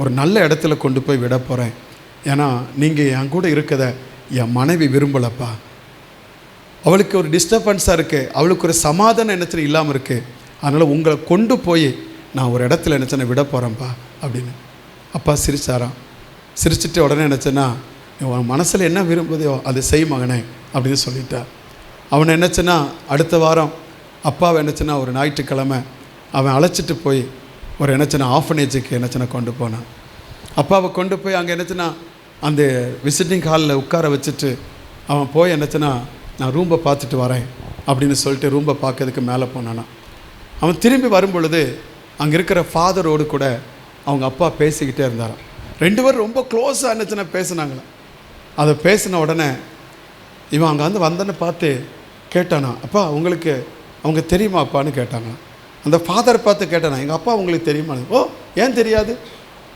ஒரு நல்ல இடத்துல கொண்டு போய் விட போகிறேன். ஏன்னா நீங்கள் என் கூட இருக்கத என் மனைவி விரும்பலப்பா. அவளுக்கு ஒரு டிஸ்டர்பன்ஸாக இருக்குது, அவளுக்கு ஒரு சமாதானம் என்னச்சுன்னு இல்லாமல் இருக்குது. அதனால் உங்களை கொண்டு போய் நான் ஒரு இடத்துல என்னச்சுன்னா விட போகிறேன்ப்பா அப்படின்னு. அப்பா சிரிச்சாராம். சிரிச்சுட்டு உடனே என்னச்சுன்னா, உன் மனசில் என்ன விரும்புதையோ அதை செய் மகனே அப்படின்னு சொல்லிட்டார். அவனை என்னச்சுன்னா அடுத்த வாரம் அப்பாவை என்னச்சுன்னா ஒரு ஞாயிற்றுக்கிழமை அவன் அழைச்சிட்டு போய் ஒரு என்னச்சுன்னா ஆஃபனேஜுக்கு என்னச்சுன்னா கொண்டு போனான். அப்பாவை கொண்டு போய் அங்கே என்னச்சுன்னா அந்த விசிட்டிங் ஹாலில் உட்கார வச்சுட்டு அவன் போய் என்னச்சுன்னா நான் ரூம்பை பார்த்துட்டு வரேன் அப்படின்னு சொல்லிட்டு ரூம்பை பார்க்கறதுக்கு மேலே போனானா. அவன் திரும்பி வரும் பொழுது அங்கே இருக்கிற ஃபாதரோடு கூட அவங்க அப்பா பேசிக்கிட்டே இருந்தாராம். 2 பேரும் ரொம்ப க்ளோஸாக என்னச்சுன்னா பேசினாங்களாம். அதை பேசின உடனே இவன் அங்கே வந்து வந்தன்னு பார்த்து கேட்டானா, அப்பா உங்களுக்கு அவங்க தெரியுமா அப்பான்னு கேட்டாங்களாம். அந்த ஃபாதரை பார்த்து கேட்டானா, எங்கள் அப்பா உங்களுக்கு தெரியுமா? ஓ ஏன் தெரியாது,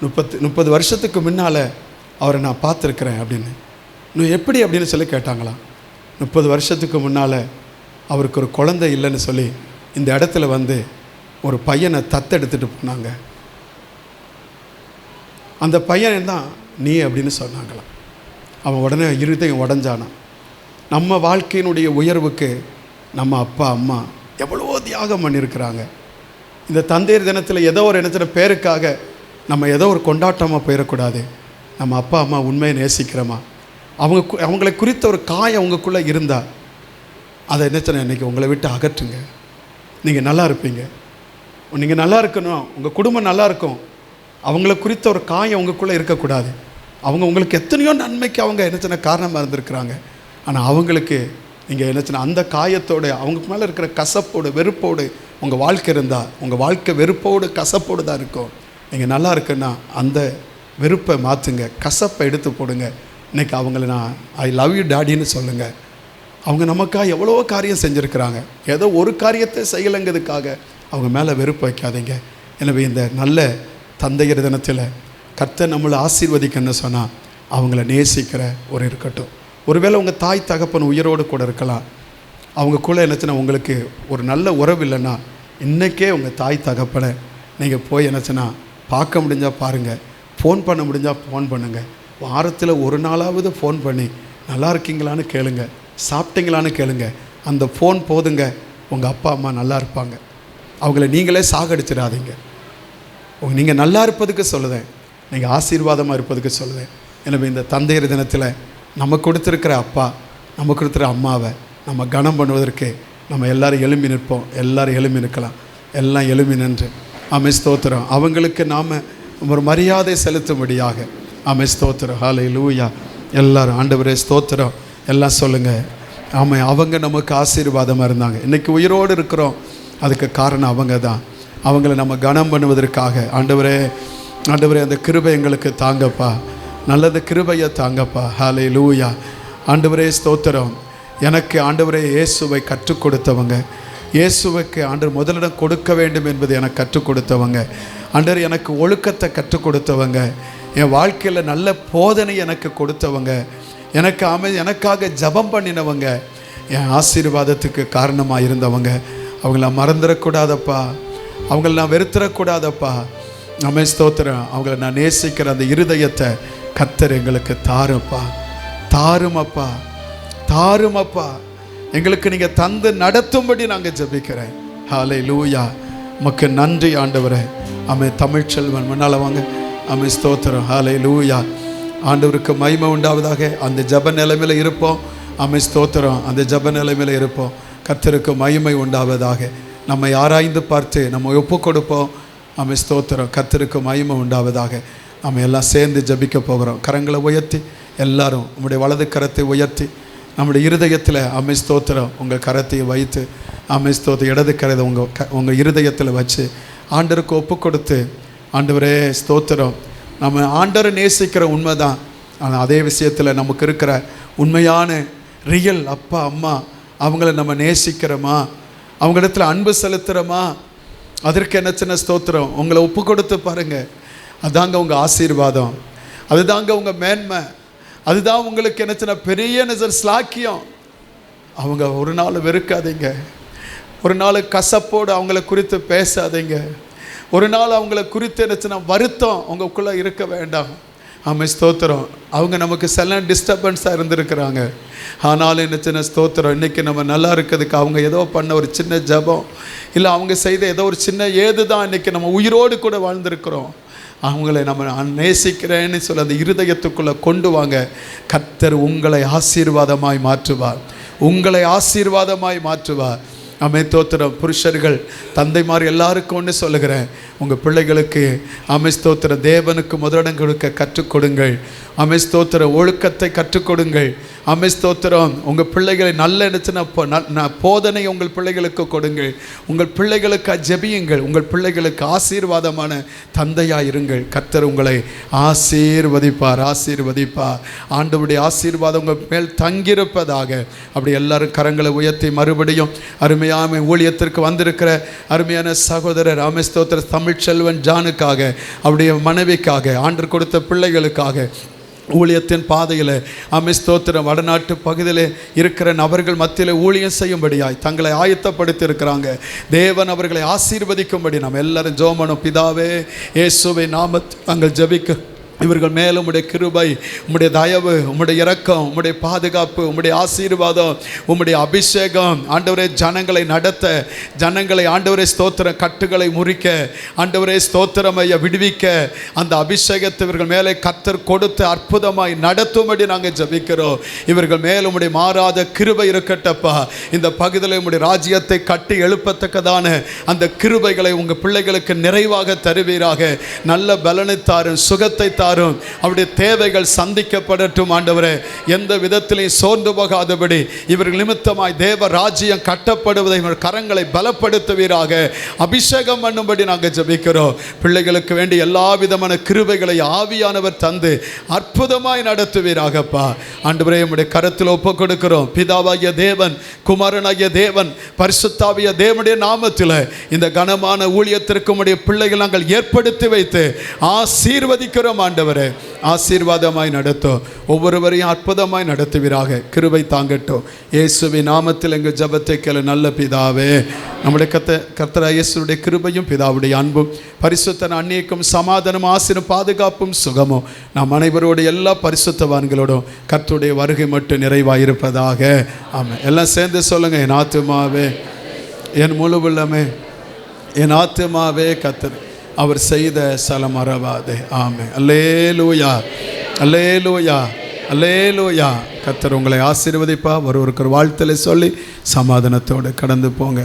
30 வருஷத்துக்கு முன்னால் அவரை நான் பார்த்துருக்குறேன் அப்படின்னு. இன்னும் எப்படி அப்படின்னு சொல்லி கேட்டாங்களாம். 30 வருஷத்துக்கு முன்னால் அவருக்கு ஒரு குழந்தை இல்லைன்னு சொல்லி இந்த இடத்துல வந்து ஒரு பையனை தத்தெடுத்துட்டு போனாங்க. அந்த பையன் தான் நீ அப்படின்னு சொன்னாங்களாம். அவன் உடனே இருதயம் உடஞ்சானான். நம்ம வாழ்க்கையினுடைய உயர்வுக்கு நம்ம அப்பா அம்மா எவ்வளவோ தியாகம் பண்ணியிருக்கிறாங்க. இந்த தந்தையர் தினத்தில் ஏதோ ஒரு இடத்துல பேருக்காக நம்ம ஏதோ ஒரு கொண்டாட்டமாக போயிடக்கூடாது. நம்ம அப்பா அம்மா உண்மையை நேசிக்கிறோமா, அவங்களை குறித்த ஒரு காயம் உங்களுக்குள்ளே இருந்தால் அதை என்னச்சுன்னா இன்றைக்கி உங்களை விட்டு அகற்றுங்க. நீங்கள் நல்லா இருப்பீங்க. நீங்கள் நல்லா இருக்கணும், உங்கள் குடும்பம் நல்லா இருக்கும். அவங்கள குறித்த ஒரு காயம் உங்களுக்குள்ளே இருக்கக்கூடாது. அவங்க உங்களுக்கு எத்தனையோ நன்மைக்கு அவங்க என்னச்சுன்னா காரணமாக இருந்திருக்கிறாங்க. ஆனால் அவங்களுக்கு நீங்கள் என்னச்சுன்னா அந்த காயத்தோடு அவங்களுக்கு மேலே இருக்கிற கசப்போடு வெறுப்போடு உங்கள் வாழ்க்கை இருந்தால் உங்கள் வாழ்க்கை வெறுப்போடு கசப்போடு தான் இருக்கும். நீங்கள் நல்லா இருக்குன்னா அந்த வெறுப்பை மாற்றுங்க, கசப்பை எடுத்து போடுங்க. இன்றைக்கி அவங்கள நான் ஐ லவ் யூ டாடின்னு சொல்லுங்கள். அவங்க நமக்காக எவ்வளோ காரியம் செஞ்சுருக்கிறாங்க. ஏதோ ஒரு காரியத்தை செய்யலைங்கிறதுக்காக அவங்க மேலே வெறுப்பு வைக்காதீங்க. எனவே இந்த நல்ல தந்தையர் தினத்தில் கர்த்தர் நம்மளை ஆசீர்வதிக்கணும்னு சொன்னால் அவங்கள நேசிக்கிற ஒரு இருக்கட்டும். ஒருவேளை உங்கள் தாய் தகப்பன் உயிரோடு கூட இருக்கலாம். அவங்க கூட என்னச்சுன்னா உங்களுக்கு ஒரு நல்ல உறவு இல்லைன்னா இன்றைக்கே உங்கள் தாய் தகப்பனை நீங்கள் போய் என்னச்சுன்னா பார்க்க முடிஞ்சால் பாருங்கள், ஃபோன் பண்ண முடிஞ்சால் ஃபோன் பண்ணுங்கள். வாரத்தில் ஒரு நாளாவது ஃபோன் பண்ணி நல்லா இருக்கீங்களான்னு கேளுங்க, சாப்பிட்டீங்களான்னு கேளுங்க. அந்த ஃபோன் போதுங்க, உங்கள் அப்பா அம்மா நல்லா இருப்பாங்க. அவங்கள நீங்களே சாகடிச்சிடாதீங்க. நீங்கள் நல்லா இருப்பதுக்கு சொல்லுதேன், நீங்கள் ஆசீர்வாதமாக இருப்பதுக்கு சொல்லுதேன். எனவே இந்த தந்தையர் தினத்தில் நம்ம கொடுத்துருக்கிற அப்பா, நம்ம கொடுத்துருக்கிற அம்மாவை நம்ம கனம் பண்ணுவதற்கு நம்ம எல்லோரும் எழும்பி நிற்போம். எல்லோரும் எழும்பி நிற்கலாம். எல்லாம் எழும்பி நின்று ஆமென் ஸ்தோத்திரம். அவங்களுக்கு நாம் ஒரு மரியாதை செலுத்தும்படியாக ஆமென் ஸ்தோத்திரம். ஹல்லேலூயா. எல்லாரும் ஆண்டவரே ஸ்தோத்திரம் எல்லாம் சொல்லுங்கள். ஆமாம், அவங்க நமக்கு ஆசீர்வாதமாக இருந்தாங்க. இன்றைக்கி உயிரோடு இருக்கிறோம், அதுக்கு காரணம் அவங்க தான். அவங்கள நம்ம கனம் பண்ணுவதற்காக ஆண்டவரே அந்த கிருபை எங்களுக்கு தாங்கப்பா, நல்லது கிருபையை தாங்கப்பா. ஹல்லேலூயா. ஆண்டவரே ஸ்தோத்திரம். எனக்கு ஆண்டவரே இயேசுவை கற்றுக் கொடுத்தவங்க, இயேசுவுக்கு ஆண்டவர் முதலிடம் கொடுக்க வேண்டும் என்பதை எனக்கு கற்றுக் கொடுத்தவங்க, ஆண்டவர் எனக்கு ஒழுக்கத்தை கற்றுக் கொடுத்தவங்க, என் வாழ்க்கையில் நல்ல போதனை எனக்கு கொடுத்தவங்க, எனக்காக ஜபம் பண்ணினவங்க, என் ஆசீர்வாதத்துக்கு காரணமாக இருந்தவங்க, அவங்கள மறந்துடக்கூடாதப்பா, அவங்கள நான் வெறுத்துடக்கூடாதப்பா. நம்ம ஸ்தோத்திரம். அவங்கள நான் நேசிக்கிற அந்த இருதயத்தை கர்த்தர் எங்களுக்கு தாருப்பா, தாருமப்பா, தாருமப்பா. எங்களுக்கு நீங்கள் தந்து நடத்தும்படி நாங்கள் ஜெபிக்கிறேன். ஹல்லேலூயா. உமக்கு நன்றி ஆண்டவரே. ஆமென். தமிழ்ச்செல்வன் முன்னால் வாங்க. ஆமென் ஸ்தோத்திரம். ஹல்லேலூயா. ஆண்டவருக்கு மகிமை உண்டாவதாக. அந்த ஜப நிலைமையில் இருப்போம். ஆமென் ஸ்தோத்திரம். அந்த ஜப நிலைமையில் இருப்போம். கர்த்தருக்கு மகிமை உண்டாவதாக. நம்மை ஆராய்ந்து பார்த்து நம்ம ஒப்பு கொடுப்போம். ஆமென் ஸ்தோத்திரம். கர்த்தருக்கு மகிமை உண்டாவதாக. நம்ம எல்லாம் சேர்ந்து ஜபிக்க போகிறோம். கரங்களை உயர்த்தி எல்லாரும் உங்களுடைய வலது கரத்தை உயர்த்தி நம்முடைய இருதயத்தில் ஆமென் ஸ்தோத்திரம் உங்கள் கரத்தையை வைத்து ஆமென் ஸ்தோத்திரம் இடது கரத்தை உங்கள் இருதயத்தில் வச்சு ஆண்டவருக்கு ஒப்பு கொடுத்து, ஆண்டவரே ஸ்தோத்திரம், நம்ம ஆண்டவரை நேசிக்கிற உண்மைதான். ஆனால் அதே விஷயத்தில் நமக்கு இருக்கிற உண்மையான ரியல் அப்பா அம்மா அவங்கள நம்ம நேசிக்கிறோமா, அவங்களிடத்துல அன்பு செலுத்துகிறோமா? அதற்கு என்ன சின்ன ஸ்தோத்திரம். உங்களை ஒப்பு கொடுத்து பாருங்கள். அதுதாங்க உங்கள் ஆசீர்வாதம், அதுதாங்க உங்கள் மேன்மை, அதுதான் உங்களுக்கு என்ன சின்ன பெரிய ஸ்லாக்கியம். அவங்க ஒரு நாள் வெறுக்காதீங்க, ஒரு நாள் கசப்போடு அவங்கள குறித்து பேசாதீங்க, ஒரு நாள் அவங்கள குறித்து என்ன வருத்தம் உங்களுக்குள்ளே இருக்க வேண்டாம். ஆமாம், ஸ்தோத்திரம். அவங்க நமக்கு சில டிஸ்டர்பன்ஸாக இருந்திருக்கிறாங்க. ஆனாலும் என்ன சின்ன ஸ்தோத்திரம், இன்றைக்கி நம்ம நல்லா இருக்கிறதுக்கு அவங்க ஏதோ பண்ண ஒரு சின்ன ஜபம், இல்லை அவங்க செய்த ஏதோ ஒரு சின்ன ஏது தான் இன்றைக்கி நம்ம உயிரோடு கூட வாழ்ந்திருக்கிறோம். அவங்களை நம்ம நேசிக்கிறேன்னு சொல்லி அந்த இருதயத்துக்குள்ளே கொண்டு வாங்க. கர்த்தர் உங்களை ஆசீர்வாதமாய் மாற்றுவார், உங்களை ஆசீர்வாதமாய் மாற்றுவார். ஆமென், ஸ்தோத்திரம். புருஷர்கள் தந்தைமார் எல்லாருக்கும் ஒன்று சொல்லுகிறேன், உங்கள் பிள்ளைகளுக்கு ஆமென் ஸ்தோத்திரம் தேவனுக்கு முதலிடம் கொடுக்க கற்றுக் கொடுங்கள். ஆமென் ஸ்தோத்திரம். ஒழுக்கத்தை கற்றுக் கொடுங்கள். ஆமென் ஸ்தோத்திரம். உங்கள் பிள்ளைகளை நல்ல நினச்சின போதனை உங்கள் பிள்ளைகளுக்கு கொடுங்கள். உங்கள் பிள்ளைகளுக்கு ஜெபியுங்கள். உங்கள் பிள்ளைகளுக்கு ஆசீர்வாதமான தந்தையாக இருங்கள். கர்த்தர் உங்களை ஆசீர்வதிப்பார், ஆசீர்வதிப்பார். ஆண்டவருடைய ஆசீர்வாதம் உங்கள் மேல் தங்கியிருப்பதாக. அப்படி எல்லாரும் கரங்களை உயர்த்தி மறுபடியும் அருமையான ஊழியத்திற்கு வந்திருக்கிற அருமையான சகோதரர் ஆமென் ஸ்தோத்திரம் தமிழ்ச்செல்வன் ஜானுக்காக, அவருடைய மனைவிக்காக, ஆண்டவர் கொடுத்த பிள்ளைகளுக்காக, ஊழியத்தின் பாதையில் ஆமென் ஸ்தோத்திரம் வடநாட்டு பகுதியில் இருக்கிற நபர்கள் மத்தியில் ஊழியம் செய்யும்படியாய் தங்களை ஆயத்தப்படுத்தி இருக்கிறாங்க. தேவன் அவர்களை ஆசீர்வதிக்கும்படி நாம் எல்லாரும் ஜெபம். பிதாவே, இயேசுவை நாமத்தில் நாங்கள் ஜெபிக்க இவர்கள் மேல் உம்முடைய கிருபை, உம்முடைய தயவு, உம்முடைய இரக்கம், உம்முடைய பாதுகாப்பு, உம்முடைய ஆசீர்வாதம், உம்முடைய அபிஷேகம் ஆண்டவரே ஜனங்களை நடத்த, ஜனங்களை ஆண்டவரே ஸ்தோத்திரம் கட்டுகளை முறிக்க, ஆண்டவரே ஸ்தோத்திரமைய விடுவிக்க, அந்த அபிஷேகத்தை இவர்கள் மேலே கர்த்தர் கொடுத்து அற்புதமாய் நடத்தும்படி நாங்கள் ஜெபிக்கிறோம். இவர்கள் மேல் உம்முடைய மாறாத கிருபை இருக்கட்டப்பா. இந்த பகுதியில் உம்முடைய ராஜ்யத்தை கட்டி எழுப்பத்தக்கதான அந்த கிருபைகளை உங்கள் பிள்ளைகளுக்கு நிறைவாக தருவீராக. நல்ல பலனை தாரும், சுகத்தை தாரும், அவருடைய தேவைகள் சந்திக்கப்படட்டும். ஆண்டவரே, எந்த விதத்திலையும் சோர்ந்து போகாதபடி இவர்கள் நிமித்தமாய் தேவ ராஜ்யம் கட்டப்படுவதை கரங்களை பலப்படுத்துவீராக. அபிஷேகம் பண்ணும்படி நாங்கள் ஜெபிக்கிறோம். பிள்ளைகளுக்கு வேண்டிய எல்லா விதமான கிருபைகளை ஆவியானவர் தந்து அற்புதமாய் நடத்துவீராகப்பா. ஆண்டவரே, உம்முடைய கரத்தில் ஒப்பு கொடுக்கிறோம். பிதாவாகிய தேவன், குமாரனாகிய தேவன், பரிசுத்தாவிய தேவனுடைய நாமத்தில் இந்த கனமான ஊழியத்திற்கு உம்முடைய பிள்ளைகள் நாங்கள் ஏற்படுத்தி வைத்து ஆசீர்வதிக்கிறோம். ஆண்டவரே, ஆசீர்வாதமாய் நடத்தும், ஒவ்வொருவரையும் அற்புதமாய் நடத்துவீராக. கிருபை தாங்கட்டும். இயேசுவின் நாமத்தில் எங்கள் ஜெபத்தை கேளு நல்ல பிதாவே. நம்முடைய கர்த்தராகிய இயேசுவுடைய கிருபையும் பிதாவுடைய அன்பும் பரிசுத்த அன்னியக்கும் சமாதானம் ஆசீர்வாதம் பாதுகாப்பும் சுகமும் நாம் அனைவரோடு எல்லா பரிசுத்தவான்களோடும் கர்த்தருடைய வருகை மட்டும் நிறைவாயிருப்பதாக. ஆமாம். எல்லாம் சேர்ந்து சொல்லுங்க. என் ஆத்துமாவே, என் முழு உள்ளமே, என் ஆத்துமாவே கர்த்தர் அவர் செய்த சலம் மறவாதே. ஆமென். அல்லேலூயா, அல்லேலூயா, அல்லேலூயா. கர்த்தர் உங்களை ஆசீர்வதிப்பா. ஒருவருக்கு வாழ்த்தலை சொல்லி சமாதானத்தோடு கடந்து போங்க.